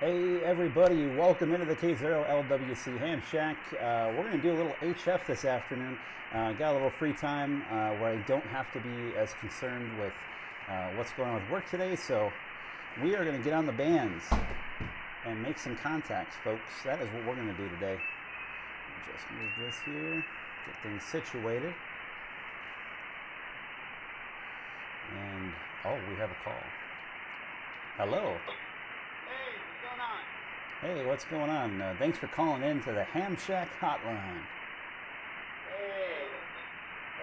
Hey everybody, welcome into the K0LWC Ham Shack. We're going to do a little HF this afternoon. Got a little free time where I don't have to be as concerned with what's going on with work today, so we are going to get on the bands and make some contacts, folks. That is what we're going to do today. Just move this here, get things situated. And, oh, we have a call. Hello. Hey, what's going on? Thanks for calling in to the Ham Shack hotline. Hey,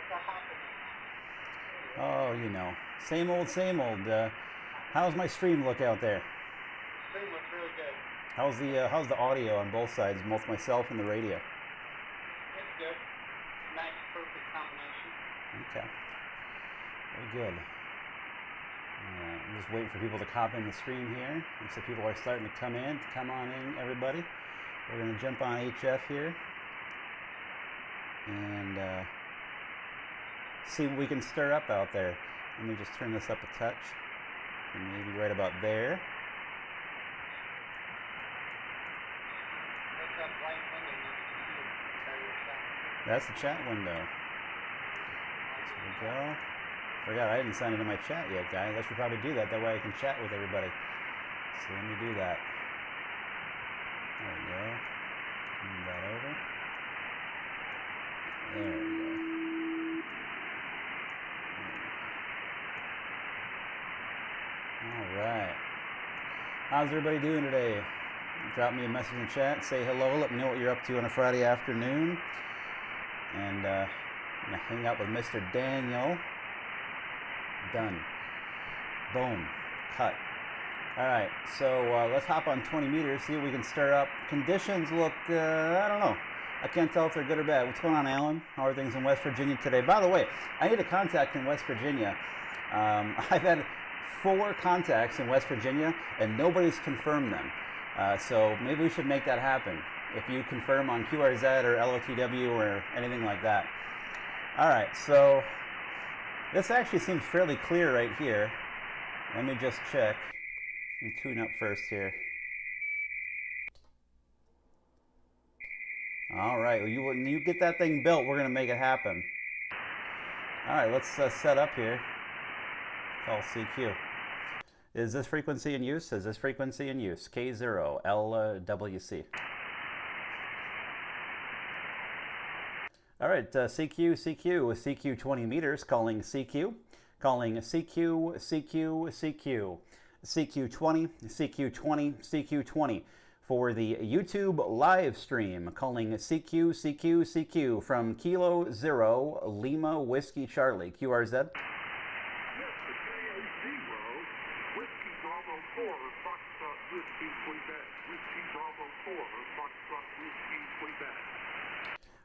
what's happening? Oh, you know, same old, same old. How's my stream look out there? Stream looks really good. How's the audio on both sides, both myself and the radio? It's good. Nice, perfect combination. Okay. Very good. I'm just waiting for people to cop in the stream here. Looks like people are starting to come in. Come on in, everybody. We're going to jump on HF here and see what we can stir up out there. Let me just turn this up a touch. And maybe right about there. That's that blank window next to you. That's the chat window. There we go. Forgot I didn't sign into my chat yet, guys. I should probably do that. That way I can chat with everybody. So let me do that. There we go. Move that over. There we go. All right. How's everybody doing today? Drop me a message in the chat. Say hello. Let me know what you're up to on a Friday afternoon. And I'm going to hang out with Mr. Daniel. Done. Boom. Cut. Alright, so let's hop on 20 meters, see what we can stir up. Conditions look, I don't know. I can't tell if they're good or bad. What's going on, Alan? How are things in West Virginia today? By the way, I need a contact in West Virginia. I've had 4 contacts in West Virginia, and nobody's confirmed them. So maybe we should make that happen. If you confirm on QRZ or LOTW or anything like that. Alright, so this actually seems fairly clear right here. Let me just check and tune up first here. All right, well, when you get that thing built, we're going to make it happen. All right, let's set up here. Call CQ. Is this frequency in use? Is this frequency in use? K0LWC. All right, CQ with CQ 20 meters, calling CQ, calling CQ, CQ 20, CQ 20, CQ 20 for the YouTube live stream, calling CQ from Kilo Zero Lima Whiskey Charlie, QRZ. Yes, the K0 Whiskey Bravo 4 Foxtrot Whiskey Quebec, Whiskey Bravo 4 Foxtrot Whiskey Quebec.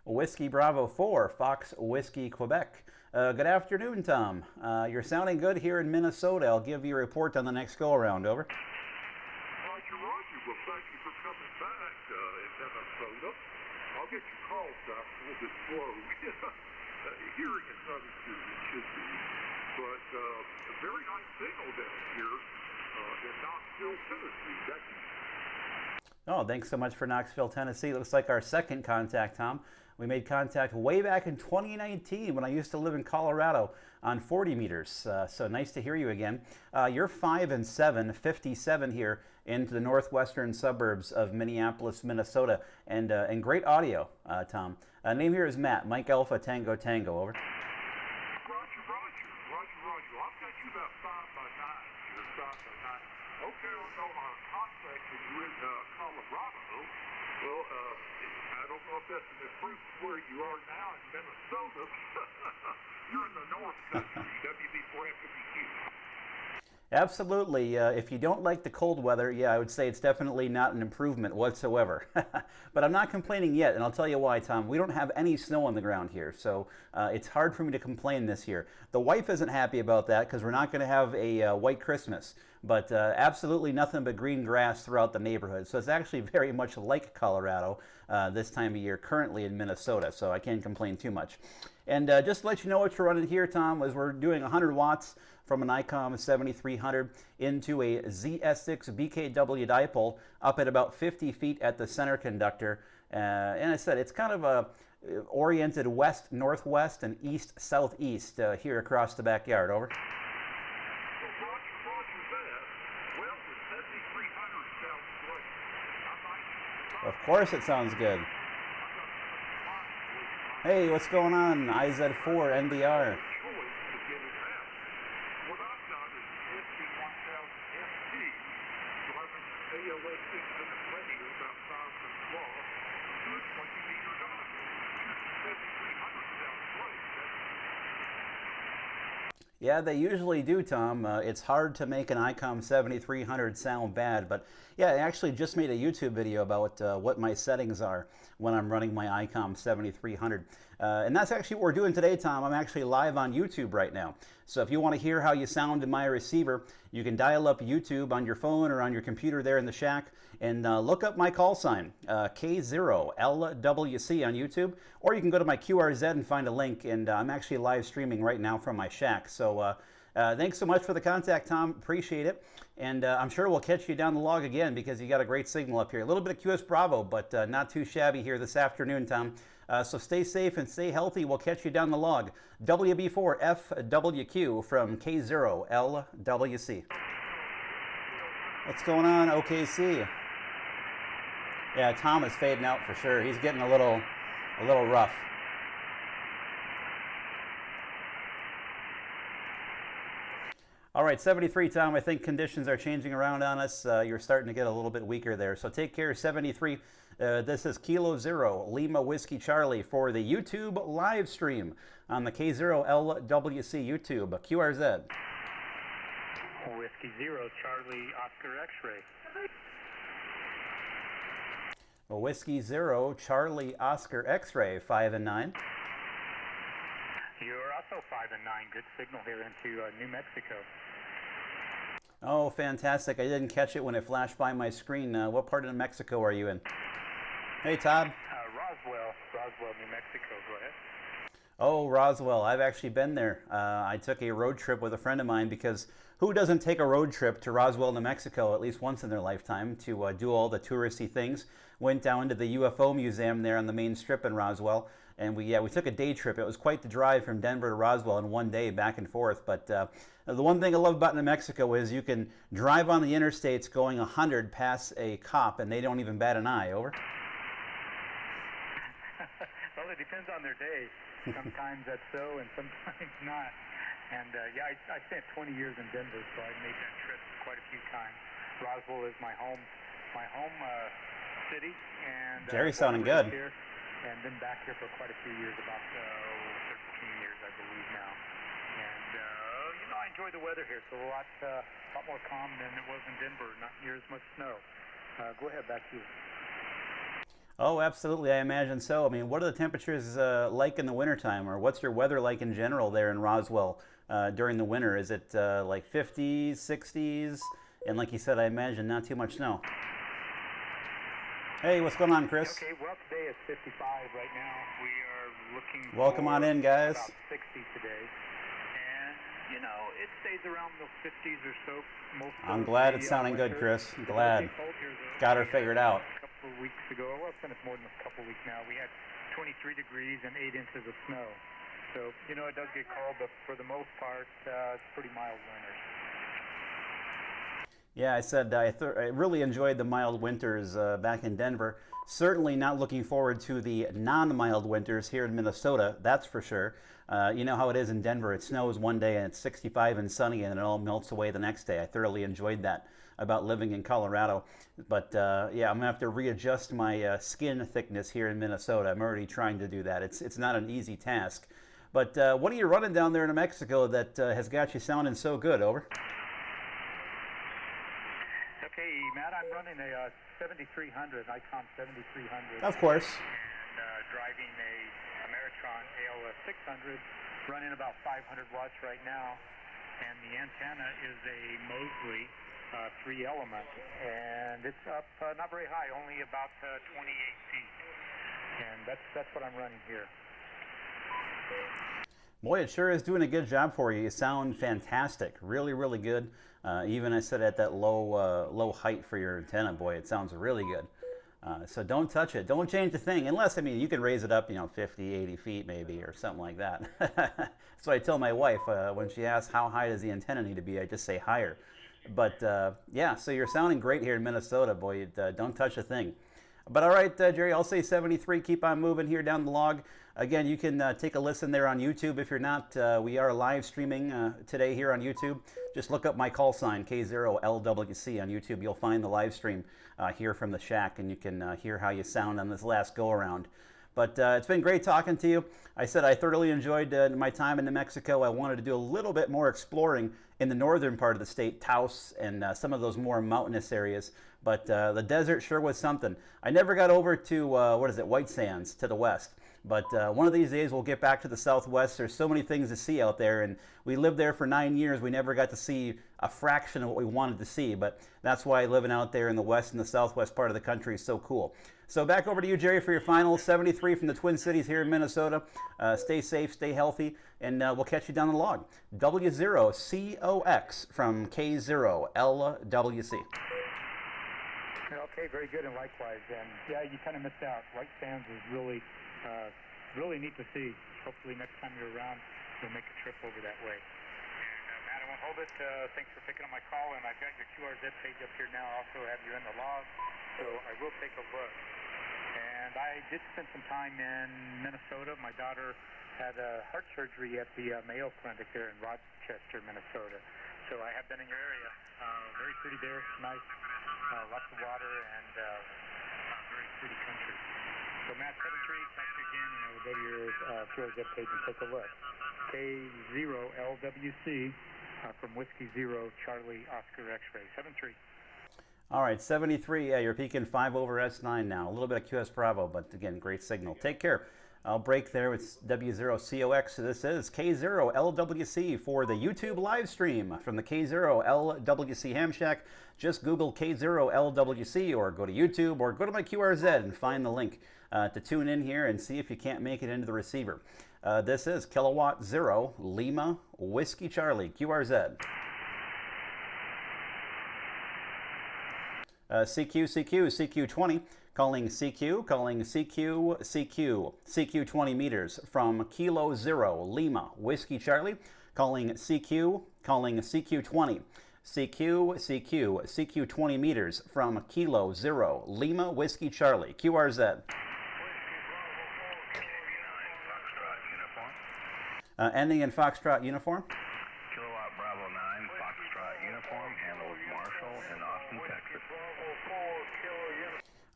Whiskey Bravo 4, Fox Whiskey, Quebec. Good afternoon, Tom. You're sounding good here in Minnesota. I'll give you a report on the next go-around. Over. Roger, Roger. Well, thank you for coming back in Minnesota. I'll get your call back a little bit slow. Hearing is not as good as it should be. But a very nice signal down here in Knoxville, Tennessee. Becky. Oh, thanks so much for Knoxville, Tennessee. Looks like our second contact, Tom. We made contact way back in 2019 when I used to live in Colorado on 40 meters. So nice to hear you again. You're 5 and 7, 57 here into the northwestern suburbs of Minneapolis, Minnesota, and great audio, Tom. Name here is Matt, Mike Alpha Tango Tango. Over. Roger. I'll take you about 5 by 9 here, 5 by 9. Okay, on our contact that you're in Colorado. Well, I don't know if that's an improvement where you are now in Minnesota. You're in the North Country, WB4FWQ. Absolutely. If you don't like the cold weather, yeah, I would say it's definitely not an improvement whatsoever. But I'm not complaining yet, and I'll tell you why, Tom. We don't have any snow on the ground here, so it's hard for me to complain this year. The wife isn't happy about that because we're not going to have a white Christmas, but absolutely nothing but green grass throughout the neighborhood. So it's actually very much like Colorado this time of year currently in Minnesota, so I can't complain too much. And just to let you know what you're running here, Tom, is we're doing 100 watts from an ICOM 7300 into a ZS6 BKW dipole up at about 50 feet at the center conductor. And I said it's kind of oriented west-northwest and east-southeast here across the backyard. Over. Of course it sounds good. Hey, what's going on? IZ4 NDR. Yeah, they usually do, Tom. It's hard to make an ICOM 7300 sound bad, but yeah, I actually just made a YouTube video about what my settings are when I'm running my ICOM 7300. And that's actually what we're doing today, Tom. I'm actually live on YouTube right now. So if you want to hear how you sound in my receiver, you can dial up YouTube on your phone or on your computer there in the shack and look up my call sign, K0LWC on YouTube, or you can go to my QRZ and find a link, and I'm actually live streaming right now from my shack. So thanks so much for the contact, Tom. Appreciate it. And I'm sure we'll catch you down the log again because you got a great signal up here. A little bit of QS Bravo, but not too shabby here this afternoon, Tom. So stay safe and stay healthy. We'll catch you down the log. WB4FWQ from K0LWC. What's going on, OKC? Yeah, Tom is fading out for sure. He's getting a little rough. All right, 73, Tom. I think conditions are changing around on us. You're starting to get a little bit weaker there. So take care, 73. This is Kilo Zero, Lima Whiskey Charlie for the YouTube live stream on the K0LWC YouTube, QRZ. Whiskey Zero, Charlie, Oscar X-Ray. Whiskey Zero, Charlie, Oscar X-Ray, 5 and 9. You're also 5 and 9. Good signal here into New Mexico. Oh, fantastic. I didn't catch it when it flashed by my screen. What part of Mexico are you in? Hey, Todd. Roswell, New Mexico. Go ahead. Oh, Roswell. I've actually been there. I took a road trip with a friend of mine because who doesn't take a road trip to Roswell, New Mexico at least once in their lifetime to do all the touristy things? Went down to the UFO museum there on the main strip in Roswell. And we took a day trip. It was quite the drive from Denver to Roswell in one day, back and forth. But the one thing I love about New Mexico is you can drive on the interstates going 100 past a cop, and they don't even bat an eye. Over. Well, it depends on their day. Sometimes that's so, and sometimes not. And yeah, I spent 20 years in Denver, so I made that trip quite a few times. Roswell is my home city, and Jerry's sounding good. Here, and been back here for quite a few years, about 13 years, I believe now. And you know, I enjoy the weather here. So a lot more calm than it was in Denver. Not near as much snow. Go ahead, back to you. Oh, absolutely. I imagine so. I mean, what are the temperatures like in the wintertime, or what's your weather like in general there in Roswell during the winter? Is it like 50s, 60s? And like you said, I imagine not too much snow. Hey, what's going on, Chris? Okay, well, today is 55 right now. We are looking Welcome on in, guys. About 60 today. And, you know, it stays around the 50s or so most I'm glad it's sounding good, Chris. I'm glad. Got her figured out. A couple of weeks ago, well, it's been more than a couple of weeks now, we had 23 degrees and 8 inches of snow. So, you know, it does get cold, but for the most part, it's pretty mild winters. Yeah, I said I really enjoyed the mild winters back in Denver. Certainly not looking forward to the non-mild winters here in Minnesota, that's for sure. You know how it is in Denver. It snows one day and it's 65 and sunny and it all melts away the next day. I thoroughly enjoyed that about living in Colorado. But yeah, I'm going to have to readjust my skin thickness here in Minnesota. I'm already trying to do that. It's not an easy task. But what are you running down there in New Mexico that has got you sounding so good? Over. Okay, Matt, I'm running a 7300, ICOM 7300. Of course. And driving a Ameritron ALS 600, running about 500 watts right now. And the antenna is a Mosley 3-element, and it's up not very high, only about 28 feet. And that's what I'm running here. Boy, it sure is doing a good job for you. You sound fantastic. Really, really good. Even I said at that low height for your antenna, boy, it sounds really good. So don't touch it. Don't change the thing. Unless, I mean, you can raise it up, 50, 80 feet maybe or something like that. So I tell my wife when she asks how high does the antenna need to be, I just say higher. But yeah, so you're sounding great here in Minnesota, boy. Don't touch a thing. But all right, Jerry, I'll say 73. Keep on moving here down the log. Again, you can take a listen there on YouTube. If you're not, we are live streaming today here on YouTube. Just look up my call sign, K0LWC on YouTube. You'll find the live stream here from the shack, and you can hear how you sound on this last go-around. But it's been great talking to you. I said I thoroughly enjoyed my time in New Mexico. I wanted to do a little bit more exploring in the northern part of the state, Taos, and some of those more mountainous areas. But the desert sure was something. I never got over to, White Sands to the west. But one of these days we'll get back to the southwest. There's so many things to see out there, and we lived there for 9 years. We never got to see a fraction of what we wanted to see, but that's why living out there in the west and the southwest part of the country is so cool. So back over to you, Jerry, for your final 73 from the Twin Cities here in Minnesota. Stay safe, stay healthy, and we'll catch you down the log. W0COX from K0LWC. Okay, very good, and likewise. And yeah, you kind of missed out. White Sands is really neat to see. Hopefully next time you're around, you'll make a trip over that way. And Matt, I won't hold it. Thanks for picking up my call, and I've got your QRZ page up here now. I also have you in the log, so I will take a look. And I did spend some time in Minnesota. My daughter had heart surgery at the Mayo Clinic there in Rochester, Minnesota. So I have been in your area. Very pretty there, nice, lots of water, and very pretty country. So Matt 73, thanks again, and I will go to your QRZ page and take a look. K0LWC from Whiskey 0 Charlie Oscar X-ray 73. All right, 73. Yeah, you're peaking 5 over S9 now. A little bit of QS Bravo, but again, great signal. Take care. I'll break there with W0COX. This is K0LWC for the YouTube live stream from the K0LWC Ham Shack. Just Google K0LWC or go to YouTube or go to my QRZ and find the link to tune in here and see if you can't make it into the receiver. This is Kilowatt 0 Lima Whiskey Charlie QRZ. CQ20, calling CQ 20 meters from Kilo 0 Lima Whiskey Charlie, calling CQ 20, CQ 20 meters from Kilo 0 Lima Whiskey Charlie, QRZ. Ending in Foxtrot uniform. Kilowatt Bravo 9, Foxtrot uniform, handles Marshall in Austin, Texas.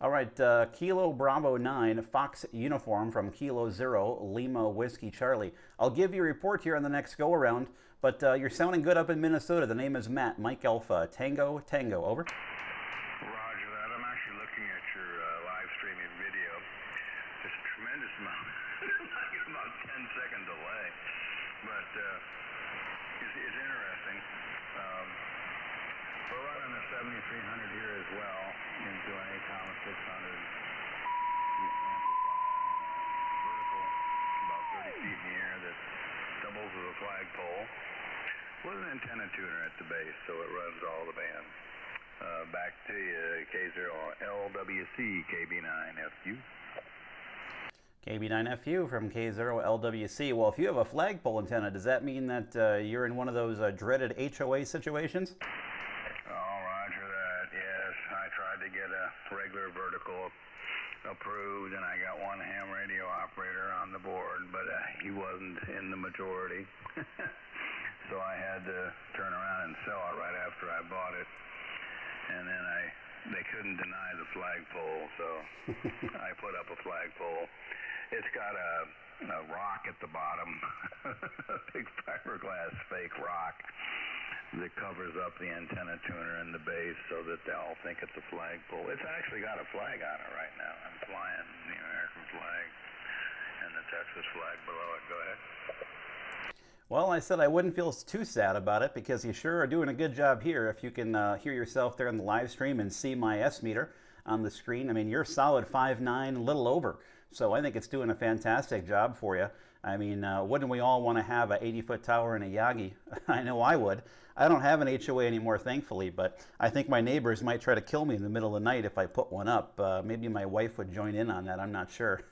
All right, Kilo Bravo 9, Fox uniform from Kilo 0, Lima Whiskey Charlie. I'll give you a report here on the next go-around, but you're sounding good up in Minnesota. The name is Matt, Mike Alpha, Tango, over. Roger that. I'm actually looking at your live streaming video. Just a tremendous amount, like about 10-second delay, but it's interesting. We're running a 7300 here as well into an ACOM 600 amplifier, vertical about 30 feet in the air that doubles as a flagpole with an antenna tuner at the base, so it runs all the bands. Back to you, K0LWC, KB9FU. KB9FU from K0LWC. Well, if you have a flagpole antenna, does that mean that you're in one of those dreaded HOA situations? To get a regular vertical approved, and I got one ham radio operator on the board, but he wasn't in the majority. So I had to turn around and sell it right after I bought it, and then they couldn't deny the flagpole, so I put up a flagpole. It's got a rock at the bottom, a big fiberglass fake rock that covers up the antenna tuner and the base so that they all think it's a flagpole. It's actually got a flag on it right now. I'm flying the American flag and the Texas flag below it. Go ahead. Well, I said I wouldn't feel too sad about it because you sure are doing a good job here. If you can hear yourself there on the live stream and see my S meter on the screen, I mean, you're solid 5'9", a little over. So I think it's doing a fantastic job for you. I mean, wouldn't we all want to have a 80-foot tower and a Yagi? I know I would. I don't have an HOA anymore, thankfully, but I think my neighbors might try to kill me in the middle of the night if I put one up. Maybe my wife would join in on that. I'm not sure.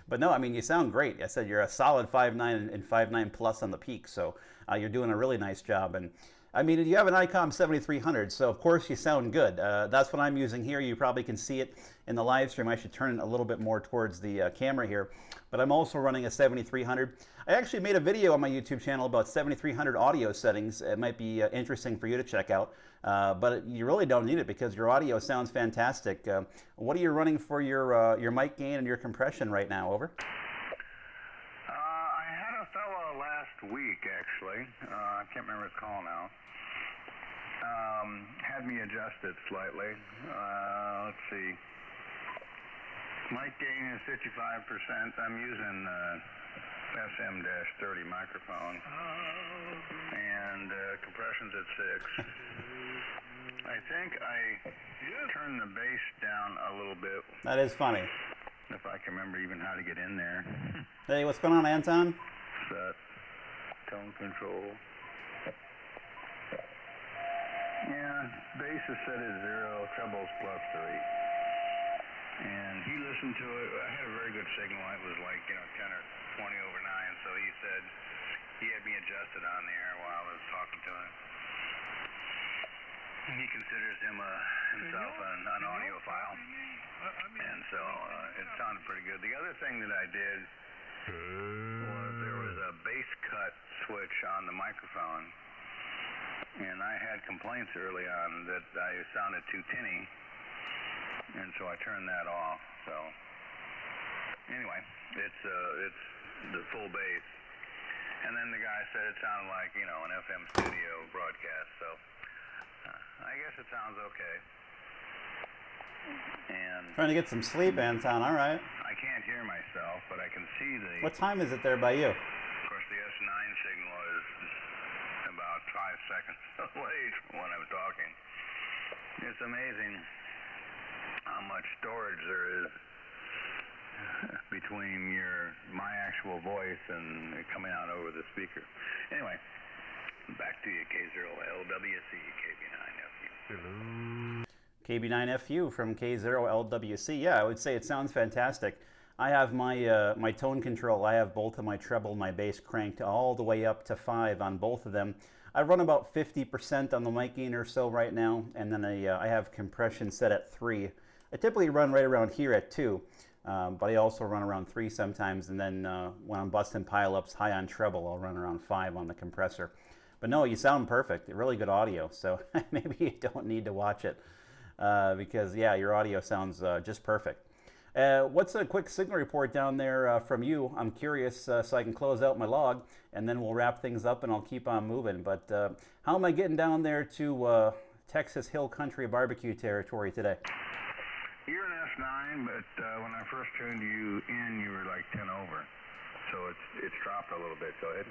But no, I mean, you sound great. I said you're a solid 5'9" and 5'9" plus on the peak, so you're doing a really nice job. And I mean, you have an ICOM 7300, so of course you sound good. That's what I'm using here. You probably can see it in the live stream. I should turn it a little bit more towards the camera here. But I'm also running a 7300. I actually made a video on my YouTube channel about 7300 audio settings. It might be interesting for you to check out, but you really don't need it because your audio sounds fantastic. What are you running for your mic gain and your compression right now? Over. I had a fella last week, actually. I can't remember his call now. Had me adjust it slightly. Let's see. Mic gain is 55%. I'm using SM-30 microphone. And compression's at 6. I think I turned the bass down a little bit. That is funny. If I can remember even how to get in there. Hey, what's going on, Anton? Set. Tone control. Yeah, bass is set at 0, treble's +3. And he listened to it. I had a very good signal. It was like, 10 or 20 over 9. So he said he had me adjusted on the air while I was talking to him. And he considers himself an audiophile. And so it sounded pretty good. The other thing that I did was there was a bass cut switch on the microphone. And I had complaints early on that I sounded too tinny. And so I turned that off. So anyway, it's the full bass. And then the guy said it sounded like, an FM studio broadcast. So I guess it sounds okay. And Trying to get some sleep, Anton. All right. I can't hear myself, but I can see the... What time is it there by you? Of course, the S9 signal is about 5 seconds away from when I'm talking. It's amazing how much storage there is between my actual voice and coming out over the speaker. Anyway, back to you, K0LWC, KB9FU. KB9FU from K0LWC. Yeah, I would say it sounds fantastic. I have my tone control. I have both of my treble and my bass cranked all the way up to 5 on both of them. I run about 50% on the mic gain or so right now, and then I have compression set at 3. I typically run right around here at 2, but I also run around 3 sometimes, and then when I'm busting pileups high on treble, I'll run around 5 on the compressor. But no, you sound perfect. Really good audio, so maybe you don't need to watch it because, yeah, your audio sounds just perfect. What's a quick signal report down there from you? I'm curious so I can close out my log, and then we'll wrap things up and I'll keep on moving. But how am I getting down there to Texas Hill Country barbecue territory today? You're an S9, but when I first tuned you in, you were like 10 over. So it's dropped a little bit. Go ahead.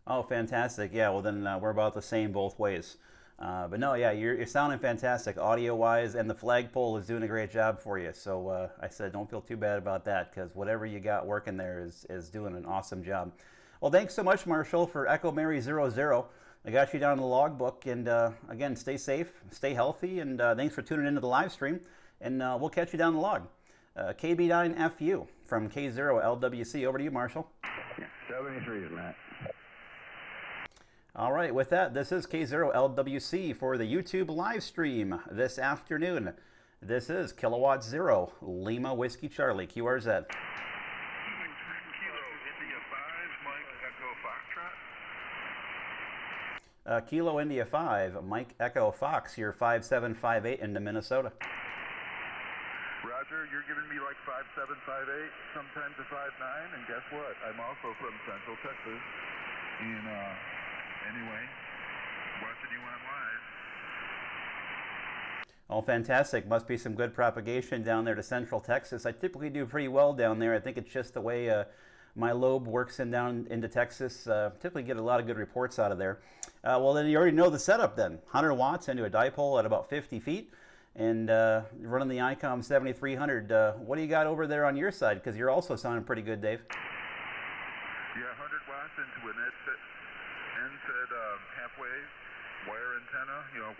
Oh, fantastic. Yeah, well then we're about the same both ways. But no, yeah, you're sounding fantastic audio-wise, and the Flagpole is doing a great job for you. So I said don't feel too bad about that because whatever you got working there is doing an awesome job. Well, thanks so much, Marshall, for Echo Mary 00. I got you down in the logbook, and again, stay safe, stay healthy, and thanks for tuning into the live stream. And we'll catch you down the log. KB9FU from K0LWC. Over to you, Marshall. 73s, Matt. All right, with that, this is K0LWC for the YouTube live stream this afternoon. This is Kilowatt 0, Lima Whiskey Charlie, QRZ. Kilo India 5, Mike Echo Foxtrot. Kilo India 5, Mike Echo Fox, your 5758 into Minnesota. Roger, you're giving me like 5758, sometimes a 59, and guess what? I'm also from Central Texas. And anyway, watching you on live. Oh, fantastic. Must be some good propagation down there to Central Texas. I typically do pretty well down there. I think it's just the way my lobe works down into Texas. Typically get a lot of good reports out of there. Well, then you already know the setup then. 100 watts into a dipole at about 50 feet. And running the ICOM 7300. What do you got over there on your side? Because you're also sounding pretty good, Dave. red halfway wire antenna. I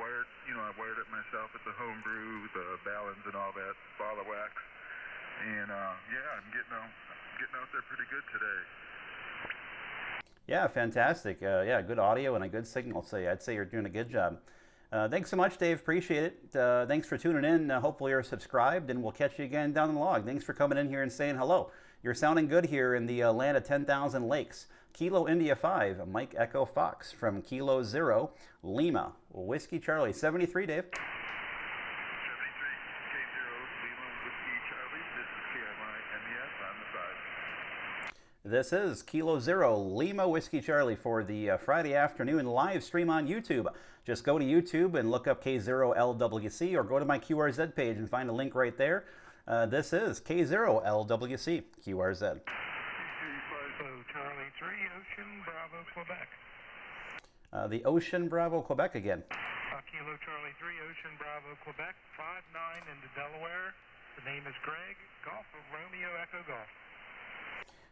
wired it myself at the homebrew, the balance and all that, ball of wax. And yeah, I'm getting out there pretty good today. Yeah, fantastic. Yeah, good audio and a good signal. So I'd say you're doing a good job. Thanks so much, Dave. Appreciate it. Thanks for tuning in. Hopefully you're subscribed, and we'll catch you again down the log. Thanks for coming in here and saying hello. You're sounding good here in the land of 10,000 lakes. Kilo India 5, Mike Echo Fox from Kilo 0, Lima, Whiskey Charlie. 73, Dave. 73, K0, Lima, Whiskey Charlie. This is KMI-MES on the side. This is Kilo 0, Lima, Whiskey Charlie for the Friday afternoon live stream on YouTube. Just go to YouTube and look up K0LWC or go to my QRZ page and find a link right there. This is K0LWC, QRZ. Charlie 3, Ocean Bravo, Quebec. The Ocean Bravo, Quebec again. Kilo Charlie 3, Ocean Bravo, Quebec, 5-9 into Delaware. The name is Greg, Golf of Romeo, Echo Golf.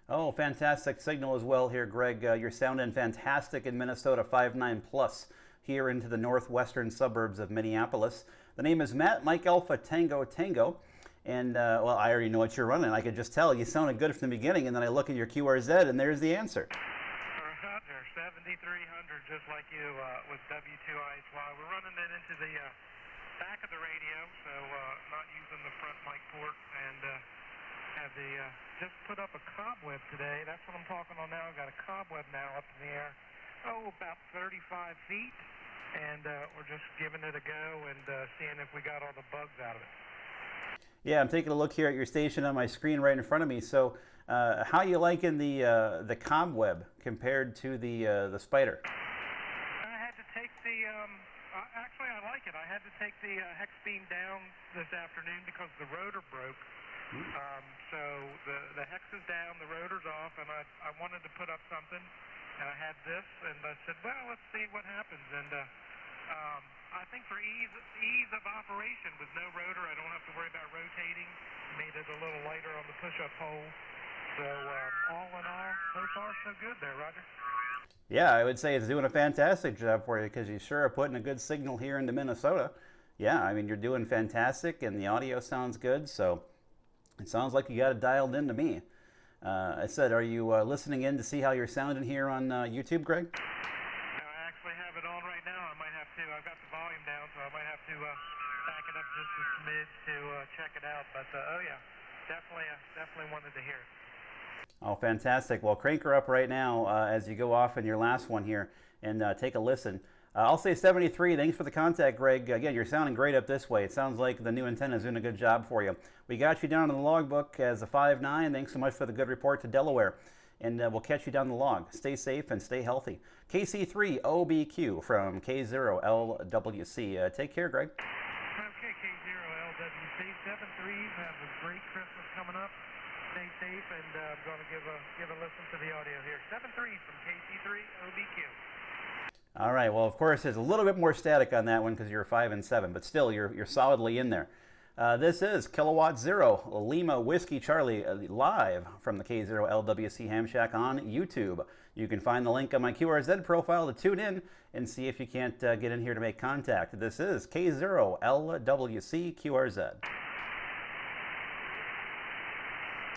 Oh, fantastic signal as well here, Greg. You're sounding fantastic in Minnesota, 5-9 plus here into the northwestern suburbs of Minneapolis. The name is Matt, Mike Alpha Tango Tango. And, well, I already know what you're running. I could just tell you sounded good from the beginning, and then I look at your QRZ, and there's the answer. Roger, 7300, just like you with W2IHY. We're running it into the back of the radio, so not using the front mic port, and have the just put up a cobweb today. That's what I'm talking on now. I've got a cobweb now up in the air, about 35 feet, and we're just giving it a go and seeing if we got all the bugs out of it. Yeah, I'm taking a look here at your station on my screen right in front of me. So, how you liking the cobweb compared to the spider? I had to take the. Actually, I like it. I had to take the hex beam down this afternoon because the rotor broke. So the hex is down, the rotor's off, and I wanted to put up something. And I had this, and I said, well, let's see what happens. And I think for ease of operation with no rotor, I don't have to worry about rotating. Made it a little lighter on the push-up hole. So all in all, so far so good there, Roger. Yeah, I would say it's doing a fantastic job for you because you sure are putting a good signal here into Minnesota. Yeah, I mean, you're doing fantastic and the audio sounds good, so it sounds like you got it dialed in to me. I said, are you listening in to see how you're sounding here on YouTube, Greg? I actually have it on right now. I might have to, I've got the volume down, so I might have to back it up just a smidge to check it out. But, oh yeah, definitely wanted to hear it. Oh, fantastic. Well, crank her up right now as you go off in your last one here and take a listen. I'll say 73. Thanks for the contact, Greg. Again, you're sounding great up this way. It sounds like the new antenna is doing a good job for you. We got you down in the logbook as a 5-9. Thanks so much for the good report to Delaware. And we'll catch you down the log. Stay safe and stay healthy. KC3OBQ from K0LWC. Take care, Greg. Okay, K0LWC. 7-3s. Have a great Christmas coming up. Stay safe, and I'm going to give a listen to the audio here. 7-3 from KC3OBQ. All right. Well, of course, there's a little bit more static on that one because you're 5 and 7, but still, you're solidly in there. This is Kilowatt Zero, Lima Whiskey Charlie, live from the K0LWC Ham Shack on YouTube. You can find the link on my QRZ profile to tune in and see if you can't get in here to make contact. This is K0LWC QRZ.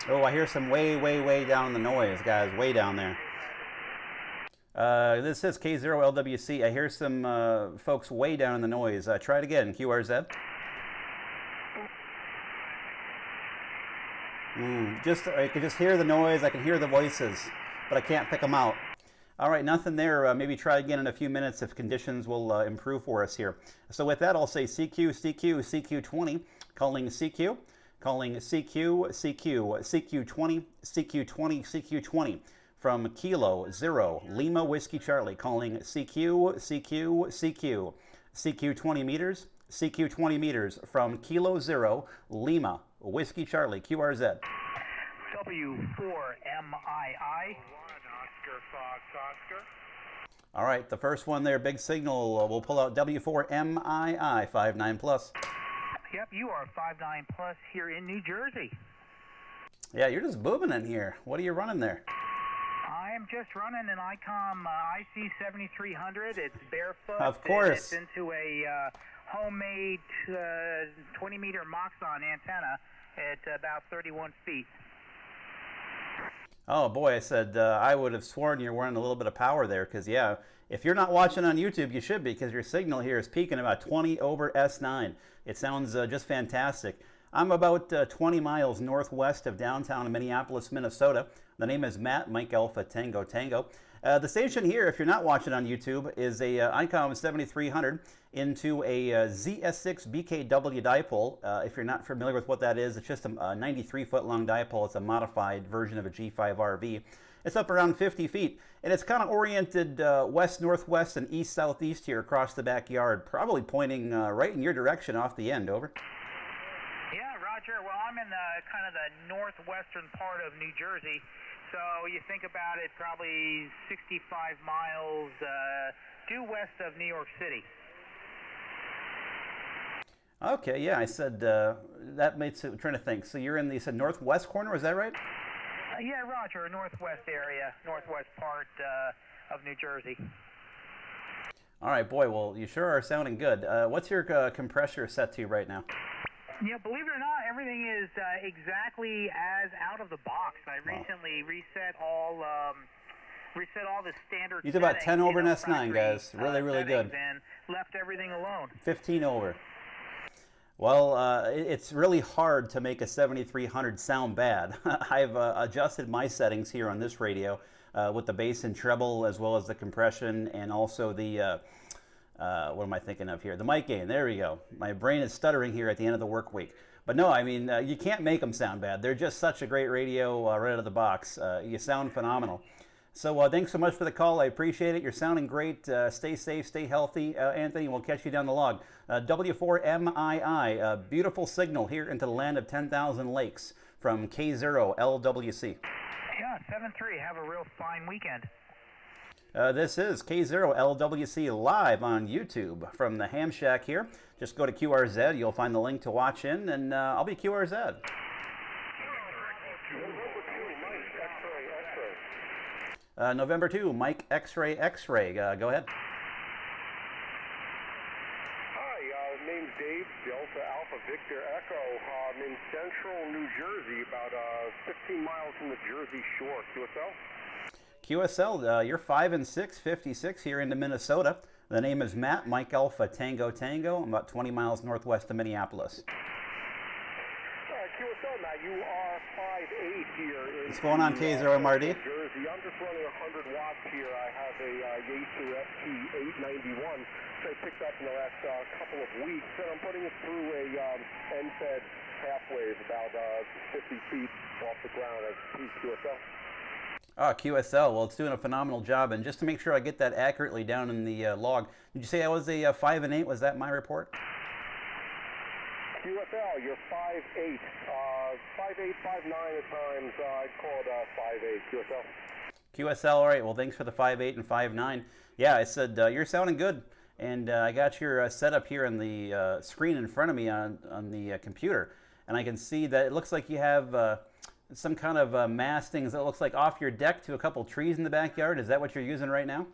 Oh, I hear some way down the noise, guys, way down there. This is K0LWC. I hear some folks way down in the noise. Try it again, QRZ. I can just hear the noise. I can hear the voices, but I can't pick them out. All right, nothing there. Maybe try again in a few minutes if conditions will improve for us here. So with that, I'll say CQ, CQ, CQ20, calling CQ, calling CQ, CQ, CQ20, CQ20, CQ20. From Kilo 0, Lima Whiskey Charlie, calling CQ, CQ, CQ, CQ 20 meters, CQ 20 meters from Kilo 0, Lima Whiskey Charlie, QRZ. W4MII. Oscar Fox Oscar. All right, the first one there, big signal. We'll pull out W4MII, 5-9 plus. Yep, you are 5-9 plus here in New Jersey. Yeah, you're just booming in here. What are you running there? I am just running an ICOM IC 7300. It's barefoot. Of course. It's into a homemade 20-meter Moxon antenna at about 31 feet. Oh boy, I said I would have sworn you're running a little bit of power there, because yeah, if you're not watching on YouTube, you should be, because your signal here is peaking about 20 over S9. It sounds just fantastic. I'm about 20 miles northwest of downtown Minneapolis, Minnesota. The name is Matt, Mike Alpha Tango Tango. The station here, if you're not watching on YouTube, is a ICOM 7300 into a ZS6 BKW dipole. If you're not familiar with what that is, it's just a 93-foot long dipole. It's a modified version of a G5RV. It's up around 50 feet, and it's kind of oriented west-northwest and east-southeast here across the backyard, probably pointing right in your direction off the end. Over. Yeah, Roger. Well, I'm in kind of the northwestern part of New Jersey. So you think about it, probably 65 miles due west of New York City. Okay, yeah, I said that makes it, I'm trying to think. So you're in the, you said northwest corner, is that right? Yeah, Roger, northwest area, northwest part of New Jersey. All right, boy, well, you sure are sounding good. What's your compressor set to right now? Yeah, believe it or not, everything is exactly as out of the box. I recently reset all the standard. You did about 10 over in S9, factory, guys. Really, really good. And left everything alone. 15 over. Well, it's really hard to make a 7300 sound bad. I've adjusted my settings here on this radio with the bass and treble, as well as the compression, and also the what am I thinking of here? The mic gain. There we go. My brain is stuttering here at the end of the work week. But no, I mean, you can't make them sound bad. They're just such a great radio right out of the box. You sound phenomenal. So thanks so much for the call. I appreciate it. You're sounding great. Stay safe, stay healthy. Anthony, we'll catch you down the log. W4MII, beautiful signal here into the land of 10,000 lakes from K0LWC. Yeah, 7-3. Have a real fine weekend. This is K0LWC live on YouTube from the Ham Shack here. Just go to QRZ. You'll find the link to watch in, and I'll be QRZ. November 2, Mike X-Ray X-Ray. Go ahead. Hi, name's Dave, Delta Alpha Victor Echo. I'm in central New Jersey, about 15 miles from the Jersey Shore. QSL? QSL, you're 5 and 6, 56 here into Minnesota. The name is Matt, Mike Alpha Tango Tango. I'm about 20 miles northwest of Minneapolis. QSL, Matt, you are 5'8" here in What's going on, K0MRD? Jersey. I'm just running 100 watts here. I have a Yaesu ST891 that I picked up in the last couple of weeks, and I'm putting it through a end-fed half wave about 50 feet off the ground as QSL. Oh, QSL. Well, it's doing a phenomenal job. And just to make sure I get that accurately down in the log, did you say I was a 5 and 8? Was that my report? QSL, you're 5'8", 5'8", 5'9" at times. I'd call it 5'8", QSL. QSL, all right. Well, thanks for the 5'8" and 5'9". Yeah, I said you're sounding good, and I got your setup here on the screen in front of me on the computer, and I can see that it looks like you have some kind of mastings that looks like off your deck to a couple trees in the backyard. Is that what you're using right now?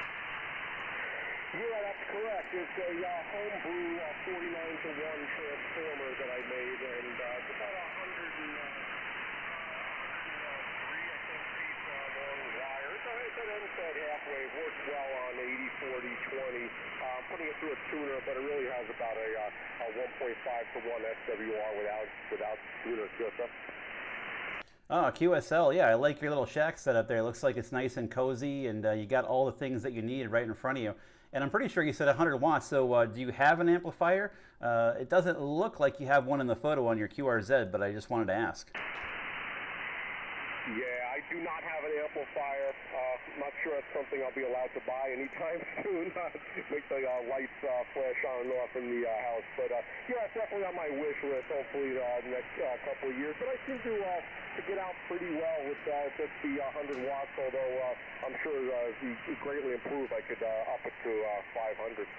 Yeah, that's correct. It's a homebrew 49-to-1 transformer that I made, and it's about 103, I think, feet long wire. It's an end-fed halfway. Works well on 80-40-20. I'm putting it through a tuner, but it really has about a 1.5-to-1 SWR without tuner. Oh, QSL, yeah, I like your little shack setup there. It looks like it's nice and cozy, and you got all the things that you need right in front of you. And I'm pretty sure you said 100 watts, so do you have an amplifier? It doesn't look like you have one in the photo on your QRZ, but I just wanted to ask. Yeah, I do not have an amplifier. I'm not sure that's something I'll be allowed to buy anytime soon. Make the lights flash on and off in the house. But yeah, it's definitely on my wish list, hopefully the next couple of years. But I seem to get out pretty well with just the 100 watts, although I'm sure if you greatly improve, I could up it to 500.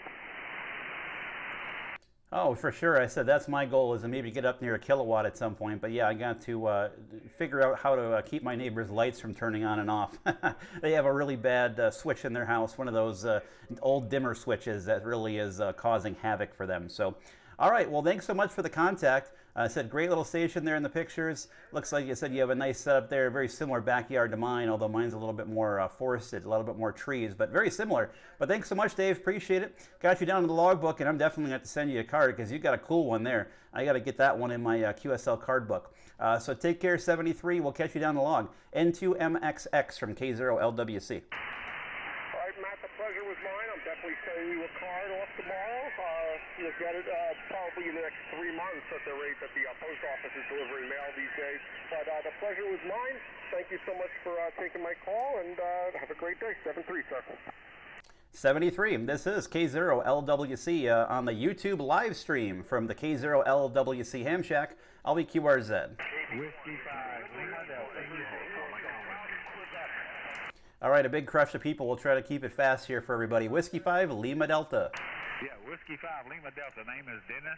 Oh, for sure. I said that's my goal, is to maybe get up near a kilowatt at some point. But yeah, I got to figure out how to keep my neighbors' lights from turning on and off. They have a really bad switch in their house, one of those old dimmer switches that really is causing havoc for them. So, all right. Well, thanks so much for the contact. I said great little station there in the pictures. Looks like you said you have a nice setup there, very similar backyard to mine, although mine's a little bit more forested, a little bit more trees, but very similar. But thanks so much, Dave. Appreciate it. Got you down in the logbook, and I'm definitely going to send you a card because you got a cool one there. I got to get that one in my QSL card book. So take care, 73. We'll catch you down the log. N2MXX from K0LWC. All right, Matt, the pleasure was mine. I'm definitely sending you a card off tomorrow. You'll get it probably in the next 3 months at the rate that the post office is delivering mail these days. But the pleasure was mine. Thank you so much for taking my call, and have a great day. 7-3, sir. 73. This is K0LWC on the YouTube live stream from the K0LWC Ham Shack. I'll be QRZ. Whiskey 5, Lima Delta. All right, a big crush of people. We'll try to keep it fast here for everybody. Whiskey 5, Lima Delta. Yeah, Whiskey 5, Lima Delta. Name is Dennis.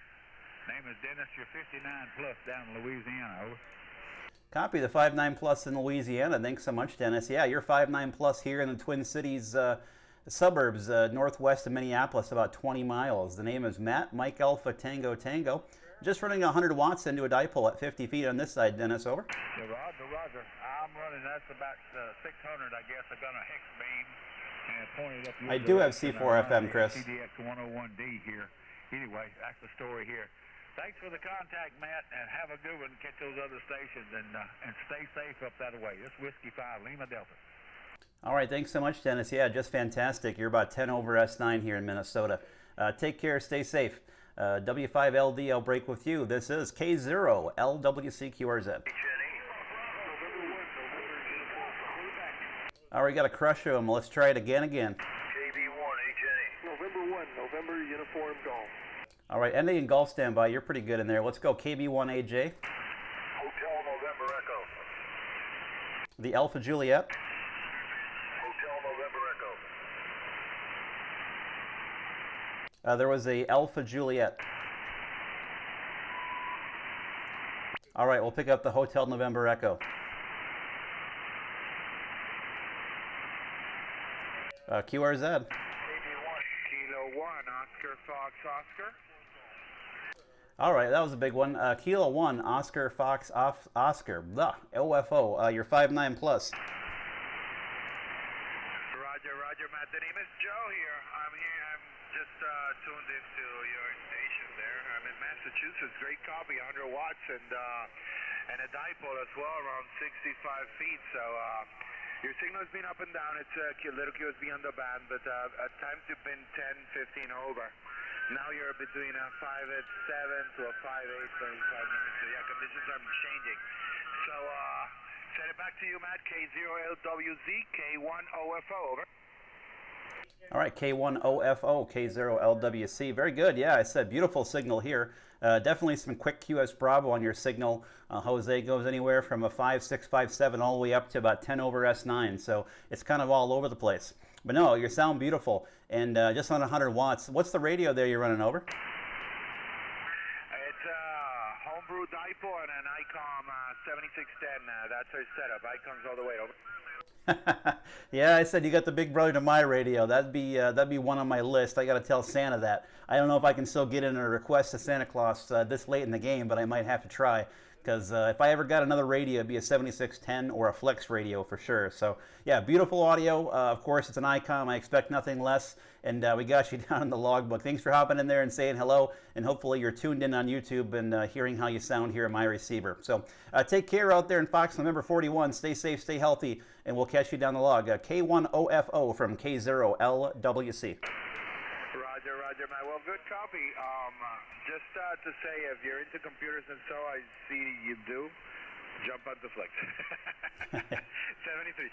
You're 59 plus down in Louisiana. Over. Copy the 59 plus in Louisiana. Thanks so much, Dennis. Yeah, you're 59 plus here in the Twin Cities suburbs, northwest of Minneapolis, about 20 miles. The name is Matt, Mike Alpha Tango Tango. Just running 100 watts into a dipole at 50 feet on this side, Dennis, over. Yeah, Roger. I'm running, that's about 600, I guess. I got a hex beam and pointed up your I do have direction. C4 FM, Chris. CDX 101D here. Anyway, that's the story here. Thanks for the contact, Matt, and have a good one. Catch those other stations and stay safe up that way. This Whiskey 5, Lima Delta. All right, thanks so much, Dennis. Yeah, just fantastic. You're about 10 over S9 here in Minnesota. Take care, stay safe. W5LD, I'll break with you. This is K0LWC QRZ. All right, got a crush of them. Let's try it again. KB1, HNE. November Uniform Golf. All right, ending in golf standby. You're pretty good in there. Let's go KB1AJ. Hotel November Echo. The Alpha Juliet. Hotel November Echo. There was a Alpha Juliet. All right, we'll pick up the Hotel November Echo. QRZ. KB1, Kilo 1, Oscar Fox Oscar. All right, that was a big one. Kilo 1, Oscar Fox Oscar. OFO, you're 59 plus. Roger, Matt. The name is Joe here. I'm just tuned into your station there. I'm in Massachusetts. Great copy, 100 watts and a dipole as well, around 65 feet. So your signal's been up and down. It's a little QSB on the band, but at times you've been 10, 15 over. Now you're between a 5.7 to a 5.8, 5.9. So yeah, conditions are changing. So send it back to you, Matt. K0LWZ, K1OFO, over. All right, K1OFO, K0LWC. Very good. Yeah, I said beautiful signal here. Definitely some quick QS Bravo on your signal. Jose goes anywhere from a 5.6, 5.7 all the way up to about 10 over S9. So it's kind of all over the place. But no, you sound beautiful. And just on 100 watts. What's the radio there you're running over? It's a homebrew dipole and an ICOM 7610. That's our setup. ICOM's all the way over. Yeah, I said you got the big brother to my radio. That'd be one on my list. I got to tell Santa that. I don't know if I can still get in a request to Santa Claus this late in the game, but I might have to try. Because if I ever got another radio, it'd be a 7610 or a Flex radio for sure. So yeah, beautiful audio. Of course, it's an ICOM. I expect nothing less. And we got you down in the logbook. Thanks for hopping in there and saying hello. And hopefully you're tuned in on YouTube and hearing how you sound here in my receiver. So take care out there in Fox November 41. Stay safe, stay healthy, and we'll catch you down the log. K1OFO from K0LWC. Roger, Matt. Well, good copy. Just to say, if you're into computers and so I see you do, jump on the Flex. 73.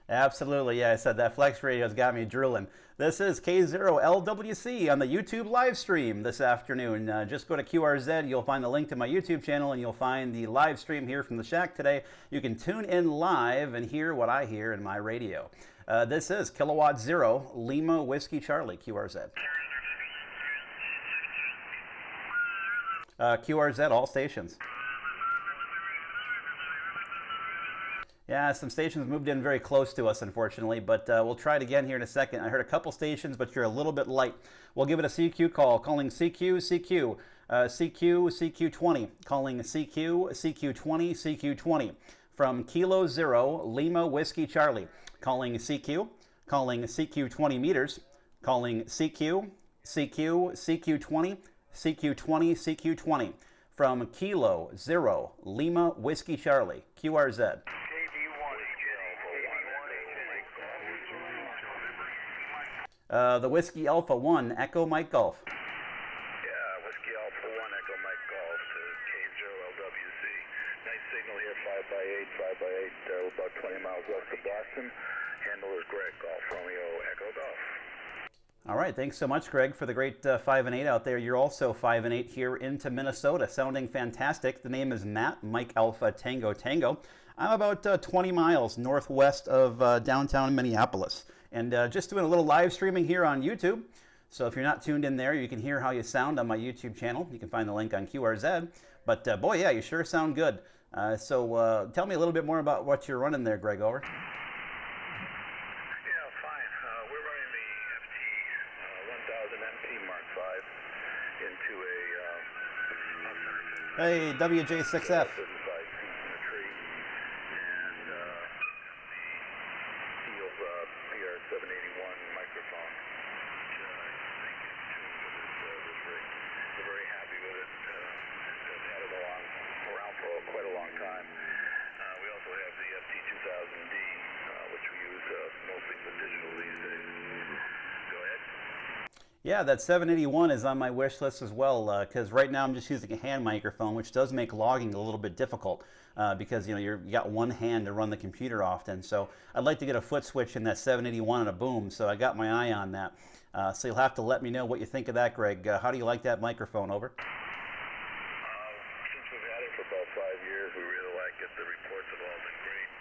Absolutely, yeah, I said that Flex radio's got me drooling. This is K0LWC on the YouTube live stream this afternoon. Just go to QRZ, you'll find the link to my YouTube channel, and you'll find the live stream here from the shack today. You can tune in live and hear what I hear in my radio. This is Kilowatt 0, Lima Whiskey Charlie, QRZ. QRZ, all stations. Yeah, some stations moved in very close to us, unfortunately, but we'll try it again here in a second. I heard a couple stations, but you're a little bit light. We'll give it a CQ call, calling CQ, CQ, CQ, CQ20, calling CQ, CQ20, CQ20, from Kilo Zero, Lima Whiskey Charlie, calling CQ 20 meters, calling CQ, CQ, CQ20, CQ20, CQ20, from Kilo Zero, Lima Whiskey Charlie, QRZ. The Whiskey Alpha 1, Echo Mike Golf. Yeah, Whiskey Alpha 1, Echo Mike Golf to K0LWC. Nice signal here, 5x8, 5x8, about 20 miles west of Boston. Handle is Greg, Golf Romeo, Echo Golf. All right, thanks so much, Greg, for the great 5 and 8 out there. You're also 5 and 8 here into Minnesota, sounding fantastic. The name is Matt, Mike Alpha Tango Tango. I'm about 20 miles northwest of downtown Minneapolis. And just doing a little live streaming here on YouTube. So if you're not tuned in there, you can hear how you sound on my YouTube channel. You can find the link on QRZ. But boy, yeah, you sure sound good. So tell me a little bit more about what you're running there, Greg, over. Yeah, fine. We're running the FT 1000 MT Mark V into a... Hey, WJ6F. Yeah, that 781 is on my wish list as well, because right now I'm just using a hand microphone, which does make logging a little bit difficult because you got one hand to run the computer often. So I'd like to get a foot switch in that 781 and a boom. So I got my eye on that. So you'll have to let me know what you think of that, Greg. How do you like that microphone? Over. Since we've had it for about 5 years, we really like it. The reports have all been great,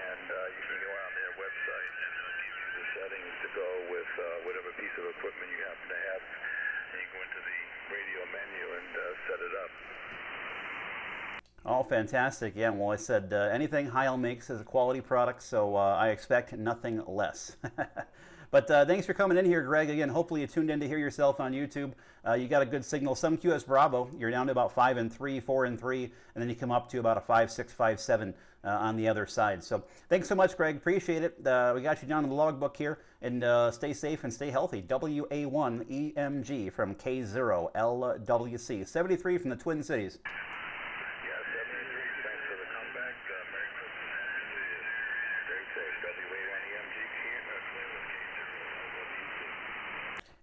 and you can go on their website and it'll give you the settings to go with whatever piece of equipment you happen to have, and you go into the radio menu and set it up. Oh, fantastic. Yeah, well, I said anything Heil makes is a quality product, so I expect nothing less. But thanks for coming in here, Greg. Again, hopefully you tuned in to hear yourself on YouTube. You got a good signal. Some QS Bravo, you're down to about 5 and 3, 4 and 3, and then you come up to about a 5, 6, 5, 7 on the other side. So thanks so much, Greg. Appreciate it. We got you down in the logbook here, and stay safe and stay healthy. WA1EMG from K0LWC. 73 from the Twin Cities.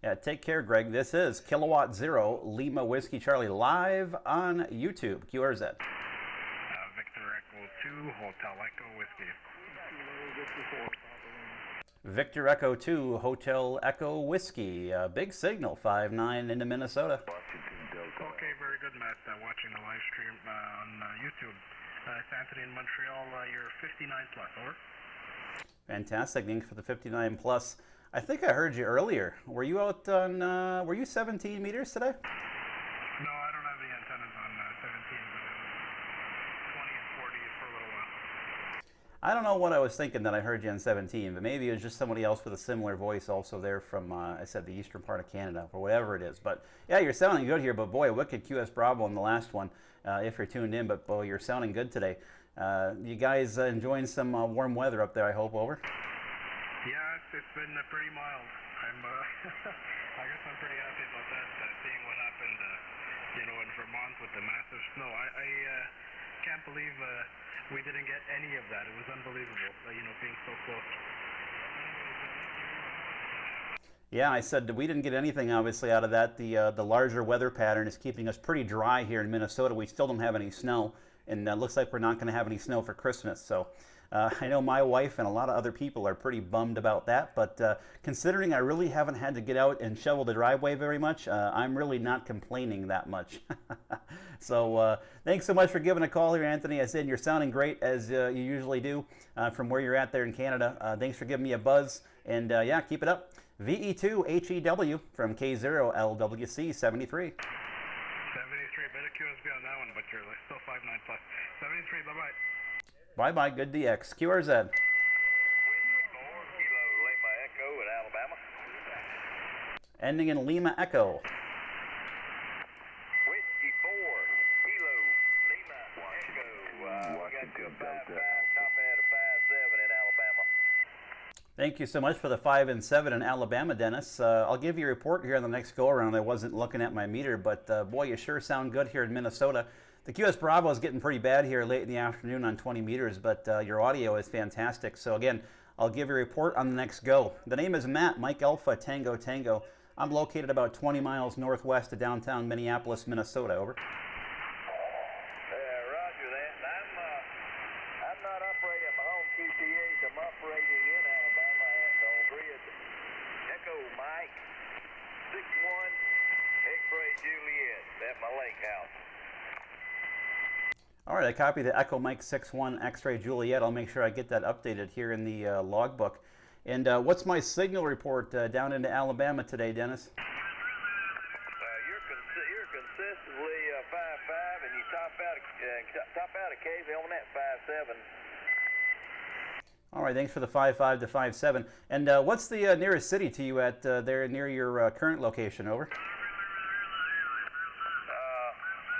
Yeah, take care, Greg. This is Kilowatt Zero, Lima Whiskey Charlie, live on YouTube, QRZ. Victor Echo 2, Hotel Echo Whiskey. Victor Echo 2, Hotel Echo Whiskey. Big signal, 5-9 into Minnesota. Okay, very good, Matt. Watching the live stream on YouTube. It's Anthony in Montreal. You're 59 plus, over. Fantastic. Thanks for the 59 plus. I think I heard you earlier. Were you out on, were you 17 meters today? No, I don't have any antennas on 17, but it was 20 and 40 for a little while. I don't know what I was thinking that I heard you on 17, but maybe it was just somebody else with a similar voice also there from, I said, the eastern part of Canada, or whatever it is. But yeah, you're sounding good here, but boy, wicked QS Bravo in the last one, if you're tuned in, but boy, you're sounding good today. You guys enjoying some warm weather up there, I hope, over? Yeah, it's been pretty mild. I guess I'm pretty happy about that, seeing what happened, in Vermont with the massive snow. I can't believe we didn't get any of that. It was unbelievable, being so close. Yeah, I said we didn't get anything, obviously, out of that. The larger weather pattern is keeping us pretty dry here in Minnesota. We still don't have any snow, and it looks like we're not going to have any snow for Christmas, so... I know my wife and a lot of other people are pretty bummed about that, but considering I really haven't had to get out and shovel the driveway very much, I'm really not complaining that much. So thanks so much for giving a call here, Anthony. I said you're sounding great, as you usually do, from where you're at there in Canada. Thanks for giving me a buzz, and yeah, keep it up. VE2HEW from K0LWC 73. 73, better QSB on that one, but you're still 5'9 plus. 73, bye-bye. Bye-bye, good DX. QRZ. Kilo Lima Echo in Alabama. Ending in Lima Echo. Whiskey 4 Kilo Lima Echo. We got you a 5'5", top end of 5'7" in Alabama. Thank you so much for the 5 and 7 in Alabama, Dennis. I'll give you a report here on the next go-around. I wasn't looking at my meter, but boy, you sure sound good here in Minnesota. The QS Bravo is getting pretty bad here late in the afternoon on 20 meters, but your audio is fantastic. So again, I'll give you a report on the next go. The name is Matt, Mike Alpha, Tango Tango. I'm located about 20 miles northwest of downtown Minneapolis, Minnesota. Over. Roger that. I'm not operating at my home QTH. I'm operating in Alabama at on grid. Echo Mike 61 X-ray Juliet at my lake house. All right, I copied the Echo Mike 61 X-ray Juliet. I'll make sure I get that updated here in the logbook. And what's my signal report down into Alabama today, Dennis? You're consistently 5'5", and you top out a case on that 5'7". All right, thanks for the 5'5" to 5'7". And what's the nearest city to you at there near your current location? Over. It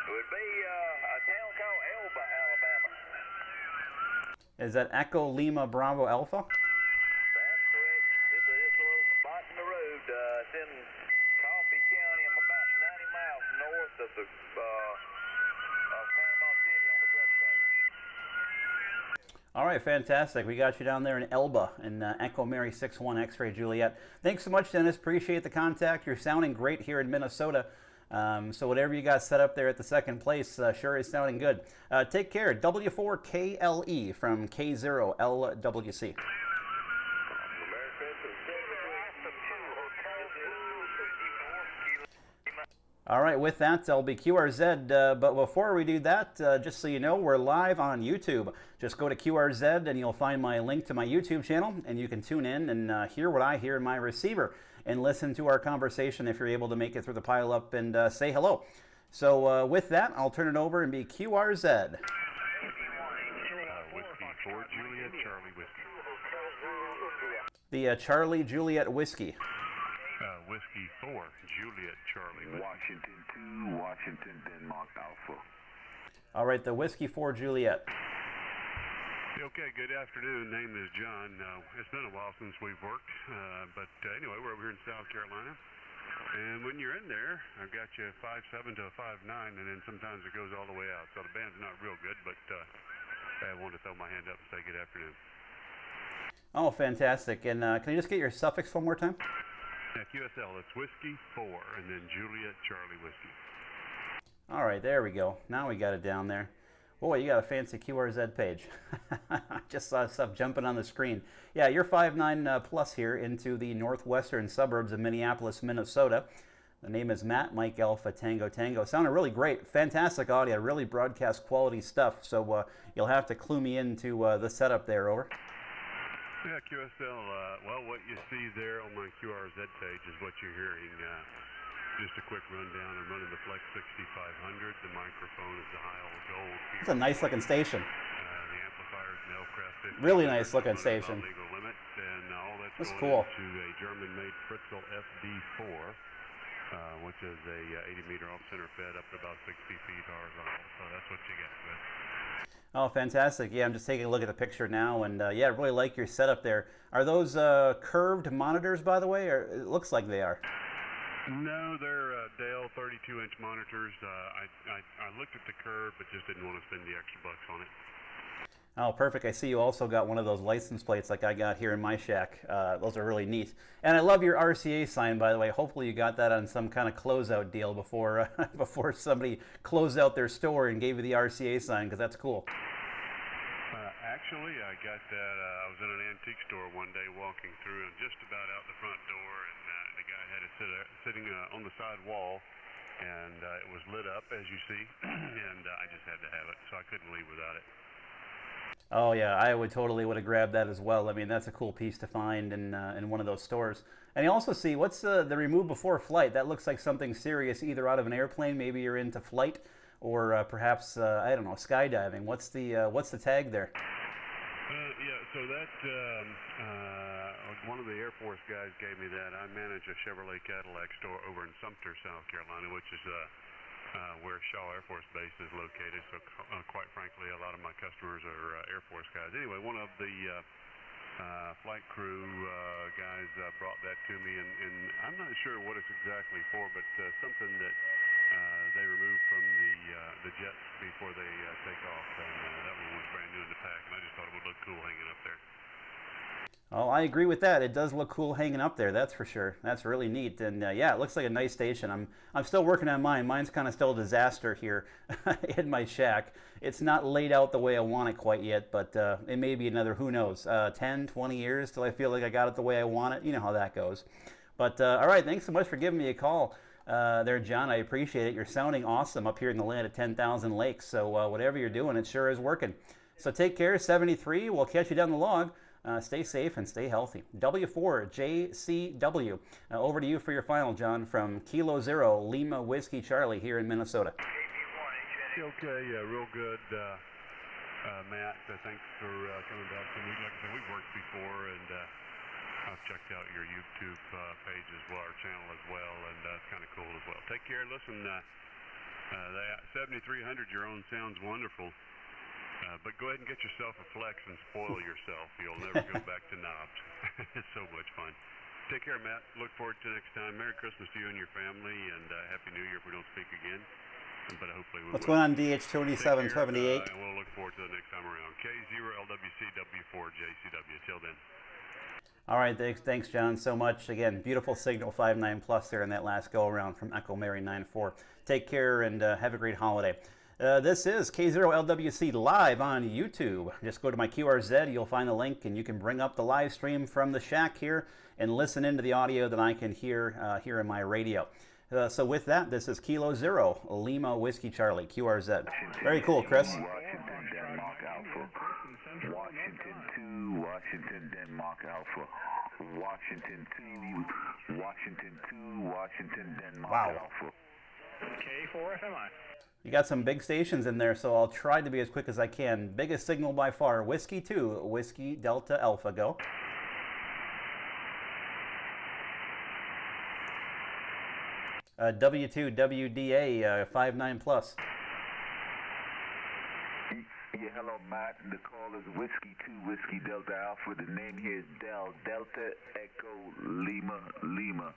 would be a town called Elba, Alabama. Is that Echo Lima Bravo Alpha? That's correct. It's a little spot in the road. It's in Coffee County. I'm about 90 miles north of the Panama City on the Gulf Coast. All right, fantastic. We got you down there in Elba in Echo Mary 61 X-ray Juliet. Thanks so much, Dennis. Appreciate the contact. You're sounding great here in Minnesota. So whatever you got set up there at the second place sure is sounding good. Take care. W4KLE from K0LWC. All right, with that, I'll be QRZ. But before we do that, just so you know, we're live on YouTube. Just go to QRZ and you'll find my link to my YouTube channel, and you can tune in and hear what I hear in my receiver and listen to our conversation if you're able to make it through the pileup and say hello. So with that, I'll turn it over and be QRZ. Whiskey 4 Juliet Charlie Whiskey. The Charlie Juliet Whiskey. Whiskey 4 Juliet Charlie Whiskey. Washington 2, Washington, Denmark Alpha. All right, the Whiskey 4 Juliet. Okay, good afternoon. Name is John. It's been a while since we've worked, but anyway, we're over here in South Carolina. And when you're in there, I've got you 5'7" to a 5'9", and then sometimes it goes all the way out. So the band's not real good, but I wanted to throw my hand up and say good afternoon. Oh, fantastic. And can you just get your suffix one more time? Yeah, QSL, it's Whiskey 4, and then Juliet Charlie Whiskey. All right, there we go. Now we got it down there. Boy, you got a fancy QRZ page. Just saw stuff jumping on the screen. Yeah, you're 5'9" plus here into the northwestern suburbs of Minneapolis, Minnesota. The name is Matt, Mike Alpha, Tango Tango. Sounded really great. Fantastic audio, really broadcast quality stuff. So you'll have to clue me into the setup there, over. Yeah, QSL, well, what you see there on my QRZ page is what you're hearing. Just a quick rundown. I'm running the Flex 6500. The microphone is the Heil Gold. It's a nice looking station. The amplifier is an Elcraft 50. Really nice looking station. Legal limit, and all that's That's going cool. to a German-made Fritzl FD4, which is a 80-meter off-center fed up to about 60 feet horizontal. So that's what you get with. Oh, fantastic. Yeah, I'm just taking a look at the picture now, and yeah, I really like your setup there. Are those curved monitors, by the way, or it looks like they are? No, they're Dell 32-inch monitors. I looked at the curve, but just didn't want to spend the extra bucks on it. Oh, perfect. I see you also got one of those license plates like I got here in my shack. Those are really neat. And I love your RCA sign, by the way. Hopefully you got that on some kind of closeout deal before before somebody closed out their store and gave you the RCA sign, because that's cool. Actually, I got that. I was in an antique store one day walking through, and just about out the front door, and the guy had it sitting on the side wall, and it was lit up, as you see, and I just had to have it, so I couldn't leave without it. Oh yeah, I would have grabbed that as well. I mean, that's a cool piece to find in one of those stores. And you also see what's the remove before flight. That looks like something serious, either out of an airplane, maybe you're into flight, or perhaps I don't know, skydiving. What's the tag there? Yeah, so that one of the Air Force guys gave me that. I manage a Chevrolet Cadillac store over in Sumter, South Carolina, which is where Shaw Air Force Base is located. So quite frankly, a lot of my customers are Air Force guys. Anyway, one of the flight crew guys brought that to me, and I'm not sure what it's exactly for, but something that they remove from the jets before they take off, and that one was brand new in the pack, and I just thought it would look cool hanging up there. Oh, I agree with that. It does look cool hanging up there, that's for sure. That's really neat, and yeah, it looks like a nice station. I'm still working on mine. Mine's kind of still a disaster here in my shack. It's not laid out the way I want it quite yet, but it may be another, who knows, 10, 20 years till I feel like I got it the way I want it. You know how that goes. But all right, thanks so much for giving me a call there, John. I appreciate it. You're sounding awesome up here in the land of 10,000 lakes, so whatever you're doing, it sure is working. So take care, 73. We'll catch you down the log. Stay safe and stay healthy. W4JCW. Over to you for your final, John, from Kilo Zero Lima Whiskey Charlie here in Minnesota. Okay, real good, Matt. Thanks for coming back to me. Like I said, we've worked before, and I've checked out your YouTube page as well, our channel as well, and it's kind of cool as well. Take care. Listen, that 7300 your own sounds wonderful. But go ahead and get yourself a Flex and spoil yourself. You'll never go back to knobs. It's so much fun. Take care, Matt. Look forward to next time. Merry Christmas to you and your family, and Happy New Year if we don't speak again. But hopefully we will. What's going on, DH2778? And we'll look forward to the next time around. K0LWC W4JCW. Till then. All right, thanks, John, so much. Again, beautiful signal 5.9 plus there in that last go around from Echo Mary 9.4. Take care and have a great holiday. This is K0LWC live on YouTube. Just go to my QRZ, you'll find the link, and you can bring up the live stream from the shack here and listen into the audio that I can hear here in my radio. So with that, this is Kilo Zero Lima Whiskey Charlie, QRZ. Very cool, Chris. Washington, Denmark Alpha. Washington 2, Washington, Denmark Alpha. Washington 2, Washington 2, Washington, Denmark Alpha. K4FMI. You got some big stations in there, so I'll try to be as quick as I can. Biggest signal by far, Whiskey 2, Whiskey Delta Alpha, go. W2 WDA 5.9 plus. Yeah, hello, Matt. The call is Whiskey 2, Whiskey Delta Alpha. The name here is Delta Echo Lima Lima.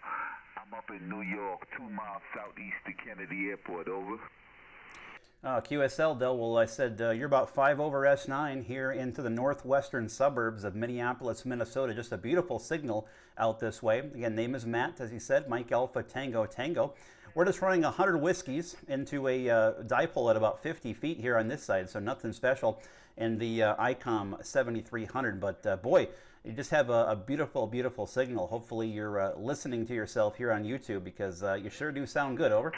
I'm up in New York, 2 miles southeast of Kennedy Airport. Over. QSL, Del, well, I said you're about 5 over S9 here into the northwestern suburbs of Minneapolis, Minnesota. Just a beautiful signal out this way. Again, name is Matt, as he said, Mike Alpha Tango Tango. We're just running 100 whiskeys into a dipole at about 50 feet here on this side, so nothing special. And the ICOM 7300, but boy, you just have a beautiful, beautiful signal. Hopefully you're listening to yourself here on YouTube, because you sure do sound good. Over.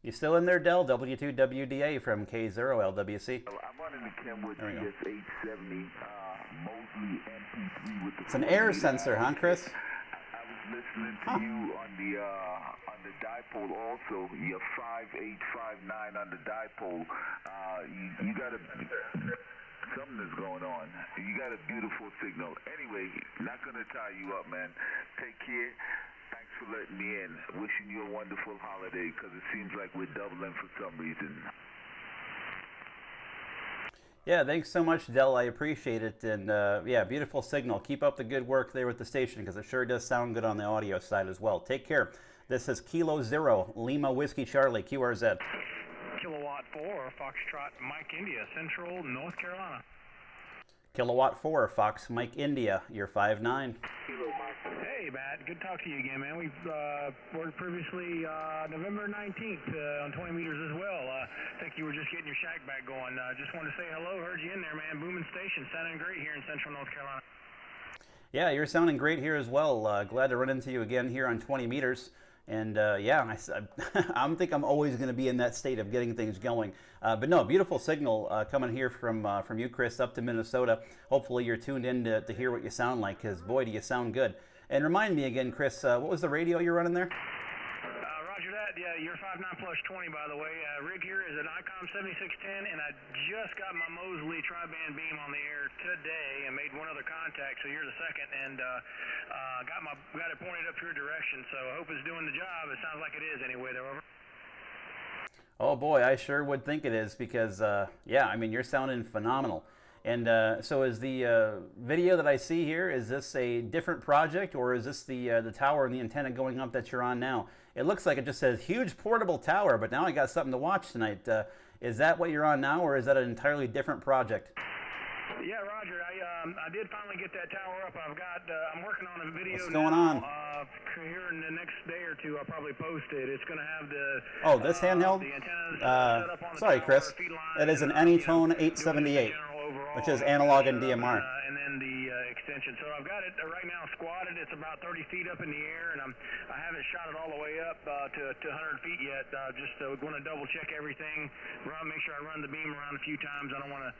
You still in there, Del? W2WDA from K0LWC. I'm running the Kenwood TS870 Mosley MP3 with the. It's an air sensor, huh, Chris? I was listening to you on the dipole also. You're 5859 on the dipole. You got something is going on. You got a beautiful signal. Anyway, not gonna tie you up, man. Take care. Thanks for letting me in. Wishing you a wonderful holiday, because it seems like we're doubling for some reason. Yeah, thanks so much, Del. I appreciate it. And yeah, beautiful signal. Keep up the good work there with the station, because it sure does sound good on the audio side as well. Take care. This is Kilo Zero Lima Whiskey Charlie, QRZ. Kilowatt 4, Foxtrot Mike India, Central North Carolina. Kilowatt 4, Fox Mike India, you're 5'9". Hey, Matt. Good to talk to you again, man. We've worked previously November 19th on 20 meters as well. I think you were just getting your shack back going. Just wanted to say hello. Heard you in there, man. Booming station. Sounding great here in Central North Carolina. Yeah, you're sounding great here as well. Glad to run into you again here on 20 meters. And yeah, I think I'm always going to be in that state of getting things going. But no, beautiful signal coming here from you, Chris, up to Minnesota. Hopefully you're tuned in to hear what you sound like, because boy, do you sound good. And remind me again, Chris, what was the radio you're running there? Roger that. Yeah, you're 5'9 plus 20, by the way. Rig here is an ICOM 7610, and I just got my Mosley tri-band beam on the air today and made one other contact, so you're the second, and got it pointed up your direction, so I hope it's doing the job. It sounds like it is anyway, though. Over. Oh boy, I sure would think it is, because yeah, I mean, you're sounding phenomenal. And so is the video that I see here, is this a different project, or is this the tower and the antenna going up that you're on now? It looks like it just says huge portable tower, but now I got something to watch tonight. Is that what you're on now, or is that an entirely different project? Yeah, Roger. I did finally get that tower up. I'm working on a video. What's going on? Here in the next day or two, I'll probably post it. It's going to have the this handheld. The antennas set up on the sorry, tower, Chris. That is an Anytone 878, which is analog and DMR. And then the extension. So I've got it right now squatted. It's about 30 feet up in the air, and I haven't shot it all the way up to 100 feet yet. Just want to double check everything. Make sure I run the beam around a few times. I don't want to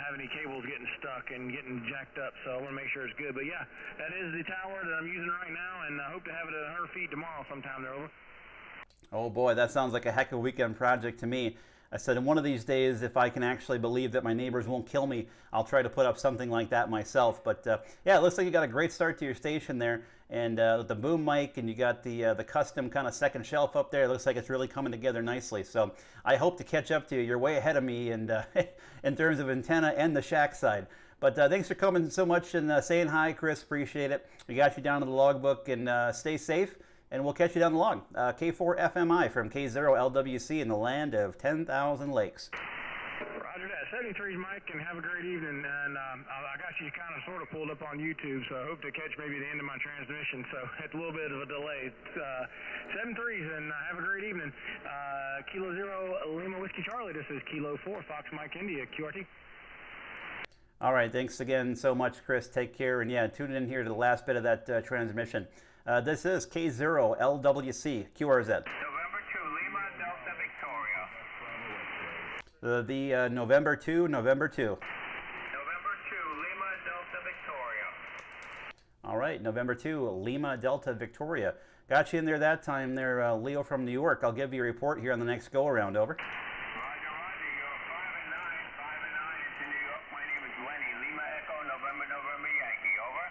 have any cables getting stuck and getting jacked up. So I want to make sure it's good. But yeah, that is the tower that I'm using right now, and I hope to have it at 100 feet tomorrow sometime. There, over. Oh boy, that sounds like a heck of a weekend project to me. I said, in one of these days, if I can actually believe that my neighbors won't kill me, I'll try to put up something like that myself. But yeah, it looks like you got a great start to your station there, and with the boom mic, and you got the custom kind of second shelf up there. It looks like it's really coming together nicely. So I hope to catch up to you. You're way ahead of me, and in terms of antenna and the shack side. But thanks for coming so much and saying hi, Chris. Appreciate it. We got you down to the logbook, and stay safe. And we'll catch you down the log. K4FMI from K0LWC in the land of 10,000 lakes. Roger that. 73's Mike, and have a great evening. And I got you kind of sort of pulled up on YouTube, so I hope to catch maybe the end of my transmission. So it's a little bit of a delay. 73's, and have a great evening. Kilo 0 Lima Whiskey Charlie. This is Kilo 4 Fox Mike India QRT. All right. Thanks again so much, Chris. Take care. And yeah, tune in here to the last bit of that transmission. This is K0LWC, QRZ. November 2, Lima, Delta, Victoria. The November 2. November 2, Lima, Delta, Victoria. All right, November 2, Lima, Delta, Victoria. Got you in there that time there, Leo from New York. I'll give you a report here on the next go-around, over. Roger, you're 5 and 9, 5 and 9 into New York. My name is Lenny, Lima, Echo, November, Yankee, over.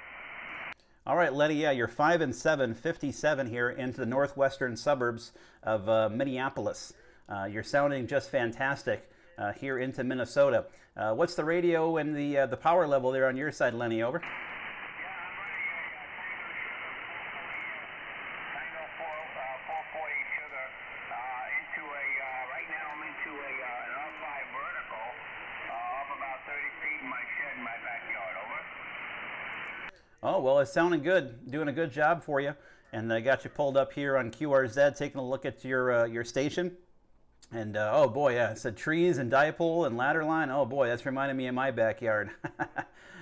All right, Lenny, yeah, you're 5 and 7, 57 here into the northwestern suburbs of Minneapolis. You're sounding just fantastic here into Minnesota. What's the radio and the power level there on your side, Lenny, over? Yeah, I'm running a 440 sugar into right now I'm into an R5 vertical up about 30 feet in my shed in my backyard, over. Oh, well, it's sounding good. Doing a good job for you. And I got you pulled up here on QRZ, taking a look at your station. And, oh, boy, yeah, it said trees and dipole and ladder line. Oh, boy, that's reminding me of my backyard.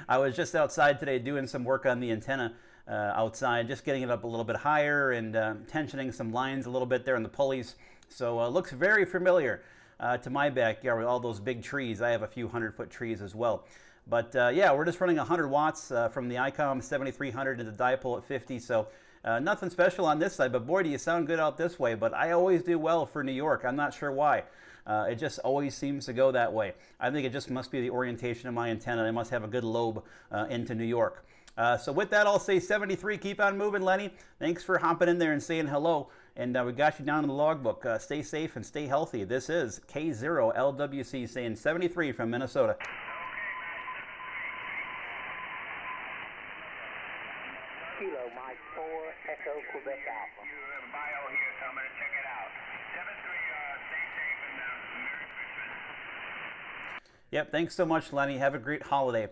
I was just outside today doing some work on the antenna outside, just getting it up a little bit higher and tensioning some lines a little bit there in the pulleys. So it looks very familiar to my backyard with all those big trees. I have a few 100-foot trees as well. But yeah, we're just running 100 watts from the ICOM 7300 to the dipole at 50. So nothing special on this side, but boy, do you sound good out this way. But I always do well for New York. I'm not sure why. It just always seems to go that way. I think it just must be the orientation of my antenna. I must have a good lobe into New York. So with that, I'll say 73. Keep on moving, Lenny. Thanks for hopping in there and saying hello. And we got you down in the logbook. Stay safe and stay healthy. This is K0LWC saying 73 from Minnesota. Kilo Mike 4 Echo Quebec Alpha. You have a bio here, so I'm going to check it out. 73, stay safe and Merry Christmas. Yep, thanks so much, Lenny. Have a great holiday.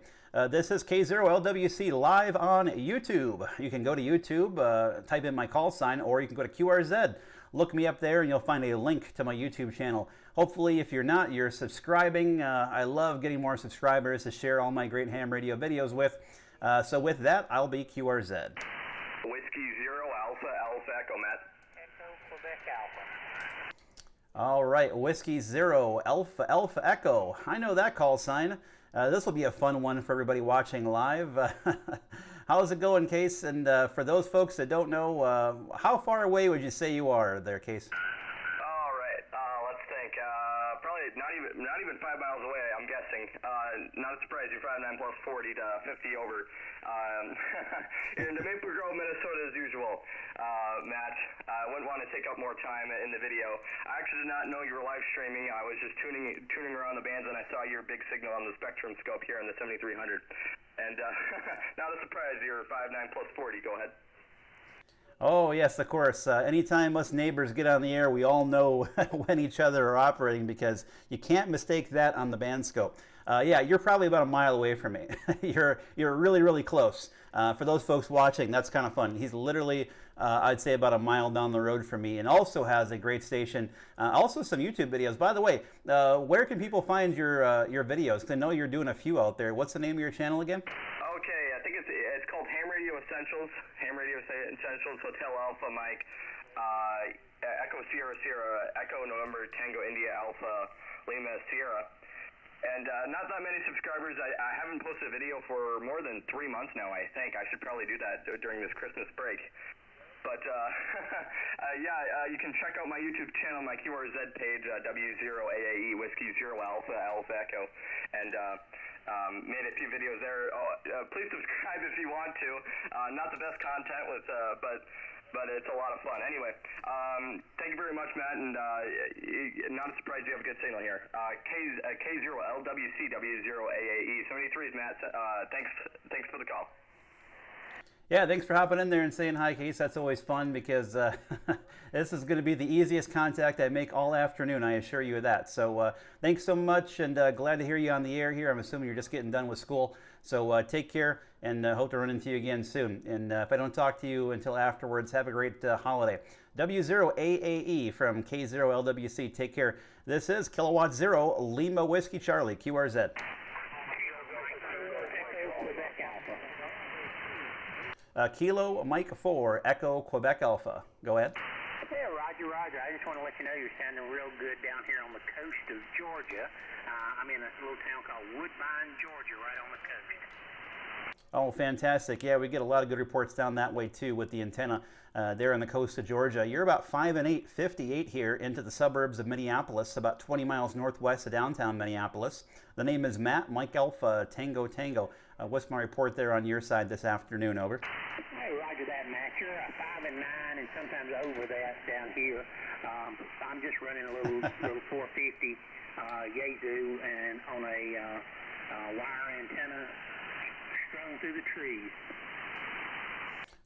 This is K0LWC live on YouTube. You can go to YouTube, type in my call sign, or you can go to QRZ. Look me up there and you'll find a link to my YouTube channel. Hopefully, if you're not, you're subscribing. I love getting more subscribers to share all my great ham radio videos with. So with that, I'll be QRZ. Whiskey 0 Alpha Alpha Echo, Matt. Quebec Alpha. All right, Whiskey Zero, Alpha Alpha Echo. I know that call sign. This will be a fun one for everybody watching live. How's it going, Case? And for those folks that don't know, how far away would you say you are there, Case? All right, let's think. Probably not even 5 miles away, I'm guessing. Not a surprise, you're 5'9" plus 40 to 50 over. In the Maple Grove, Minnesota, as usual, Matt. I wouldn't want to take up more time in the video. I actually did not know you were live streaming. I was just tuning around the bands, and I saw your big signal on the Spectrum scope here in the 7300. And not a surprise, you're 5'9" plus 40. Go ahead. Oh, yes, of course. Anytime us neighbors get on the air, we all know when each other are operating because you can't mistake that on the band scope. Yeah, you're probably about a mile away from me. You're really, really close. For those folks watching, that's kind of fun. He's literally, I'd say, about a mile down the road from me and also has a great station. Also some YouTube videos. By the way, where can people find your videos? Because I know you're doing a few out there. What's the name of your channel again? Okay, I think it's called Ham Radio Essentials. Ham Radio Essentials, Hotel Alpha Mike, Echo Sierra Sierra, Echo November Tango India Alpha Lima Sierra. And not that many subscribers. I haven't posted a video for more than 3 months now, I think. I should probably do that during this Christmas break. But, yeah, you can check out my YouTube channel, my QRZ page, W0AAE, Whiskey 0 Alpha, Alpha Echo. And made a few videos there. Please subscribe if you want to. Not the best content, but it's a lot of fun. Anyway, thank you very much, Matt, and not a surprise you have a good signal here. K0LWC, W0AAE, 73 is Matt. Thanks for the call. Yeah, thanks for hopping in there and saying hi, Case. That's always fun because this is going to be the easiest contact I make all afternoon, I assure you of that. So thanks so much, and glad to hear you on the air here. I'm assuming you're just getting done with school. So take care, and hope to run into you again soon. And if I don't talk to you until afterwards, have a great holiday. W0AAE from K0LWC. Take care. This is Kilowatt Zero, Lima Whiskey Charlie, QRZ. Kilo Mike 4, Echo Quebec Alpha. Go ahead. Yeah, Roger. I just want to let you know you're sounding real good down here on the coast of Georgia. I'm in a little town called Woodbine, Georgia, right on the coast. Oh, fantastic. Yeah, we get a lot of good reports down that way, too, with the antenna there on the coast of Georgia. You're about 5 and 8, 58 here into the suburbs of Minneapolis, about 20 miles northwest of downtown Minneapolis. The name is Matt, Mike Alpha, Tango Tango. What's my report there on your side this afternoon? Over. Hey, Roger that, Matt. You're 5 and 9 and sometimes over that down here. I'm just running a little 450 Yazoo and on a wire antenna strung through the trees.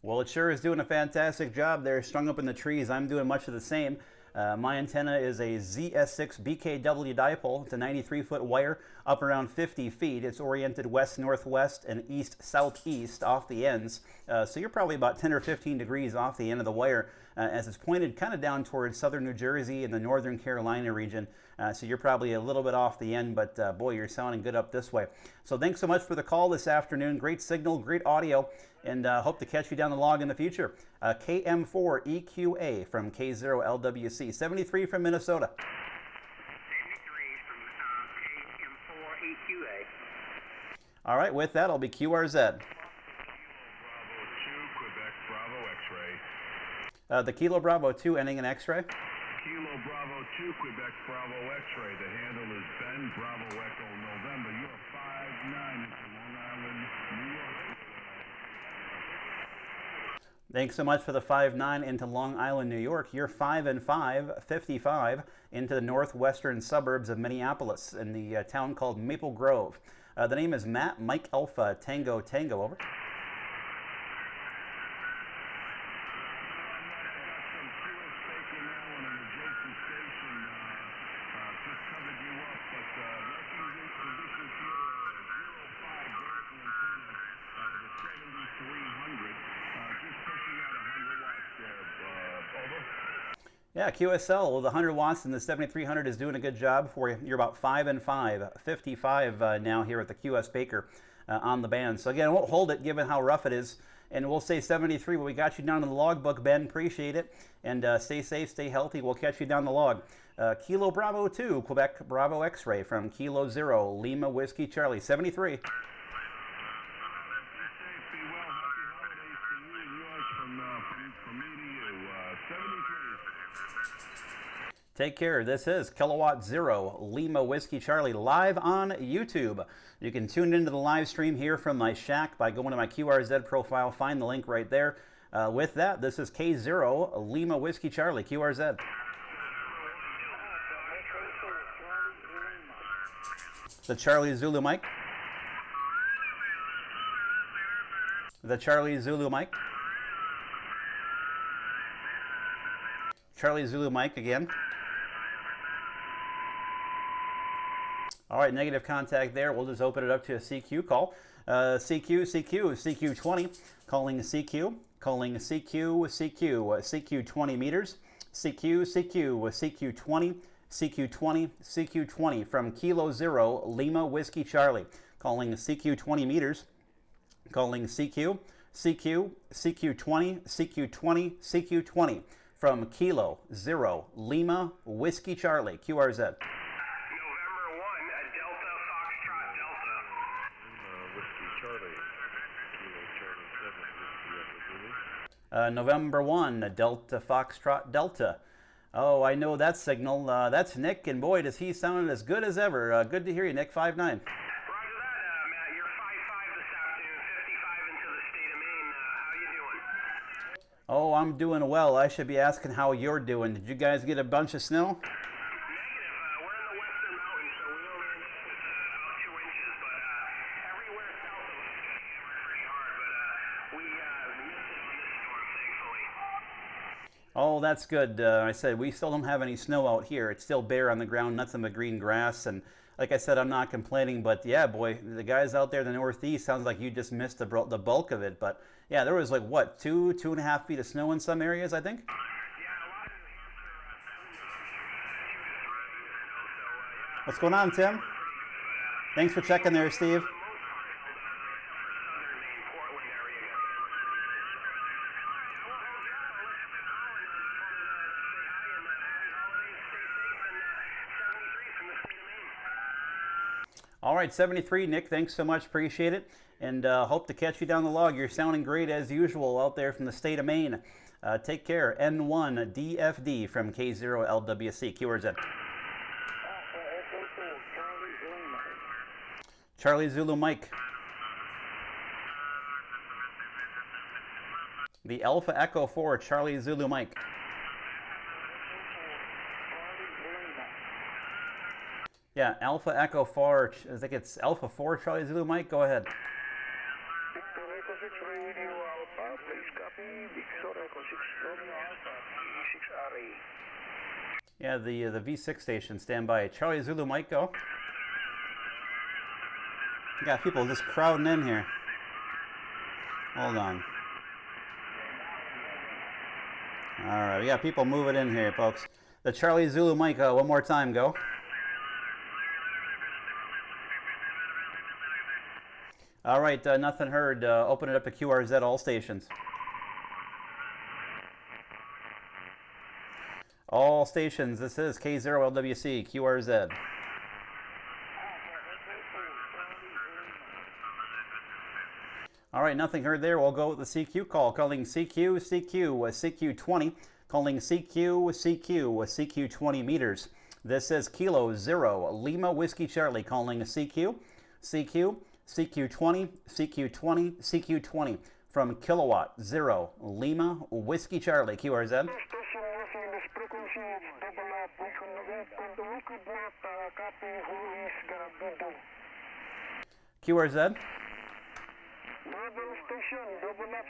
Well, it sure is doing a fantastic job there, strung up in the trees. I'm doing much of the same. My antenna is a ZS6 BKW dipole. It's a 93-foot wire up around 50 feet. It's oriented west-northwest and east-southeast off the ends. So you're probably about 10 or 15 degrees off the end of the wire as it's pointed kind of down towards southern New Jersey and the northern Carolina region. So you're probably a little bit off the end, but boy, you're sounding good up this way. So thanks so much for the call this afternoon. Great signal, great audio, and hope to catch you down the log in the future. KM4EQA from K0LWC, 73 from Minnesota. 73 from KM4EQA. All right, with that, I'll be QRZ. Bravo 2, Quebec Bravo X-ray. The Kilo Bravo 2 ending in X-ray. Kilo Bravo 2, Quebec Bravo X-ray. The handle is Ben Bravo Echo November. You're 5'9" from Long Island, New York. Thanks so much for the 5'9" into Long Island, New York. You're 5 and 5, 55 into the northwestern suburbs of Minneapolis in the town called Maple Grove. The name is Matt, Mike Alpha, Tango Tango. Over. Yeah, QSL with 100 watts and the 7300 is doing a good job for you. You're about 5 and 5, 55 now here at the QS Baker on the band. So again, I won't hold it given how rough it is And we'll say 73, but we got you down in the logbook, Ben. Appreciate it. And stay safe, stay healthy. We'll catch you down the log. Kilo Bravo 2, Quebec Bravo X-ray from Kilo 0, Lima Whiskey Charlie, 73. Take care. This is Kilowatt 0, Lima Whiskey Charlie, live on YouTube. You can tune into the live stream here from my shack by going to my QRZ profile. Find the link right there. With that, this is K0, Lima Whiskey Charlie, QRZ. The Charlie Zulu Mike. The Charlie Zulu Mike. Charlie Zulu Mike again. All right, negative contact there. We'll just open it up to a CQ call. CQ20, calling CQ, calling CQ 20 meters. CQ20, CQ20 from Kilo 0, Lima Whiskey Charlie, calling CQ 20 meters, calling CQ 20 from Kilo 0, Lima Whiskey Charlie, QRZ. November 1, Delta Foxtrot Delta. Oh, I know that signal. That's Nick, and boy, does he sound as good as ever. Good to hear you, Nick, 5'9". Roger that, Matt. You're 5'5" this afternoon, 55 into the state of Maine. How you doing? Oh, I'm doing well. I should be asking how you're doing. Did you guys get a bunch of snow? Negative. We're in the western mountains, so we only about 2 inches, but everywhere south of us is pretty hard, but we missed it on this storm, thankfully. Oh, that's good. I said we still don't have any snow out here. It's still bare on the ground, nothing but green grass. And like I said, I'm not complaining. But yeah, boy, the guys out there in the Northeast, sounds like you just missed the bulk of it. But yeah, there was like, what, 2.5 feet of snow in some areas, I think? Yeah, a lot of New Hampshire, What's going on, Tim? Thanks for checking there, Steve. All right, 73, Nick, thanks so much. Appreciate it. And hope to catch you down the log. You're sounding great as usual out there from the state of Maine. Take care. N1 DFD from K0LWC. QRZ. Charlie Zulu Mike. The Alpha Echo 4, Charlie Zulu Mike. Yeah, Alpha Echo 4, I think it's Alpha 4, Charlie Zulu Mike. Go ahead. Yeah, the V6 station, stand by. Charlie Zulu Mike, go. We got people just crowding in here. Hold on. All right, we got people moving in here, folks. The Charlie Zulu Mike, one more time, go. All right, nothing heard. Open it up to QRZ, all stations. All stations, this is K0LWC, QRZ. All right, nothing heard there. We'll go with the CQ call. Calling CQ20, calling CQ 20 meters. This is Kilo 0, Lima Whiskey Charlie, calling CQ 20 from Kilowatt 0, Lima Whiskey Charlie, QRZ. QRZ.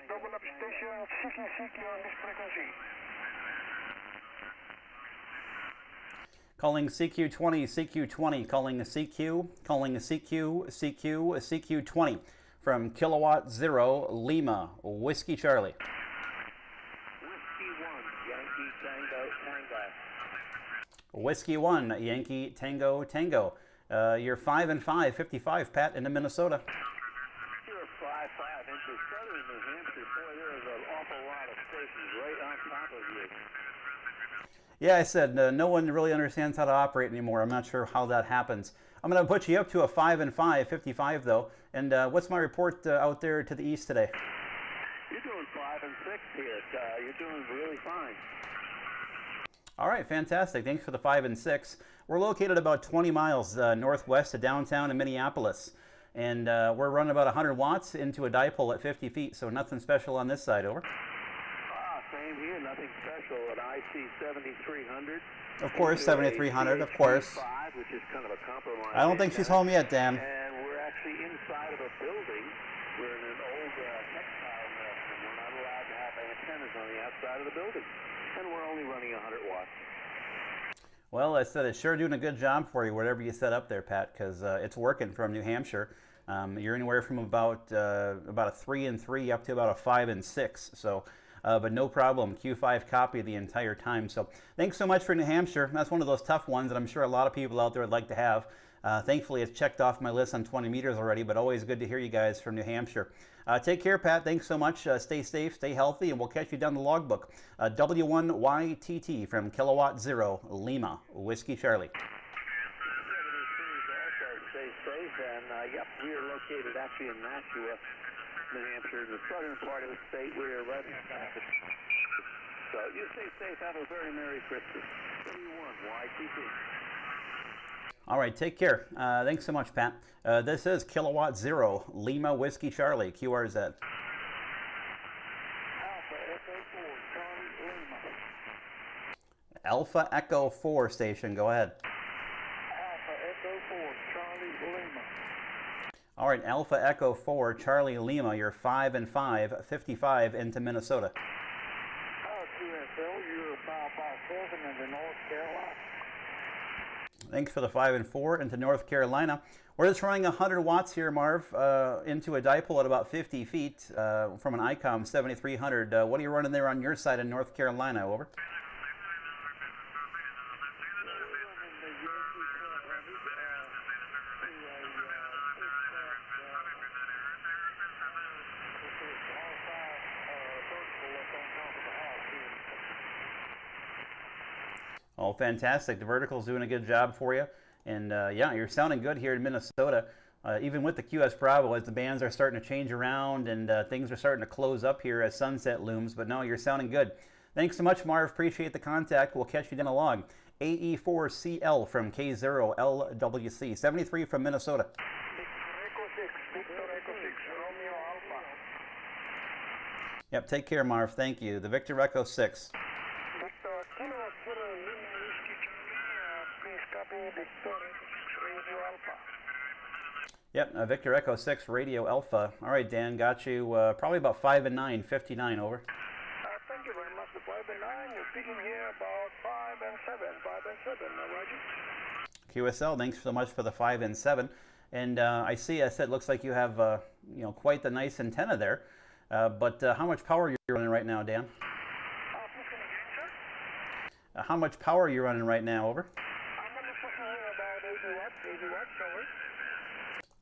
Double up station, CQ on this frequency. Calling CQ20, calling CQ 20 from Kilowatt 0, Lima Whiskey Charlie. Whiskey 1, Yankee Tango Tango. You're 5 and 5, 55, Pat, into Minnesota. You're 5 into southern New Hampshire, boy, there is an awful lot of stations right on top of you. Yeah, I said no one really understands how to operate anymore. I'm not sure how that happens. I'm going to put you up to a 5 and 5, 55 though. And what's my report out there to the east today? You're doing 5 and 6 here. You're doing really fine. All right, fantastic. Thanks for the 5 and 6. We're located about 20 miles northwest of downtown in Minneapolis. And we're running about 100 watts into a dipole at 50 feet, so nothing special on this side, over. Same here, nothing special. An IC 7300. Of course, 7300, of course. Which is kind of a compromise. I don't think she's home yet, Dan. And we're actually inside of a building. We're in an old textile mill, and we're not allowed to have antennas on the outside of the building. And we're only running 100 watts. Well, I said it's sure doing a good job for you, whatever you set up there, Pat, because it's working from New Hampshire. You're anywhere from about a 3 and 3 up to about a 5 and 6. So. But no problem, Q5 copy the entire time. So thanks so much for New Hampshire. That's one of those tough ones that I'm sure a lot of people out there would like to have. Thankfully, it's checked off my list on 20 meters already, but always good to hear you guys from New Hampshire. Take care, Pat. Thanks so much. Stay safe, stay healthy, and we'll catch you down the logbook. W1YTT from Kilowatt Zero, Lima, Whiskey Charlie. Stay safe, and yep, we are located actually in Nashua, New Hampshire, the southern part of the state. We're right in the So you stay safe. Have a very Merry Christmas. W1YTT. All right, take care. Thanks so much, Pat. This is Kilowatt Zero, Lima Whiskey Charlie, QRZ. Alpha Echo 4, Charlie Lima. Alpha Echo 4 station, go ahead. Alpha Echo 4, Charlie Lima. All right, Alpha Echo 4, Charlie Lima, you're 5 and 5, 55 into Minnesota. QSL, you're about 7 into North Carolina. Thanks for the 5 and 4 into North Carolina. We're just running 100 watts here, Marv, into a dipole at about 50 feet from an ICOM 7300. What are you running there on your side in North Carolina, over? Oh, fantastic. The vertical's doing a good job for you. And yeah, you're sounding good here in Minnesota. Even with the QS Bravo, as the bands are starting to change around and things are starting to close up here as sunset looms. But no, you're sounding good. Thanks so much, Marv. Appreciate the contact. We'll catch you down a log. AE4CL from K0LWC. 73 from Minnesota. Yep, take care, Marv. Thank you. The Victor Echo 6. Yep, Victor Echo 6, Radio Alpha. All right, Dan, got you probably about 5 and 9, 59, over. Thank you very much. The 5 and 9, you're speaking here about 5 and 7, 5 and 7, Roger. QSL, thanks so much for the 5 and 7. And I said, it looks like you have, quite the nice antenna there. But how much power are you running right now, Dan? How much power are you running right now, over? I'm only pushing here about 80 watts, over.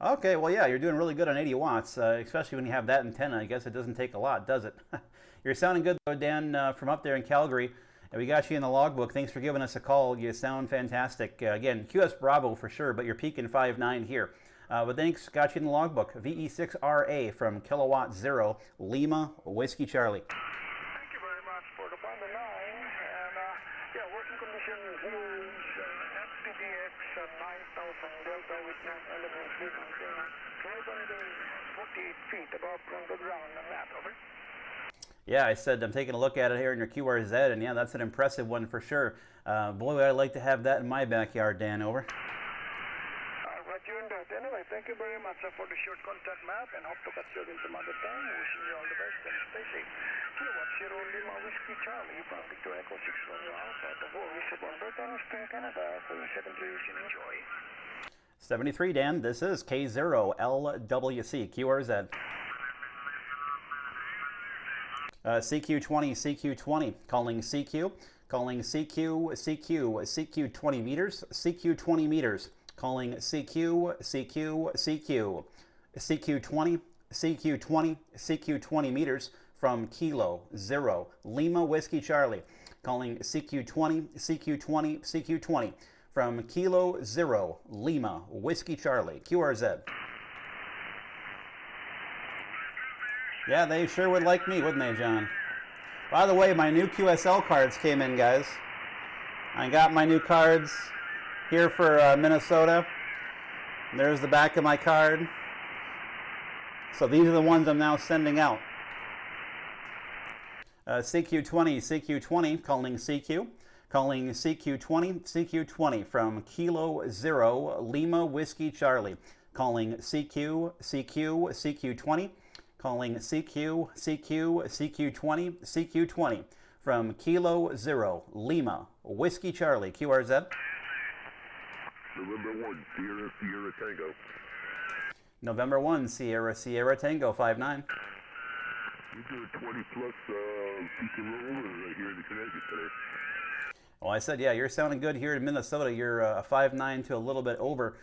Okay, well, yeah, you're doing really good on 80 watts, especially when you have that antenna. I guess it doesn't take a lot, does it? You're sounding good, though, Dan, from up there in Calgary. And we got you in the logbook. Thanks for giving us a call. You sound fantastic. Again, QS Bravo for sure, but you're peaking 5.9 here. But thanks, got you in the logbook. VE6RA from Kilowatt Zero, Lima, Whiskey Charlie. Thank you very much for the 5 and 9. And yeah, working conditions use FPDX 9000 Delta with 9 elements frequency. Right under 48 feet above from the ground on that, over. Yeah, I said I'm taking a look at it here in your QRZ, and yeah, that's an impressive one for sure. Boy, I'd like to have that in my backyard, Dan, over. Anyway, thank you very much for the short contact map, and hope to catch you again some other time. Wishing you all the best and stay safe. Kilowatt Zero Lima Whiskey Charlie from Victor Echo 6 Romeo Alpha. The voice of Alberta and Spring, Canada. For your 73, you should enjoy. 73, Dan. This is K0LWC, QRZ. CQ20, CQ20, calling CQ, calling CQ, CQ, CQ 20 meters, CQ 20 meters, calling CQ, CQ, CQ, CQ 20, CQ20, CQ20 meters from Kilo 0 Lima Whiskey Charlie. Calling CQ20, CQ20, CQ20 from Kilo 0 Lima Whiskey Charlie. QRZ. Yeah, they sure would like me, wouldn't they, John? By the way, my new QSL cards came in, guys. I got my new cards here for Minnesota. There's the back of my card. So these are the ones I'm now sending out. CQ20, CQ20, calling CQ. Calling CQ20, CQ20 from Kilo 0 Lima Whiskey Charlie. Calling CQ, CQ, CQ20. Calling CQ, CQ, CQ20, CQ20 from Kilo 0 Lima Whiskey Charlie. QRZ. November 1, Sierra, Sierra Tango. November 1, Sierra, Sierra Tango 59. You do a 20 plus peak and roll right here in Connecticut today. Well, I said, yeah, you're sounding good here in Minnesota. You're a 5.9 to a little bit over.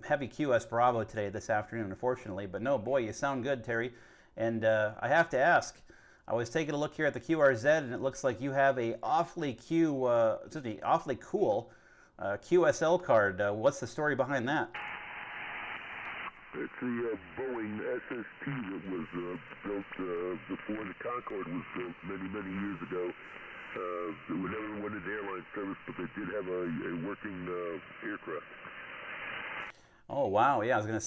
Heavy QS Bravo today, this afternoon, unfortunately. But no, boy, you sound good, Terry. And I have to ask, I was taking a look here at the QRZ, and it looks like you have a awfully cool QSL card. What's the story behind that? It's the Boeing SST that was built before the Concorde was built many, many years ago. It never went into airline service, but they did have a working aircraft. Oh wow, yeah, I was gonna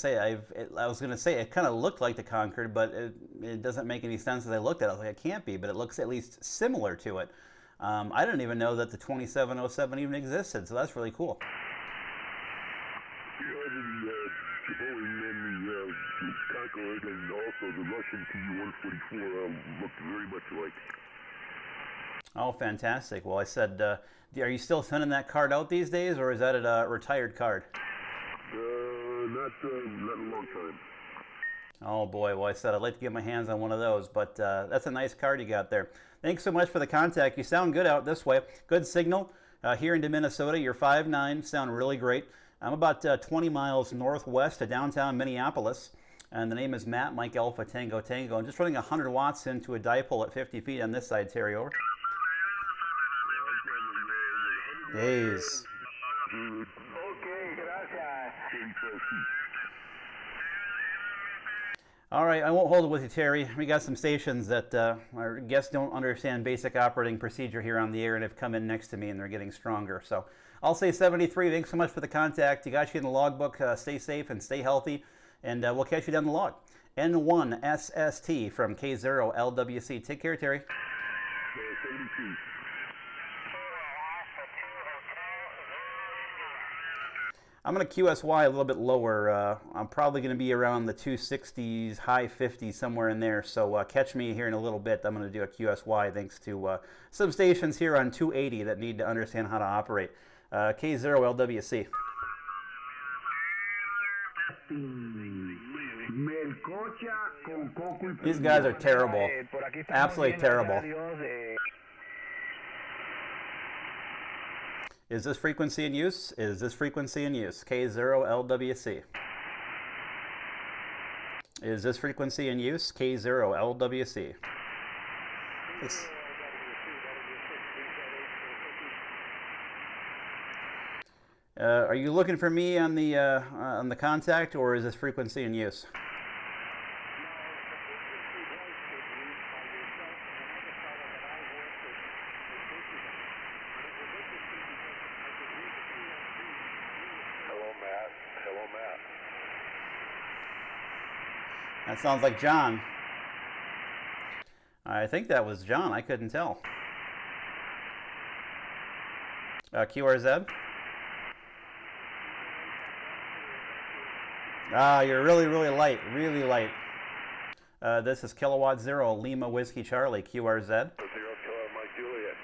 say it kind of looked like the Concorde, but it doesn't make any sense as I looked at it. I was like, it can't be, but it looks at least similar to it. I didn't even know that the 2707 even existed, so that's really cool. Yeah, the Boeing and the Concorde and also the Russian Tu-144 looked very much alike. Oh, fantastic. Well, I said, are you still sending that card out these days, or is that a retired card? Not a long time. Oh boy, well I said I'd like to get my hands on one of those, but that's a nice card you got there. Thanks so much for the contact. You sound good out this way. Good signal. Here into Minnesota, you're 5.9, sound really great. I'm about 20 miles northwest of downtown Minneapolis, and the name is Matt, Mike Alpha Tango Tango. I'm just running 100 watts into a dipole at 50 feet on this side, Terry, over. Days. All right, I won't hold it with you, Terry. We got some stations that our guests don't understand basic operating procedure here on the air and have come in next to me, and they're getting stronger. So I'll say 73. Thanks so much for the contact. You got you in the logbook. Stay safe and stay healthy, and we'll catch you down the log. N1SST from K0LWC. Take care, Terry. 72. I'm going to QSY a little bit lower. I'm probably going to be around the 260s, high 50s, somewhere in there. So catch me here in a little bit. I'm going to do a QSY thanks to some stations here on 280 that need to understand how to operate. K0LWC. These guys are terrible. Absolutely terrible. Is this frequency in use? Is this frequency in use? K0LWC. Is this frequency in use? K0LWC. Are you looking for me on the contact, or is this frequency in use? That sounds like John. I think that was John. I couldn't tell. QRZ? You're really, really light. Really light. This is Kilowatt 0 Lima Whiskey Charlie, QRZ. 0 Kilo Mike Juliet.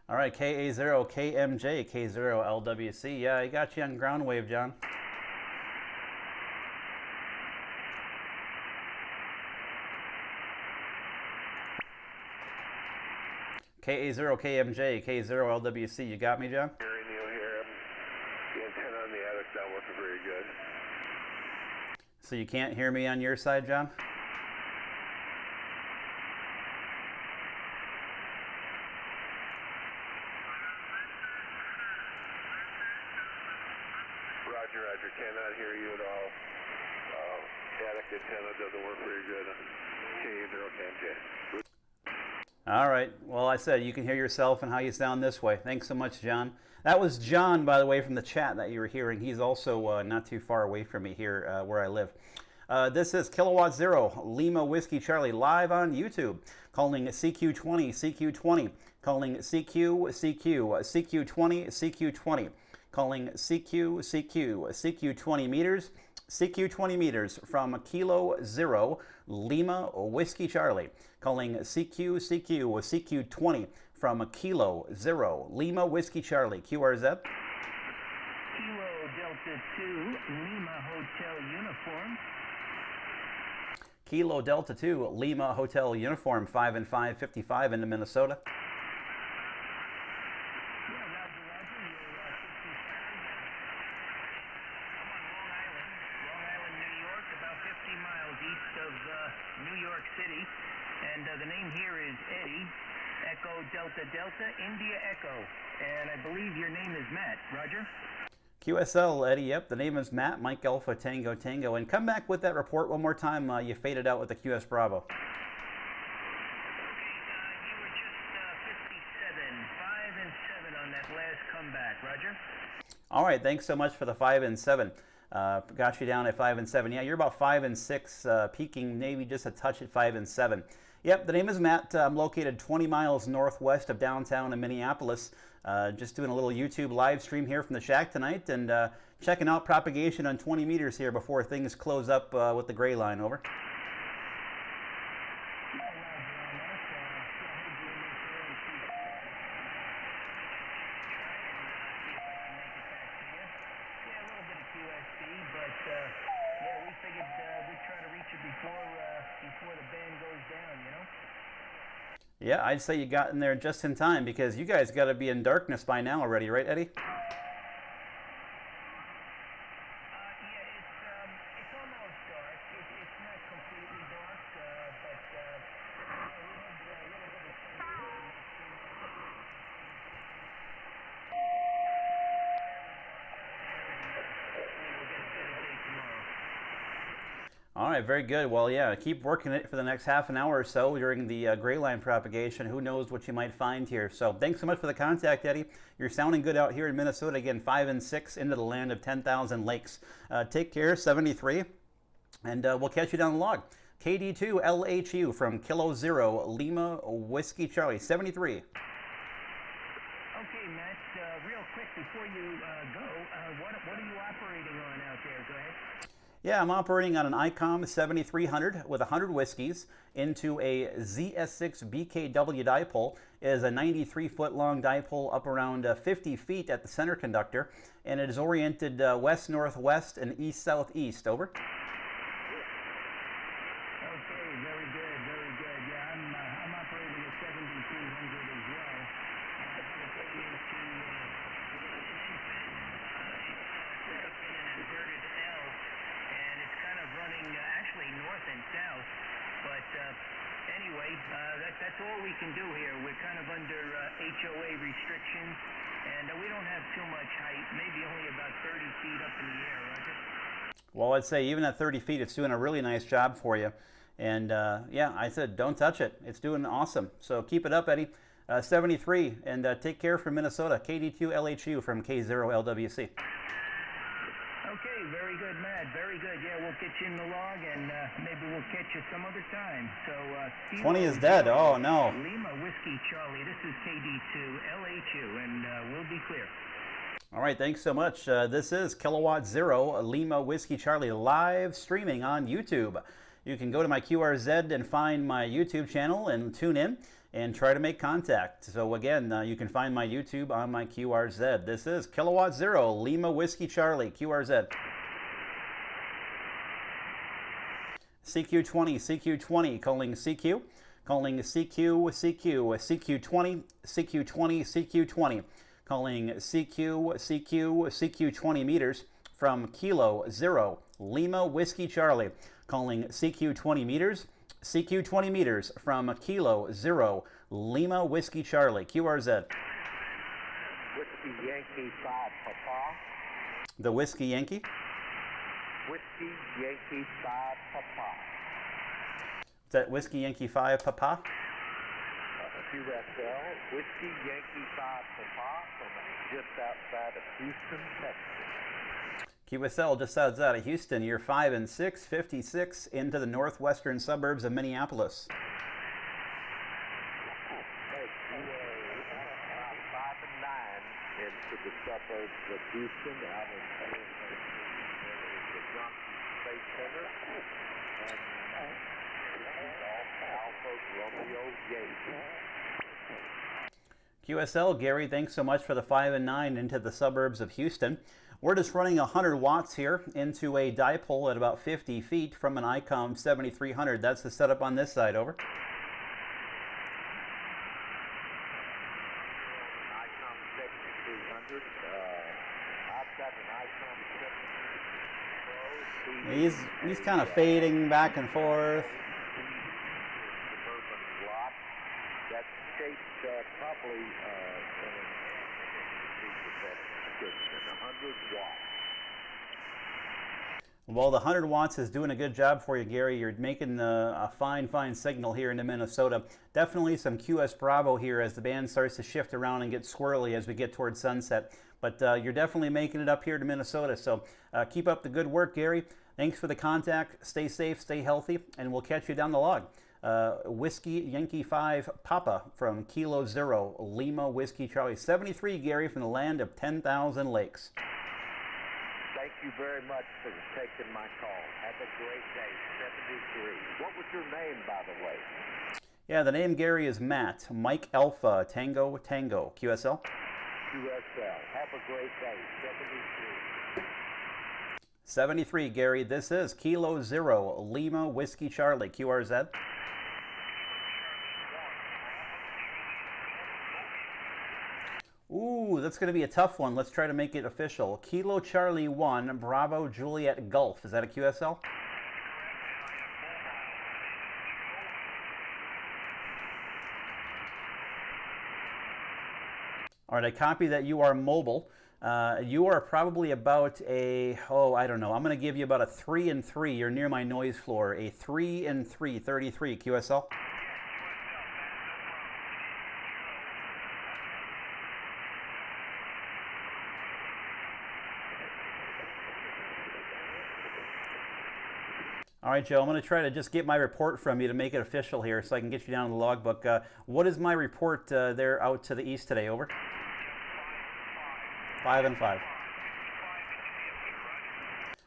All right, KA0 KMJ, K0LWC. Yeah, I got you on ground wave, John. KA0 KMJ, K0LWC. You got me, John? Gary Neal here. The antenna on the attic's not working very good. So you can't hear me on your side, John? Roger, cannot hear you at all. Static antenna doesn't work very good on K0LWC. All right. Well, I said you can hear yourself and how you sound this way. Thanks so much, John. That was John, by the way, from the chat that you were hearing. He's also not too far away from me here where I live. This is Kilowatt Zero, Lima Whiskey Charlie, live on YouTube, calling CQ20, CQ20, calling CQ, CQ, CQ20, CQ20, calling CQ, CQ, CQ20 meters, CQ20 meters from Kilo Zero, Lima Whiskey Charlie, calling CQ, CQ, CQ20 from Kilo Zero, Lima Whiskey Charlie, QRZ. Kilo Delta 2, Lima Hotel Uniform. Kilo Delta 2, Lima Hotel Uniform, 5 and 555 into Minnesota. The name here is Eddie, Echo Delta Delta, India Echo, and I believe your name is Matt, Roger? QSL, Eddie, yep, the name is Matt, Mike Alpha Tango Tango, and come back with that report one more time. You faded out with the QS Bravo. Okay, you were just 57, 5 and 7 on that last comeback, Roger? All right, thanks so much for the 5 and 7. Got you down at 5 and 7. Yeah, you're about 5 and 6, peaking maybe just a touch at 5 and 7. Yep, the name is Matt. I'm located 20 miles northwest of downtown in Minneapolis. Just doing a little YouTube live stream here from the shack tonight and checking out propagation on 20 meters here before things close up with the gray line. Over. Yeah, I'd say you got in there just in time because you guys got to be in darkness by now already, right, Eddie? Yeah, it's almost dark. It's not completely dark, but we have a little bit of All right, very good. Well, yeah, keep working it for the next half an hour or so during the gray line propagation. Who knows what you might find here. So thanks so much for the contact, Eddie. You're sounding good out here in Minnesota. Again, 5 and 6 into the land of 10,000 lakes. Take care, 73, and we'll catch you down the log. KD2LHU from Kilo Zero, Lima Whiskey Charlie, 73. Okay, Matt, real quick before you go, what are you operating on out there? Go ahead. Yeah, I'm operating on an ICOM 7300 with 100 whiskeys into a ZS6 BKW dipole. It is a 93-foot long dipole up around 50 feet at the center conductor, and it is oriented west-northwest and east-southeast. Over. Okay, very good, very good. Yeah, I'm operating a 7300 as well. I'm going to take you to an inverted L. And it's kind of running actually north and south, but anyway, that's all we can do here. We're kind of under HOA restrictions, and we don't have too much height, maybe only about 30 feet up in the air, Roger? Well, I'd say even at 30 feet, it's doing a really nice job for you. And yeah, I said don't touch it. It's doing awesome. So keep it up, Eddie. 73, and take care from Minnesota. KD2LHU from K0LWC. Okay, very good, Matt. Very good. Yeah, we'll get you in the log, and maybe we'll catch you some other time. So, 20 is dead. Oh, no. Lima Whiskey Charlie. This is KD2LHU, and we'll be clear. All right, thanks so much. This is Kilowatt Zero, Lima Whiskey Charlie, live streaming on YouTube. You can go to my QRZ and find my YouTube channel and tune in and try to make contact. So again, you can find my YouTube on my QRZ. This is Kilowatt Zero, Lima Whiskey Charlie, QRZ. CQ20, CQ20, calling CQ, calling CQ, CQ, CQ20, CQ20, CQ20, calling CQ, CQ, CQ20 meters from Kilo Zero, Lima Whiskey Charlie, calling CQ 20 meters. CQ 20 meters from Kilo 0 Lima Whiskey Charlie, QRZ. Whiskey Yankee 5 Papa. The Whiskey Yankee? Whiskey Yankee 5 Papa. Is that Whiskey Yankee 5 Papa? QSL, Whiskey Yankee 5 Papa from just outside of Houston, Texas. QSL just outside of Houston, you're 5 and 6, 56 into the northwestern suburbs of Minneapolis. 5 and 9 into the suburbs of Houston, out in the Johnson Space Center, and Alpha Romeo Yates. QSL, Gary, thanks so much for the 5 and 9 into the suburbs of Houston. We're just running 100 watts here into a dipole at about 50 feet from an ICOM 7300. That's the setup on this side, over. ICOM 7300. I've got an ICOM 7300. He's kind of fading back and forth. Suburban lot that's shaped probably in 100 watts. Well, the 100 watts is doing a good job for you, Gary. You're making a fine signal here into Minnesota. Definitely some QS Bravo here as the band starts to shift around and get squirrely as we get towards sunset. But you're definitely making it up here to Minnesota. So keep up the good work, Gary. Thanks for the contact. Stay safe, stay healthy, and we'll catch you down the log. Whiskey Yankee 5 Papa from Kilo 0 Lima Whiskey Charlie. 73, Gary, from the land of 10,000 lakes. Thank you very much for taking my call. Have a great day. 73. What was your name, by the way? Yeah, the name, Gary, is Matt. Mike Alpha Tango Tango. QSL? QSL. Have a great day. 73. 73, Gary. This is Kilo 0 Lima Whiskey Charlie. QRZ? Ooh, that's going to be a tough one. Let's try to make it official. Kilo Charlie 1 Bravo Juliet Golf. Is that a QSL? All right, I copy that you are mobile. You are probably about a, I don't know. I'm going to give you about a 3 and 3. You're near my noise floor. A 3 and 3, 33. QSL? All right, Joe, I'm going to try to just get my report from you to make it official here so I can get you down in the logbook. What is my report there out to the east today? Over. 5 and 5.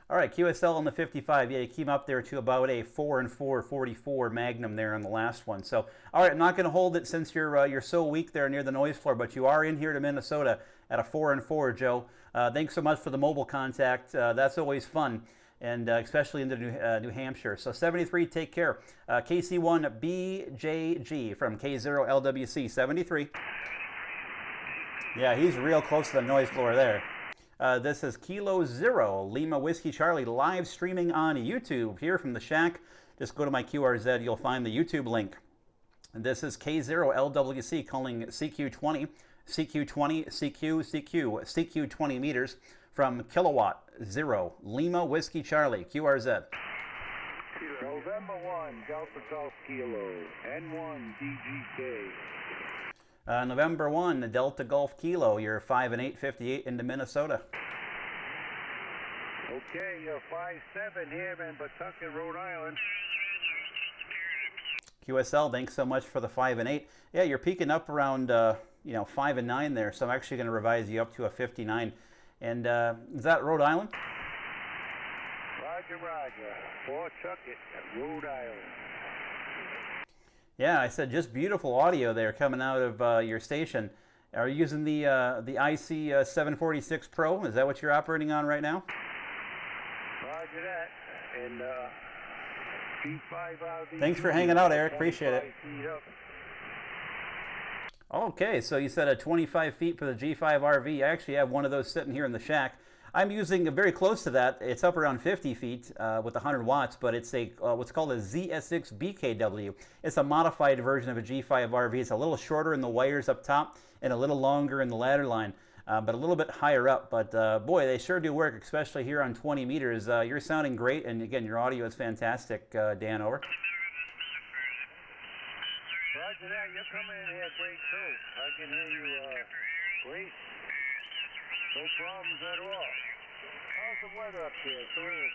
All right, QSL on the 55. Yeah, you came up there to about a 4 and 4, 44 Magnum there on the last one. So, all right, I'm not going to hold it since you're so weak there near the noise floor, but you are in here to Minnesota at a 4 and 4, Joe. Thanks so much for the mobile contact. That's always fun. And especially into New Hampshire. So 73, take care. KC1BJG from K0LWC, 73. Yeah, he's real close to the noise floor there. This is Kilo 0 Lima Whiskey Charlie live streaming on YouTube here from the shack. Just go to my QRZ, you'll find the YouTube link. And this is K0LWC calling CQ20, CQ20, CQ 20 meters from Kilowatt 0 Lima Whiskey Charlie, QRZ. November 1, Delta Golf Kilo, N1 DGK. November 1, Delta Golf Kilo, you're 5 and 8, 58 into Minnesota. Okay, you're 5-7 here in Pawtucket, Rhode Island. QSL, thanks so much for the 5 and 8. Yeah, you're peaking up around 5 and 9 there, so I'm actually going to revise you up to a 59. And is that Rhode Island? Roger, Pawtucket, Rhode Island. Yeah, I said just beautiful audio there coming out of your station. Are you using the IC 746 Pro? Is that what you're operating on right now? Roger that. And G5 RV. Thanks for hanging out, Eric. Appreciate it. Okay, so you said 25 feet for the G5 RV. I actually have one of those sitting here in the shack. I'm using very close to that. It's up around 50 feet with 100 watts, but it's a what's called a ZS6 BKW. It's a modified version of a G5 RV. It's a little shorter in the wires up top and a little longer in the ladder line, but a little bit higher up. But boy, they sure do work, especially here on 20 meters. You're sounding great, and again, your audio is fantastic, Dan, over. Roger that, you're coming in here great too. I can hear you great. No problems at all. How's the weather up here? It's a little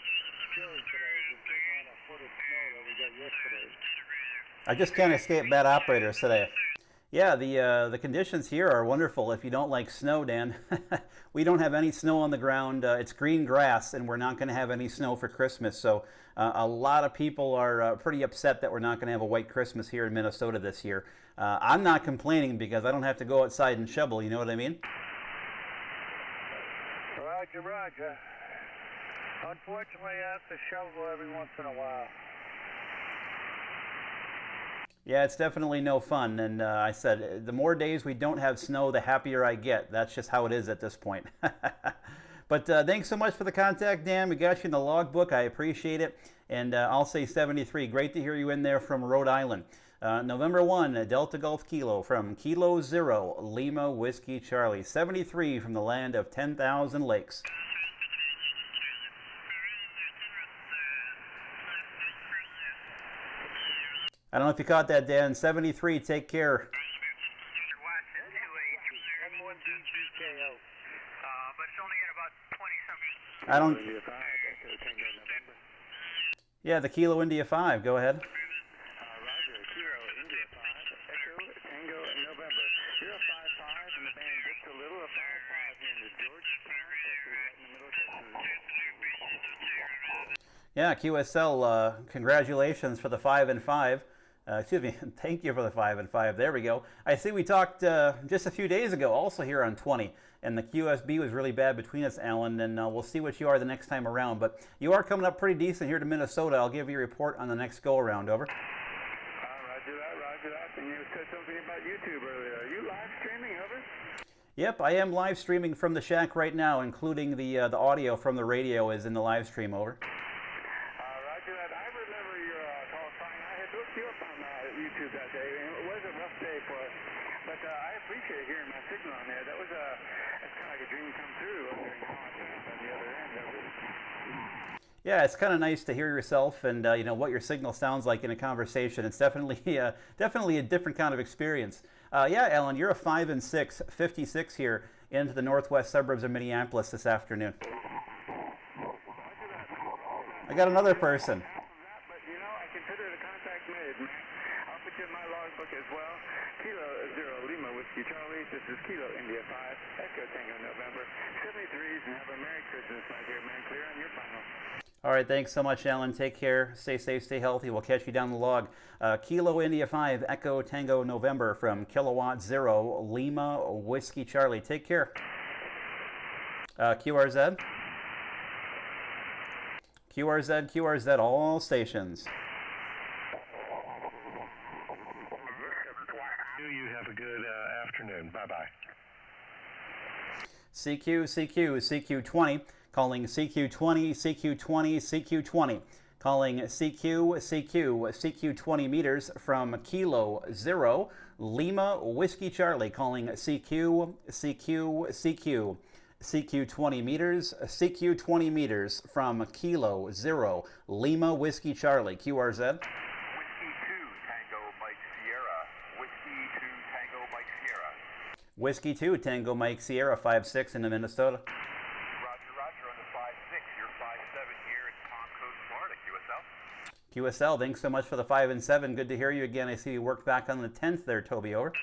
chilly today. We're getting on a foot of snow that we got yesterday. I just can't escape bad operators today. Yeah, the conditions here are wonderful if you don't like snow, Dan. We don't have any snow on the ground. It's green grass, and we're not going to have any snow for Christmas. So a lot of people are pretty upset that we're not going to have a white Christmas here in Minnesota this year. I'm not complaining because I don't have to go outside and shovel, you know what I mean? Roger, roger. Unfortunately, I have to shovel every once in a while. Yeah, it's definitely no fun, and I said, the more days we don't have snow, the happier I get. That's just how it is at this point. But thanks so much for the contact, Dan. We got you in the logbook. I appreciate it. And I'll say 73. Great to hear you in there from Rhode Island. November 1, Delta Golf Kilo from Kilo 0, Lima Whiskey Charlie. 73 from the land of 10,000 lakes. I don't know if you caught that, Dan. 73, take care. I don't... Yeah, the Kilo India 5. Go ahead. Roger, Kilo India 5, Echo Tango November. You're a 5-5 and the band just a little, a 5-5 here in the Georgetown, Texas, right in the middle of Texas. Yeah, QSL, congratulations for the 5 and 5. Excuse me, thank you for the 5 and 5. There we go. I see we talked just a few days ago, also here on 20, and the QSB was really bad between us, Alan, and we'll see what you are the next time around. But you are coming up pretty decent here to Minnesota. I'll give you a report on the next go-around. Over. Roger that. And you said something about YouTube earlier. Are you live streaming? Over. Yep, I am live streaming from the shack right now, including the audio from the radio is in the live stream. Over. Roger that. I remember your call sign. I had looked you up on YouTube that day, and it was a rough day for us. But I appreciate hearing my signal on there. That was that's kind of like a dream come true up there in contact on the other end of it. Yeah, it's kind of nice to hear yourself and you know what your signal sounds like in a conversation. It's definitely definitely a different kind of experience. Yeah, Alan, you're a 5 and 6, 56 here into the northwest suburbs of Minneapolis this afternoon. I got another person. But you know, I consider the contact made, man. I'll put you in my logbook as well. Kilo 0 Lima Whiskey Charlie. This is Kilo India 5, Echo Tango November. 73s, and have a Merry Christmas, my dear man. Clear on your final. All right, thanks so much, Alan. Take care. Stay safe, stay healthy. We'll catch you down the log. Kilo India 5, Echo Tango November from Kilowatt 0, Lima Whiskey Charlie. Take care. QRZ. QRZ, all stations. You have a good afternoon. Bye-bye. CQ20, calling CQ20, CQ20. Calling CQ 20 meters from Kilo 0, Lima Whiskey Charlie. Calling CQ 20 meters, CQ 20 meters from Kilo 0, Lima Whiskey Charlie. QRZ. Whiskey 2 Tango Mike Sierra, 5-6 into Minnesota. Roger, on the 5-6, you're 5-7 here in Palm Coast, Florida, QSL. QSL, thanks so much for the 5 and 7. Good to hear you again. I see you worked back on the 10th there, Toby. Over.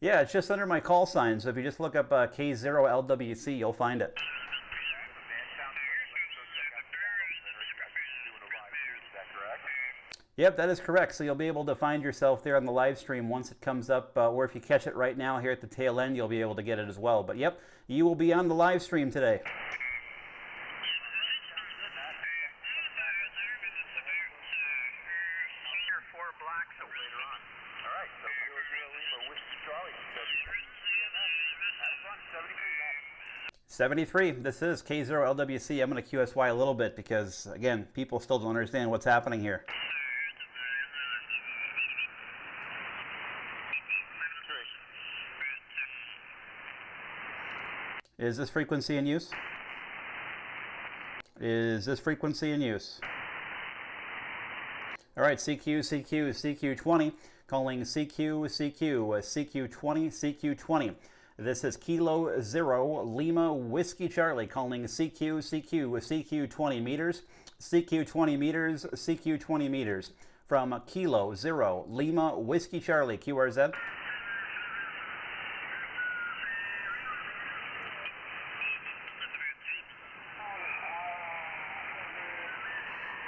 Yeah, it's just under my call sign, so if you just look up K0LWC, you'll find it. Yep, that is correct. So you'll be able to find yourself there on the live stream once it comes up, or if you catch it right now here at the tail end, you'll be able to get it as well. But yep, you will be on the live stream today. All right, so Kilo Zero Lima Whiskey Charlie, WCMS. 73. This is K0LWC. I'm going to QSY a little bit because, again, people still don't understand what's happening here. Is this frequency in use? Is this frequency in use? All right, CQ, CQ, CQ20, calling CQ, CQ, CQ20, CQ20. This is Kilo Zero Lima Whiskey Charlie, calling CQ, CQ, CQ20 meters, CQ20 meters, CQ20 meters. From Kilo Zero Lima Whiskey Charlie, QRZ.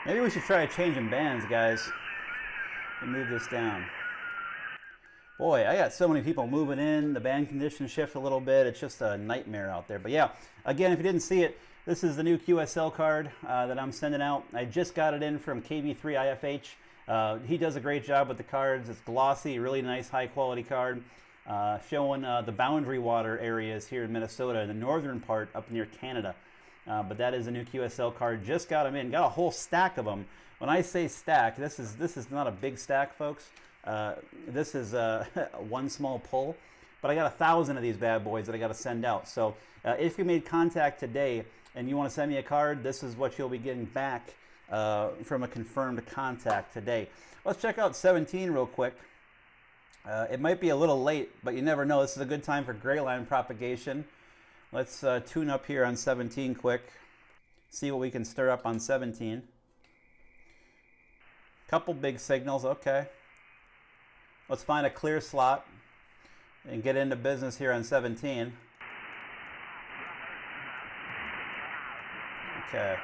Maybe we should try changing bands, guys, and move this down. Boy, I got so many people moving in. The band conditions shift a little bit. It's just a nightmare out there. But yeah, again, if you didn't see it, this is the new QSL card that I'm sending out. I just got it in from KB3IFH. He does a great job with the cards. It's glossy, really nice, high-quality card, showing the boundary water areas here in Minnesota, in the northern part up near Canada. But that is a new QSL card. Just got them in. Got a whole stack of them. When I say stack, this is not a big stack, folks. This is one small pull. But I got 1,000 of these bad boys that I got to send out. So if you made contact today and you want to send me a card, this is what you'll be getting back from a confirmed contact today. Let's check out 17 real quick. It might be a little late, but you never know. This is a good time for gray line propagation. Let's tune up here on 17 quick. See what we can stir up on 17. Couple big signals, okay. Let's find a clear slot and get into business here on 17. Okay.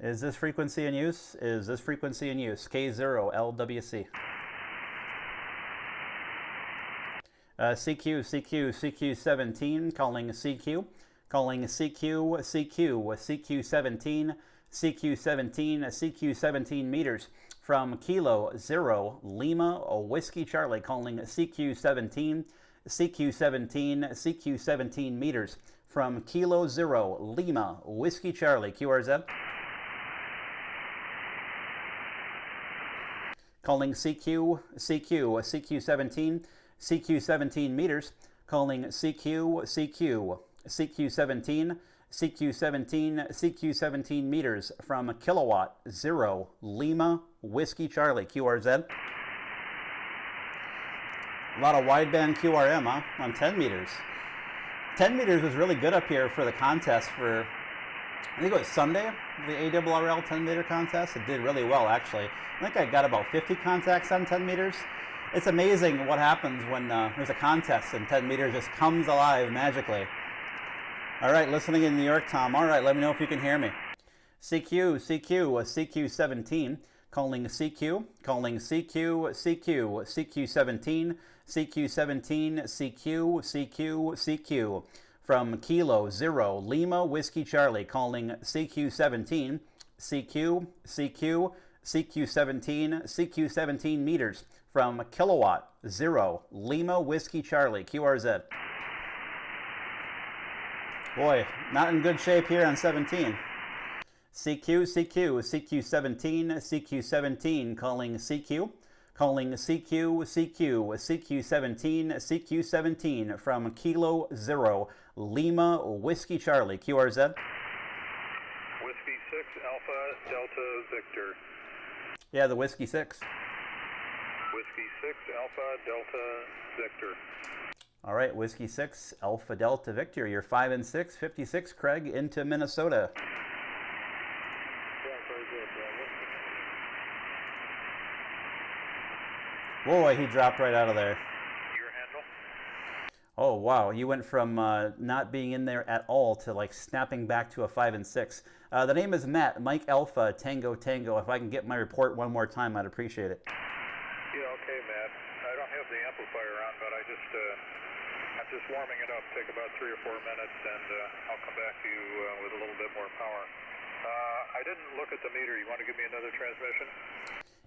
Is this frequency in use? Is this frequency in use? K0LWC. CQ, CQ, CQ17, calling CQ, calling CQ, CQ, CQ17, CQ17, CQ17 meters. From Kilo Zero Lima Whiskey Charlie, calling CQ17, CQ17, CQ17 meters. From Kilo Zero Lima Whiskey Charlie, QRZ. Calling CQ, CQ, CQ17, CQ17 meters, calling CQ, CQ, CQ17, CQ17, CQ17 meters from Kilowatt Zero Lima Whiskey Charlie, QRZ. A lot of wideband QRM, huh? On 10 meters. 10 meters was really good up here for the contest for, I think it was Sunday, the ARRL 10 meter contest. It did really well, actually. I think I got about 50 contacts on 10 meters. It's amazing what happens when there's a contest and 10 meters just comes alive magically. All right, listening in New York, Tom. All right, let me know if you can hear me. CQ, CQ, CQ17, calling CQ, calling CQ, CQ, CQ17, CQ17, CQ, CQ, CQ. From Kilo Zero Lima Whiskey Charlie, calling CQ17, CQ, CQ, CQ17, CQ17 meters. From Kilowatt Zero Lima Whiskey Charlie, QRZ. Boy, not in good shape here on 17. CQ, CQ, CQ17, CQ17, calling CQ, calling CQ, CQ, CQ17, CQ17 from Kilo Zero Lima Whiskey Charlie, QRZ. Whiskey 6 Alpha Delta Victor. Yeah, the Whiskey 6. Whiskey 6 Alpha Delta Victor. All right, Whiskey 6 Alpha Delta Victor. You're 5 and 6, 56, Craig, into Minnesota. Yeah, very good. Boy, he dropped right out of there. Your handle? Oh, wow. You went from not being in there at all to like snapping back to a 5 and 6. The name is Matt, Mike Alpha, Tango Tango. If I can get my report one more time, I'd appreciate it. Yeah, okay, Matt. I don't have the amplifier on, but I'm just warming it up. Take about 3 or 4 minutes, and I'll come back to you with a little bit more power. I didn't look at the meter. You want to give me another transmission?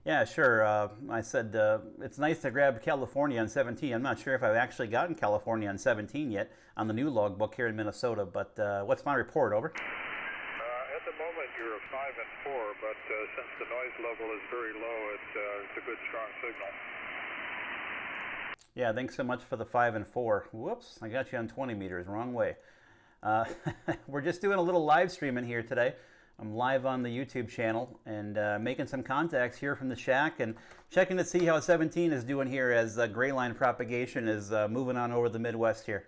Yeah, sure. I said it's nice to grab California on 17. I'm not sure if I've actually gotten California on 17 yet on the new logbook here in Minnesota, but what's my report? Over. At the moment, you're a 5 and 4, but since the noise level is very low, it's a good, strong signal. Yeah, thanks so much for the 5 and 4. Whoops, I got you on 20 meters, wrong way. We're just doing a little live streaming here today. I'm live on the YouTube channel and making some contacts here from the shack and checking to see how 17 is doing here as gray line propagation is moving on over the Midwest here.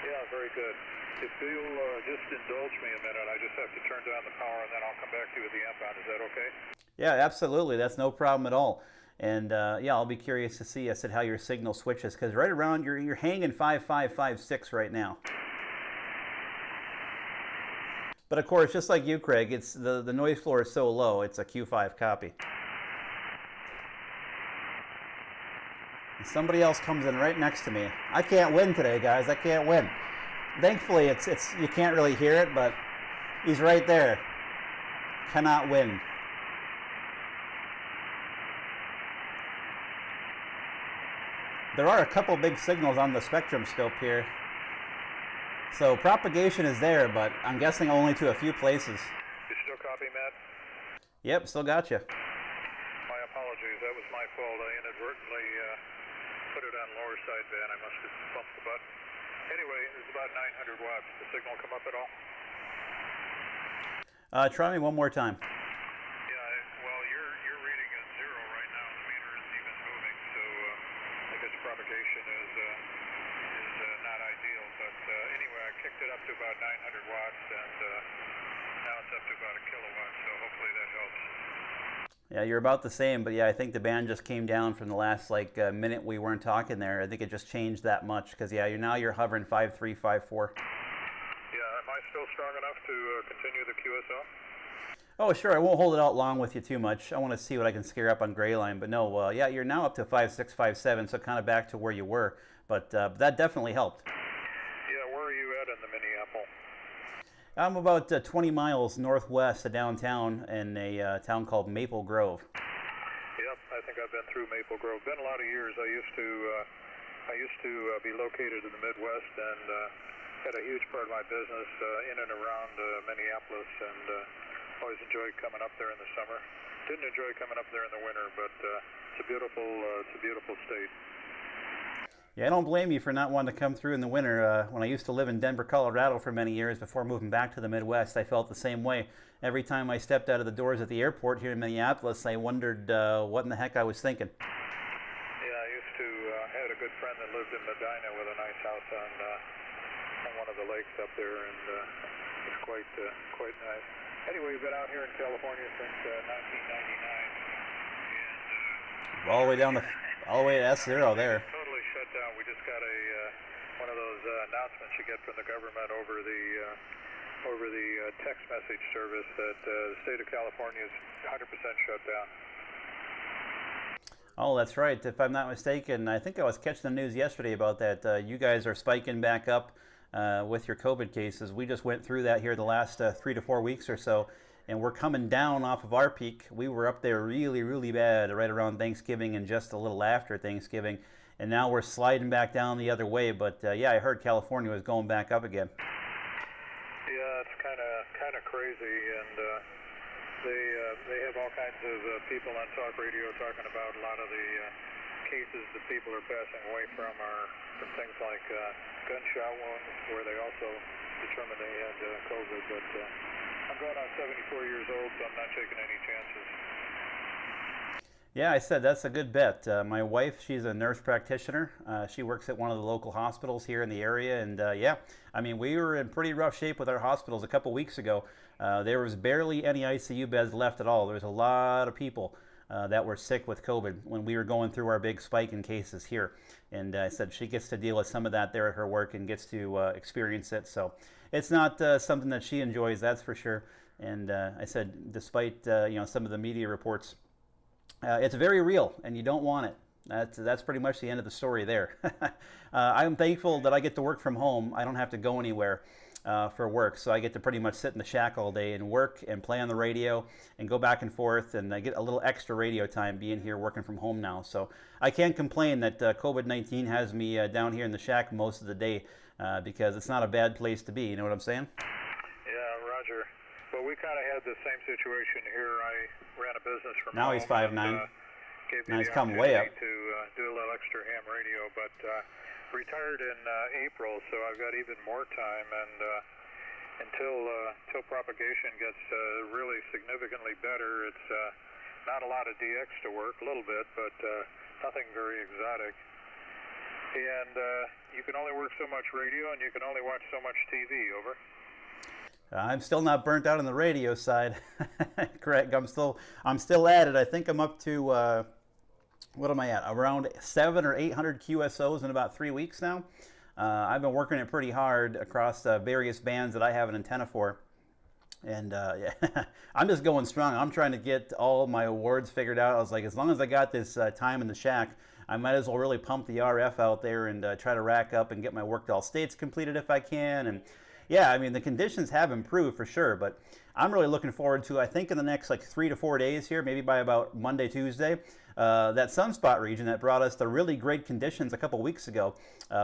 Yeah, very good. If you'll just indulge me a minute, I just have to turn down the power and then I'll come back to you with the amp on. Is that okay? Yeah, absolutely. That's no problem at all. And yeah, I'll be curious to see, I said, how your signal switches, because right around you're hanging 5.556 right now. But of course, just like you, Craig, it's the noise floor is so low, it's a Q5 copy. And somebody else comes in right next to me. I can't win today, guys. I can't win. Thankfully, it's you can't really hear it, but he's right there. Cannot win. There are a couple big signals on the spectrum scope here. So propagation is there, but I'm guessing only to a few places. You still copy, Matt? Yep, still got you. My apologies. That was my fault. I inadvertently put it on lower sideband. I must have bumped the button. Anyway, it's about 900 watts. The signal come up at all? Try me one more time. Yeah, well, your reading is 0 right now. The meter isn't even moving, so I guess propagation is not ideal. But anyway, I kicked it up to about 900 watts, and now it's up to about a kilowatt, so hopefully that helps. Yeah, you're about the same, but yeah, I think the band just came down from the last minute we weren't talking there. I think it just changed that much, because yeah, you're hovering 5.3, 5.4. Yeah, am I still strong enough to continue the QSO? Oh, sure. I won't hold it out long with you too much. I want to see what I can scare up on gray line. But no, yeah, you're now up to 5.6, 5.7, so kind of back to where you were. But that definitely helped. Yeah, where are you at in the Minneapolis? I'm about 20 miles northwest of downtown in a town called Maple Grove. Yep, I think I've been through Maple Grove. Been a lot of years. I used to be located in the Midwest and had a huge part of my business in and around Minneapolis, and always enjoyed coming up there in the summer. Didn't enjoy coming up there in the winter, but it's a beautiful state. Yeah, I don't blame you for not wanting to come through in the winter. When I used to live in Denver, Colorado for many years before moving back to the Midwest, I felt the same way. Every time I stepped out of the doors at the airport here in Minneapolis, I wondered what in the heck I was thinking. Yeah, I had a good friend that lived in Medina with a nice house on one of the lakes up there, and it's quite nice. Anyway, we've been out here in California since 1999. All the way down all the way to S0 there. Totally shut down. We just got one of those announcements you get from the government over the text message service that the state of California is 100% shut down. Oh, that's right. If I'm not mistaken, I think I was catching the news yesterday about that. You guys are spiking back up with your COVID cases. We just went through that here the last 3 to 4 weeks or so, and we're coming down off of our peak. We were up there really, really bad right around Thanksgiving and just a little after Thanksgiving, and now we're sliding back down the other way. But yeah, I heard California was going back up again. Yeah, it's kind of crazy, and they have all kinds of people on talk radio talking about a lot of the cases that people are passing away from are from things like gunshot wounds, where they also determined they had COVID. But I'm going on 74 years old, so I'm not taking any chances. Yeah, I said that's a good bet. My wife, she's a nurse practitioner. She works at one of the local hospitals here in the area, and yeah, I mean, we were in pretty rough shape with our hospitals a couple weeks ago. There was barely any ICU beds left at all. There was a lot of people that were sick with COVID when we were going through our big spike in cases here. And I said she gets to deal with some of that there at her work and gets to experience it. So it's not something that she enjoys, that's for sure. And I said, despite some of the media reports, it's very real, and you don't want it. That's pretty much the end of the story there. I'm thankful that I get to work from home. I don't have to go anywhere for work, so I get to pretty much sit in the shack all day and work and play on the radio and go back and forth, and I get a little extra radio time being here working from home now. So I can't complain that COVID-19 has me down here in the shack most of the day because it's not a bad place to be. You know what I'm saying? Yeah, Roger. Well, we kind of had the same situation here. I ran a business from now home. He's 5'9". Now he's come way up. To do a little extra ham radio, but retired in April, so I've got even more time, and until propagation gets really significantly better, it's not a lot of DX to work, a little bit, but nothing very exotic. And you can only work so much radio, and you can only watch so much TV. Over. I'm still not burnt out on the radio side. Correct. I'm still at it. I think I'm up to what am I at? Around 700 or 800 QSOs in about 3 weeks now. I've been working it pretty hard across various bands that I have an antenna for. And yeah, I'm just going strong. I'm trying to get all my awards figured out. I was like, as long as I got this time in the shack, I might as well really pump the RF out there and try to rack up and get my worked all states completed if I can. And yeah, I mean, the conditions have improved for sure, but I'm really looking forward to, I think in the next like 3 to 4 days here, maybe by about Monday, Tuesday, that sunspot region that brought us the really great conditions a couple weeks ago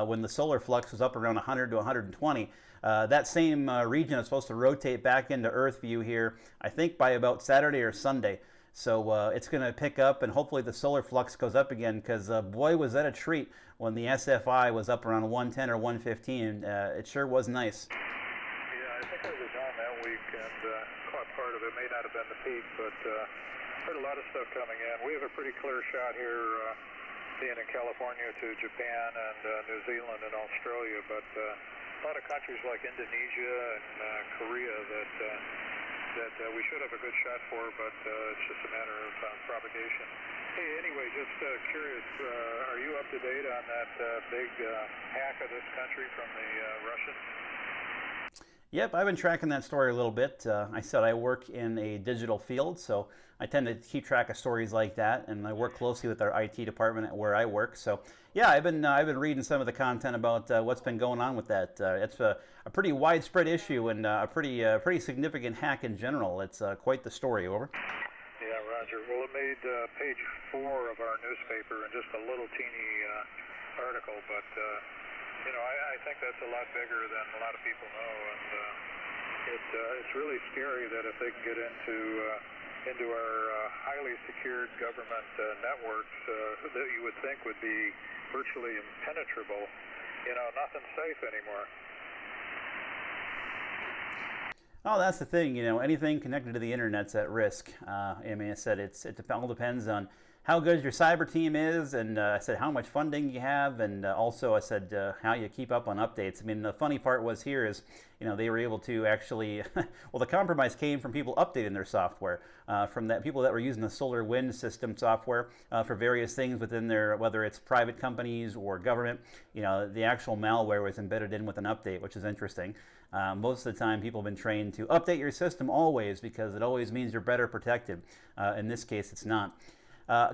when the solar flux was up around 100 to 120. That same region is supposed to rotate back into Earth view here, I think by about Saturday or Sunday. So it's going to pick up, and hopefully the solar flux goes up again, because boy, was that a treat when the SFI was up around 110 or 115. It sure was nice. Yeah, I think I was on that week and caught part of it. May not have been the peak, but heard a lot of stuff coming in. We have a pretty clear shot here, being in California to Japan and New Zealand and Australia, but a lot of countries like Indonesia and Korea that we should have a good shot for, but it's just a matter of propagation. Hey, anyway, just curious, are you up to date on that big hack of this country from the Russians? Yep, I've been tracking that story a little bit. I said I work in a digital field, so I tend to keep track of stories like that, and I work closely with our IT department at where I work. So yeah, I've been reading some of the content about what's been going on with that. It's a pretty widespread issue and a pretty significant hack in general. It's quite the story. Over. Yeah, Roger. Well, it made page 4 of our newspaper, and just a little teeny article, but you know, I think that's a lot bigger than a lot of people know, and it's really scary that if they can get into our highly secured government networks that you would think would be virtually impenetrable, you know, nothing's safe anymore. Oh, that's the thing, you know, anything connected to the internet's at risk. I mean, I said it all depends on how good your cyber team is, and I said how much funding you have, and also I said how you keep up on updates. I mean, the funny part was here is, you know, they were able to actually, well, the compromise came from people updating their software, from that people that were using the solar wind system software for various things within their, whether it's private companies or government. You know, the actual malware was embedded in with an update, which is interesting. Most of the time, people have been trained to update your system always, because it always means you're better protected. In this case, it's not.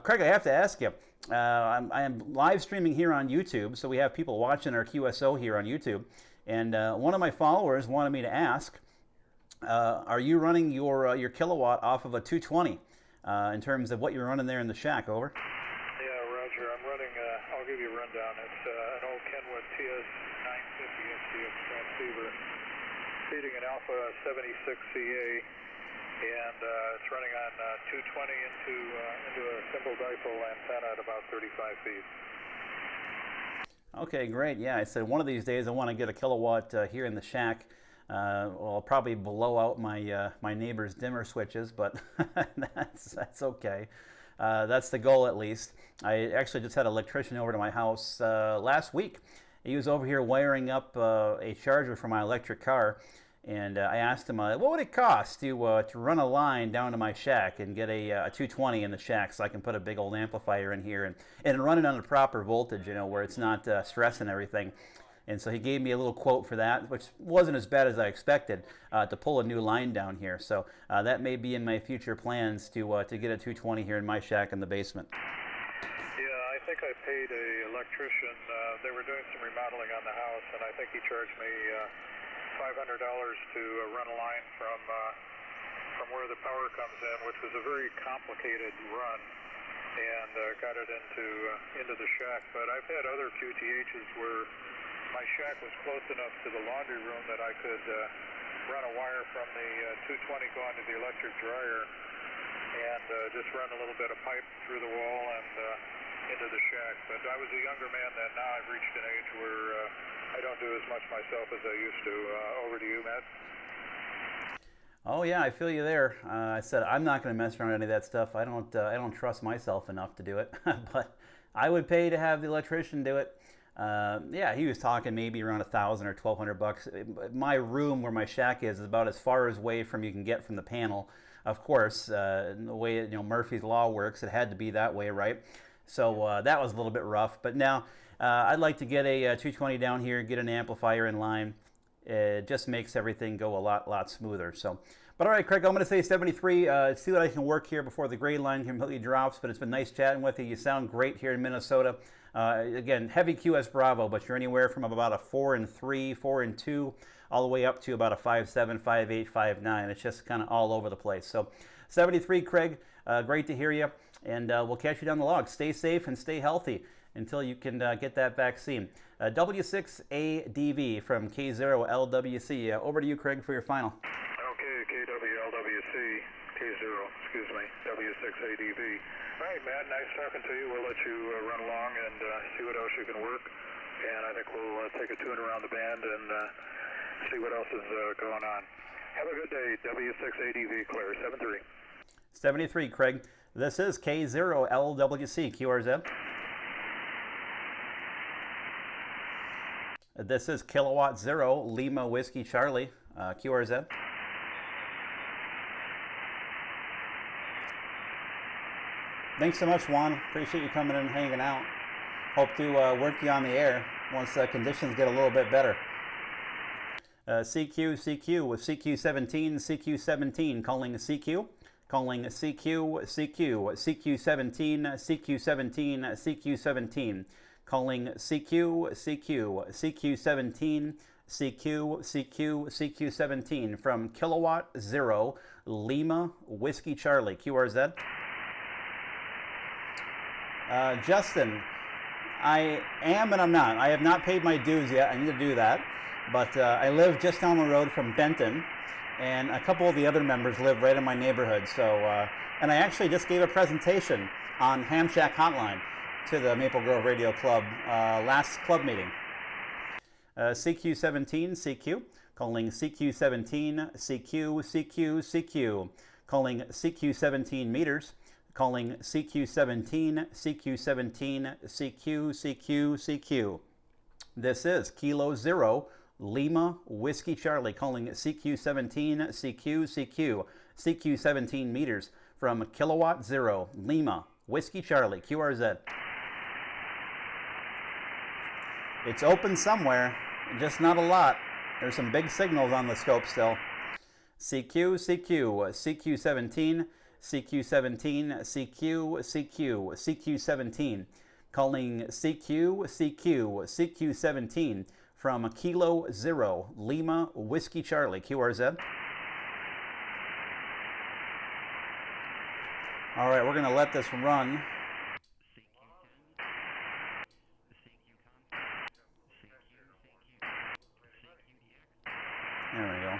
Craig, I have to ask you, I am live streaming here on YouTube, so we have people watching our QSO here on YouTube, and one of my followers wanted me to ask, are you running your kilowatt off of a 220 in terms of what you're running there in the shack? Over. Yeah, Roger, I'm running, I'll give you a rundown. It's an old Kenwood TS950 SDX transceiver feeding an Alpha 76CA. And it's running on 220 into a simple dipole antenna at about 35 feet. Okay, great. Yeah, I said one of these days I want to get a kilowatt here in the shack. Well, I'll probably blow out my neighbor's dimmer switches, but that's okay. That's the goal, at least. I actually just had an electrician over to my house last week. He was over here wiring up a charger for my electric car. And I asked him, what would it cost to run a line down to my shack and get a 220 in the shack so I can put a big old amplifier in here and run it on the proper voltage, you know, where it's not stressing everything. And so he gave me a little quote for that, which wasn't as bad as I expected, to pull a new line down here. So that may be in my future plans to get a 220 here in my shack in the basement. Yeah, I think I paid an electrician. They were doing some remodeling on the house, and I think he charged me $500 to run a line from where the power comes in, which was a very complicated run, and got it into the shack. But I've had other QTHs where my shack was close enough to the laundry room that I could run a wire from the 220 going to the electric dryer and just run a little bit of pipe through the wall and into the shack. But I was a younger man then. Now I've reached an age where I don't do as much myself as I used to. Over to you, Matt. Oh yeah, I feel you there. I said I'm not going to mess around with any of that stuff. I don't trust myself enough to do it. But I would pay to have the electrician do it. Yeah, he was talking maybe around $1,000 or $1,200. My room where my shack is about as far away from you can get from the panel. Of course, the way Murphy's Law works, it had to be that way, right? So that was a little bit rough. But now I'd like to get a 220 down here, get an amplifier in line. It just makes everything go a lot smoother. So, but all right, Craig, I'm going to say 73. See what I can work here before the gray line completely drops. But it's been nice chatting with you. You sound great here in Minnesota. Again, heavy QS Bravo, but you're anywhere from about a 4 and 3, 4 and 2, all the way up to about a 5.7, 5.8, 5.9. It's just kind of all over the place. So 73, Craig, great to hear you, and we'll catch you down the log. Stay safe and stay healthy until you can get that vaccine. W6ADV from K0LWC. Over to you, Craig, for your final. Okay, K0LWC, W6ADV. All right, Matt, nice talking to you. We'll let you run along and see what else you can work. And I think we'll take a tune around the band and see what else is going on. Have a good day. W6ADV clear, 73. 73, Craig. This is K0LWC, QRZ. This is Kilowatt Zero, Lima Whiskey Charlie, QRZ. Thanks so much, Juan. Appreciate you coming in and hanging out. Hope to work you on the air once conditions get a little bit better. CQ with CQ17, CQ17, calling CQ, calling CQ, CQ17, CQ17, CQ17, calling CQ, CQ17, CQ17 from Kilowatt Zero, Lima Whiskey Charlie, QRZ. Justin, I am and I'm not. I have not paid my dues yet. I need to do that. But I live just down the road from Benton, and a couple of the other members live right in my neighborhood. So, and I actually just gave a presentation on Ham Shack Hotline to the Maple Grove Radio Club last club meeting. CQ17, CQ, calling CQ17, CQ, CQ, CQ, calling CQ17 meters. Calling CQ17, CQ17, CQ, CQ, CQ. This is Kilo Zero, Lima Whiskey Charlie, calling CQ17, CQ, CQ, CQ17 meters from Kilowatt Zero, Lima Whiskey Charlie, QRZ. It's open somewhere, just not a lot. There's some big signals on the scope still. CQ, CQ, CQ17, CQ17, CQ, CQ, CQ17, calling CQ, CQ, CQ17 from Kilo Zero, Lima Whiskey Charlie, QRZ. All right, we're going to let this run. There we go.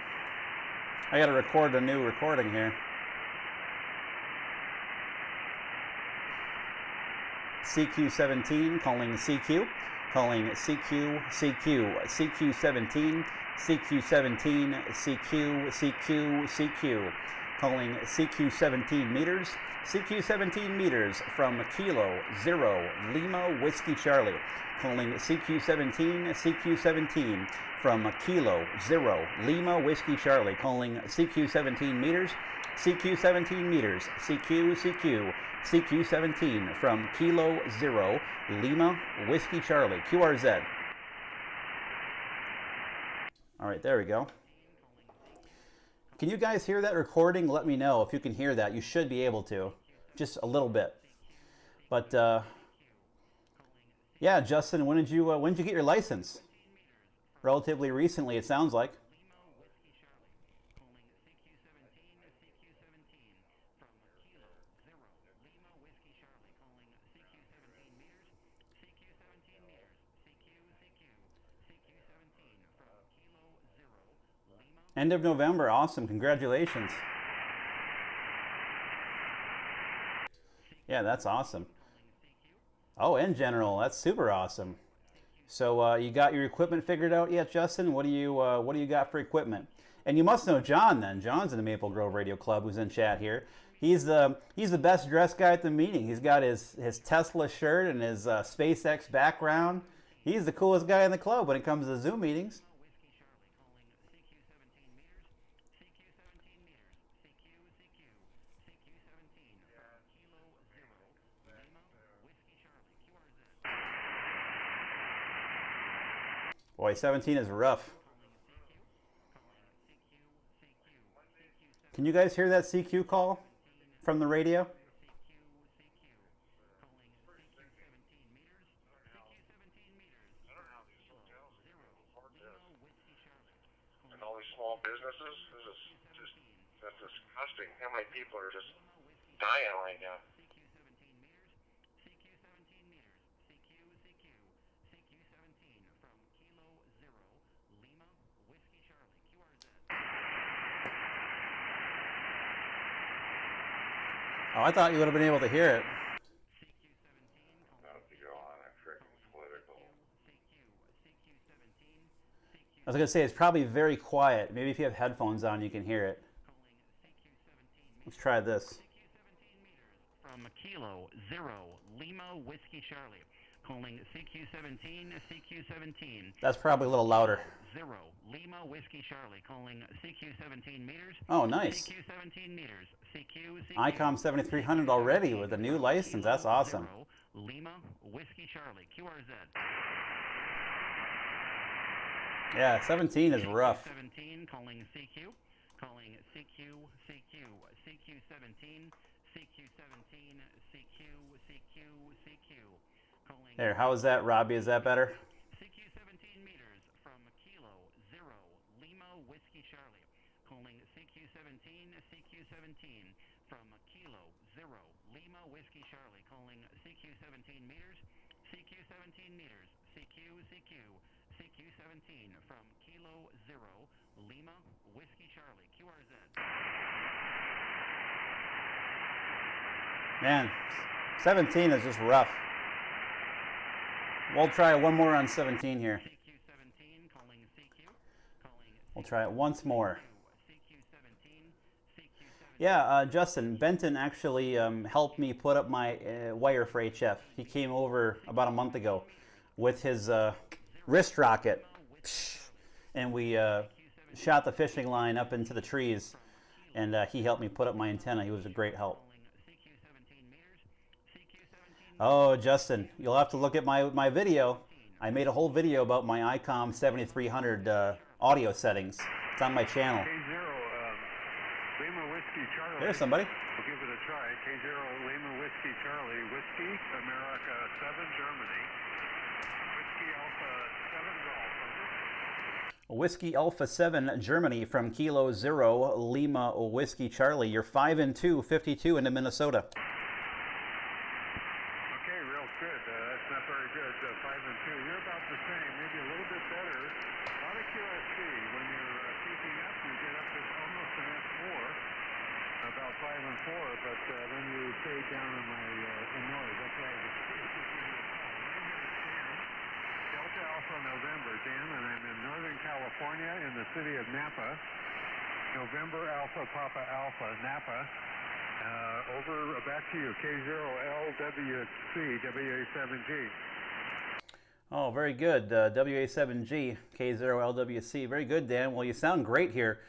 I got to record a new recording here. CQ17, calling CQ, calling CQ, CQ, CQ17, CQ17, CQ, CQ, CQ, calling CQ 17 meters. CQ 17 meters from Kilo 0 Lima Whiskey Charlie, calling CQ 17, CQ 17 from Kilo 0 Lima Whiskey Charlie, calling CQ 17 meters. CQ 17 meters, CQ 17 from Kilo 0 Lima Whiskey Charlie, QRZ. All right, there we go. Can you guys hear that recording? Let me know if you can hear that. You should be able to, just a little bit. But yeah, Justin, when did you get your license? Relatively recently, it sounds like. End of November. Awesome. Congratulations. Yeah, that's awesome. Oh, in general, that's super awesome. So you got your equipment figured out yet, Justin? What do you got for equipment? And you must know John then. John's in the Maple Grove Radio Club, who's in chat here. He's the best dressed guy at the meeting. He's got his Tesla shirt and his SpaceX background. He's the coolest guy in the club when it comes to Zoom meetings. Boy, 17 is rough. Can you guys hear that CQ call from the radio? And all these small businesses, that's disgusting. How many people are just dying right now? Oh, I thought you would have been able to hear it. Not to go on a freaking political. I was going to say, it's probably very quiet. Maybe if you have headphones on, you can hear it. Let's try this. From Kilo 0 Lima Whiskey Charlie, calling CQ17, CQ17. That's probably a little louder. 0 Lima Whiskey Charlie, calling CQ17 meters. Oh, nice. CQ17 meters. ICOM 7300 already with a new license. That's awesome. 0 Lima Whiskey Charlie, QRZ. Yeah, 17 is rough. 17 calling CQ, calling CQ, CQ17, CQ17, CQ, calling. There, how is that, Robbie? Is that better? CQ17 meters from Kilo 0 Lima Whiskey Charlie, calling CQ17, CQ17 from Kilo 0 Lima Whiskey Charlie, calling CQ17 meters, CQ17 meters, CQ17 from Kilo 0 Lima Whiskey Charlie, QRZ. Man, 17 is just rough. We'll try one more on 17 here. We'll try it once more. Yeah, Justin, Benton actually helped me put up my wire for HF. He came over about a month ago with his wrist rocket, and we shot the fishing line up into the trees, and he helped me put up my antenna. He was a great help. Oh, Justin, you'll have to look at my video. I made a whole video about my ICOM 7300 audio settings. It's on my channel. Lima Whiskey Charlie. There's somebody. We'll give it a try. K0 Lima Whiskey Charlie, Whiskey, America 7, Germany. Whiskey Alpha 7 Golf. Whiskey Alpha 7, Germany from Kilo 0 Lima Whiskey Charlie. You're 5-2, 52 into Minnesota. Okay, real good. That's not very good. 5-2. You're about the same, maybe a little bit better. A lot of QSC. When you're peaking up, you get up to almost an F4, about 5-4, but then you fade down in noise. That's why I was Delta Alpha November, Dan, and I'm in Northern California in the city of Napa. November Alpha Papa Alpha Napa. Over back to you, K0LWC, WA7G. Oh, very good. WA7G, K0LWC. Very good, Dan. Well, you sound great here,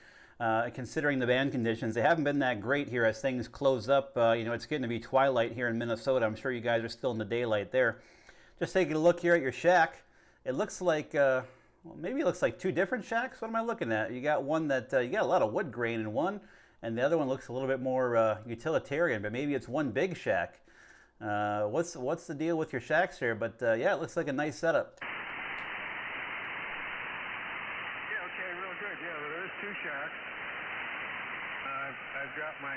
considering the band conditions. They haven't been that great here as things close up. You know, it's getting to be twilight here in Minnesota. I'm sure you guys are still in the daylight there. Just taking a look here at your shack. It looks like, well, maybe it looks like two different shacks. What am I looking at? You got one that, you got a lot of wood grain in one, and the other one looks a little bit more utilitarian, but maybe it's one big shack. What's the deal with your shacks here? But yeah, it looks like a nice setup. Yeah, okay, real good. Yeah, well, there's two shacks. I've got my...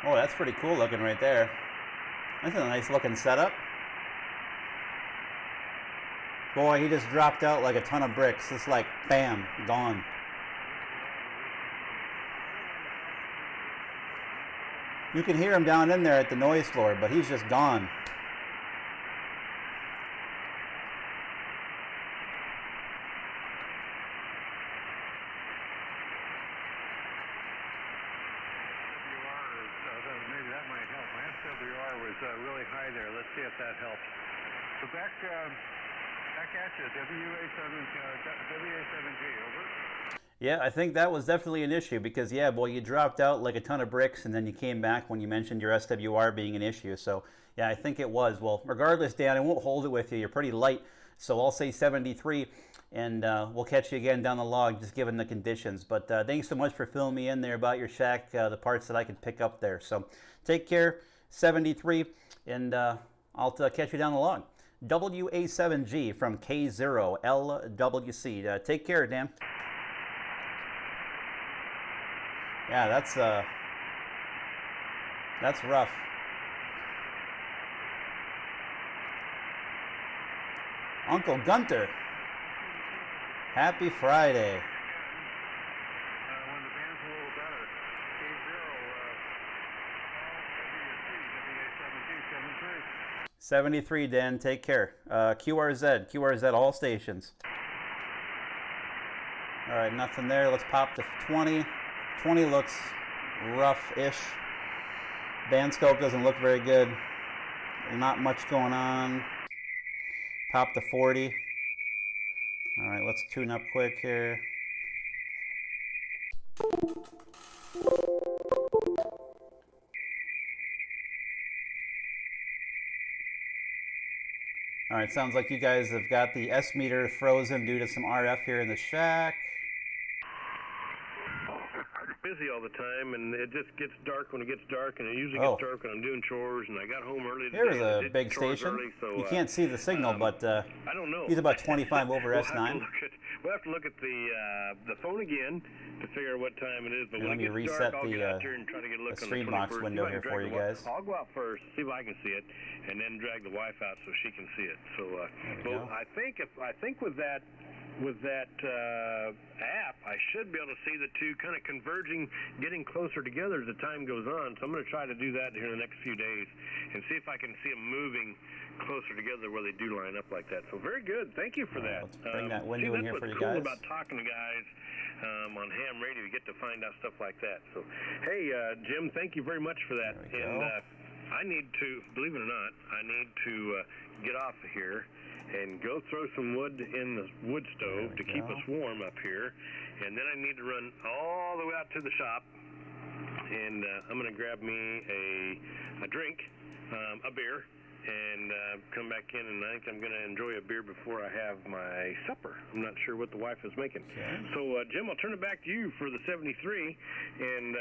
Oh, that's pretty cool looking right there. That's a nice looking setup. Boy, he just dropped out like a ton of bricks. It's like, bam, gone. You can hear him down in there at the noise floor, but he's just gone. Maybe that might help. My SWR was really high there. Let's see if that helps. So back at you, WA7G, over. Yeah, I think that was definitely an issue because, yeah, boy, you dropped out like a ton of bricks and then you came back when you mentioned your SWR being an issue. So, yeah, I think it was. Well, regardless, Dan, I won't hold it with you. You're pretty light. So I'll say 73, and we'll catch you again down the log, just given the conditions. But thanks so much for filling me in there about your shack, the parts that I could pick up there. So take care, 73, and I'll catch you down the log. WA7G from K0LWC. Take care, Dan. Yeah, that's rough. Uncle Gunter, happy Friday. When the band's a little better, K0LWC, WA7G, 73, Dan, take care. QRZ all stations. All right, nothing there. Let's pop to 20. 20 looks rough-ish. Band scope doesn't look very good. Not much going on. Pop to 40. All right, let's tune up quick here. All right, sounds like you guys have got the S meter frozen due to some RF here in the shack. Busy all the time, and it just gets dark when it gets dark, and it usually gets dark when I'm doing chores, and I got home early today. Here's a big station. Early, so, you can't see the signal, but I don't know. He's about 25 over S9. We'll have to look at the phone again to figure out what time it is. But let when me it gets reset dark, I'll get out here and try to get a look the on the stream box 21st. window here for you guys. I'll go out first, see if I can see it, and then drag the wife out so she can see it. So I think with that app, I should be able to see the two kind of converging, getting closer together as the time goes on. So I'm going to try to do that here in the next few days and see if I can see them moving closer together where they do line up like that. So very good. Thank you for that. Let's bring that window in here for you guys. guys. That's what's cool about talking to guys on ham radio. You get to find out stuff like that. So, hey, Jim, thank you very much for that. And I need to, believe it or not, I need to get off of here and go throw some wood in the wood stove to keep us warm up here. And then I need to run all the way out to the shop, and I'm going to grab me a drink, a beer, and come back in, and I think I'm going to enjoy a beer before I have my supper. I'm not sure what the wife is making. So, Jim, I'll turn it back to you for the 73, and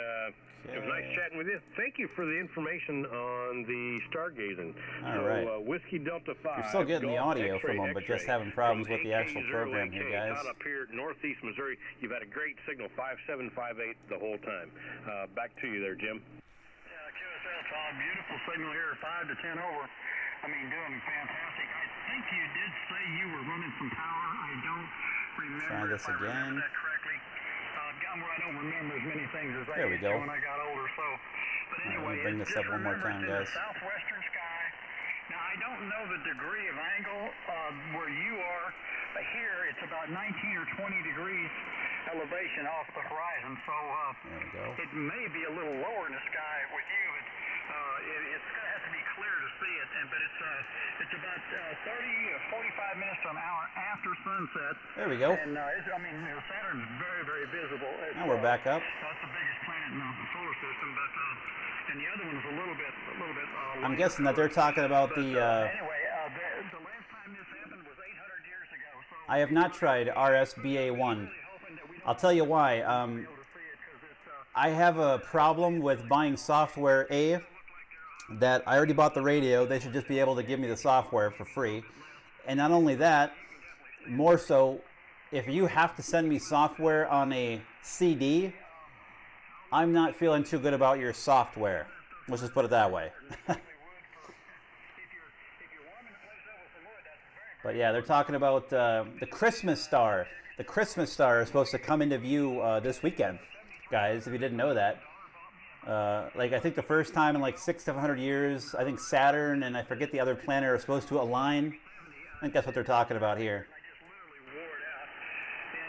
it was nice chatting with you. Thank you for the information on the stargazing. All right. Whiskey Delta 5. You're still getting the audio from them, but just having problems with the actual program here, guys. Out up here, northeast Missouri, you've had a great signal, 5758 the whole time. Back to you there, Jim. Yeah, QSL, Todd, beautiful signal here, 5 to 10 over. I mean, doing fantastic. I think you did say you were running some power. I don't remember. Try this again. That correctly. Where I don't remember as many things as there we go. When I got older. So, but anyway, let me bring this up one more time, guys. Southwestern sky. Now I don't know the degree of angle where you are, here it's about 19 or 20 degrees elevation off the horizon, so it may be a little lower in the sky with you. It's going to have to be clear to see it, but it's about 30 or 45 minutes to an hour after sunset. There we go. And Saturn's very, very visible. Now we're back up. That's the biggest planet in the solar system, and the other one is a little bit. I'm guessing that they're talking about the. Anyway, the last time this happened was 800 years ago. So I have not tried RSBA1. I'll tell you why. I have a problem with buying software. That I already bought the radio. They should just be able to give me the software for free. And not only that, more so, if you have to send me software on a CD, I'm not feeling too good about your software. Let's just put it that way. But yeah, they're talking about the Christmas star. The Christmas star is supposed to come into view this weekend, guys, if you didn't know that. Like I think the first time in like 600-700 years, I think Saturn and I forget the other planet are supposed to align. I think that's what they're talking about here.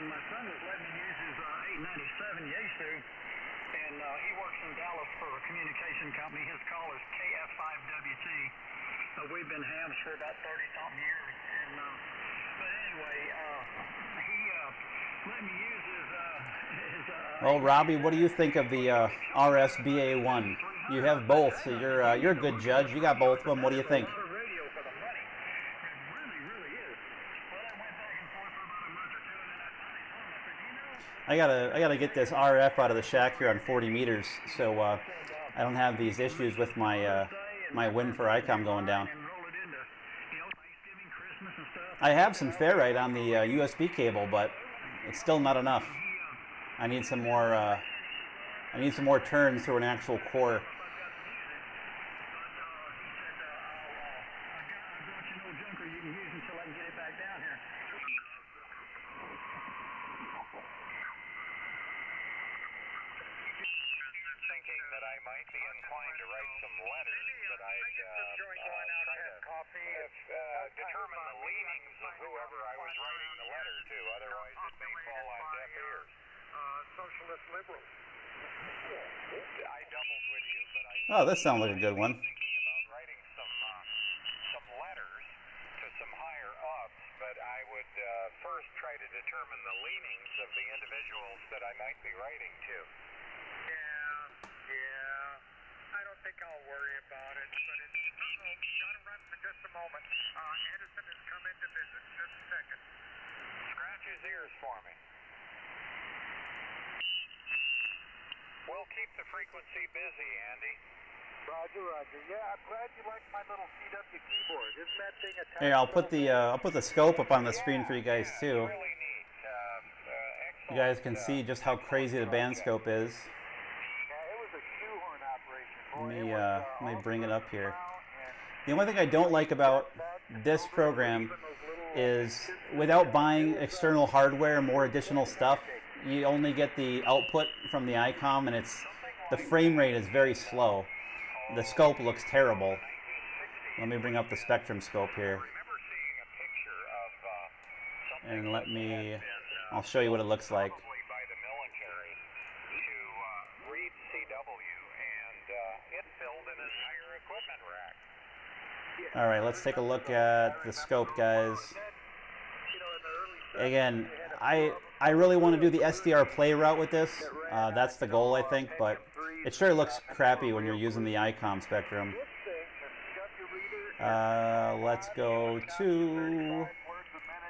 And my son was letting me use his 897 Yaesu, and he works in Dallas for a communication company. His call is KF5WT. We've been hams for about 30-something years, and but anyway, he let me use his. Well, Robbie, what do you think of the RSBA1? You have both, so you're a good judge. You got both of them. What do you think? I gotta get this RF out of the shack here on 40 meters, so I don't have these issues with my my win for ICOM going down. I have some ferrite on the USB cable, but it's still not enough. I need some more turns through an actual core. Thinking that I might be inclined to write some letters, but I'd try to determine the leanings of whoever I was writing the letter to. Otherwise, it may fall on deaf ears. Socialist liberals. I doubled with you, but I. Oh, this sounds like a good one. Thinking about writing some letters to some higher ups, but I would first try to determine the leanings of the individuals that I might be writing to. Yeah. I don't think I'll worry about it, but it's. Gotta run for just a moment. Edison has come into visit. Just a second. Scratch his ears for me. We'll keep the frequency busy, Andy. Roger, roger. Yeah, I'm glad you like my little CW keyboard. Isn't that thing a Here, I'll put the scope up on the screen for you guys too. Really neat. You guys can see just how crazy the band scope is. Let me bring it up here. The only thing I don't like about this program is without buying external hardware and more additional stuff, you only get the output from the ICOM, and the frame rate is very slow. The scope looks terrible. Let me bring up the spectrum scope here. And I'll show you what it looks like. All right, let's take a look at the scope, guys. Again, I really want to do the SDR play route with this. That's the goal, I think, but it sure looks crappy when you're using the ICOM spectrum. Let's go to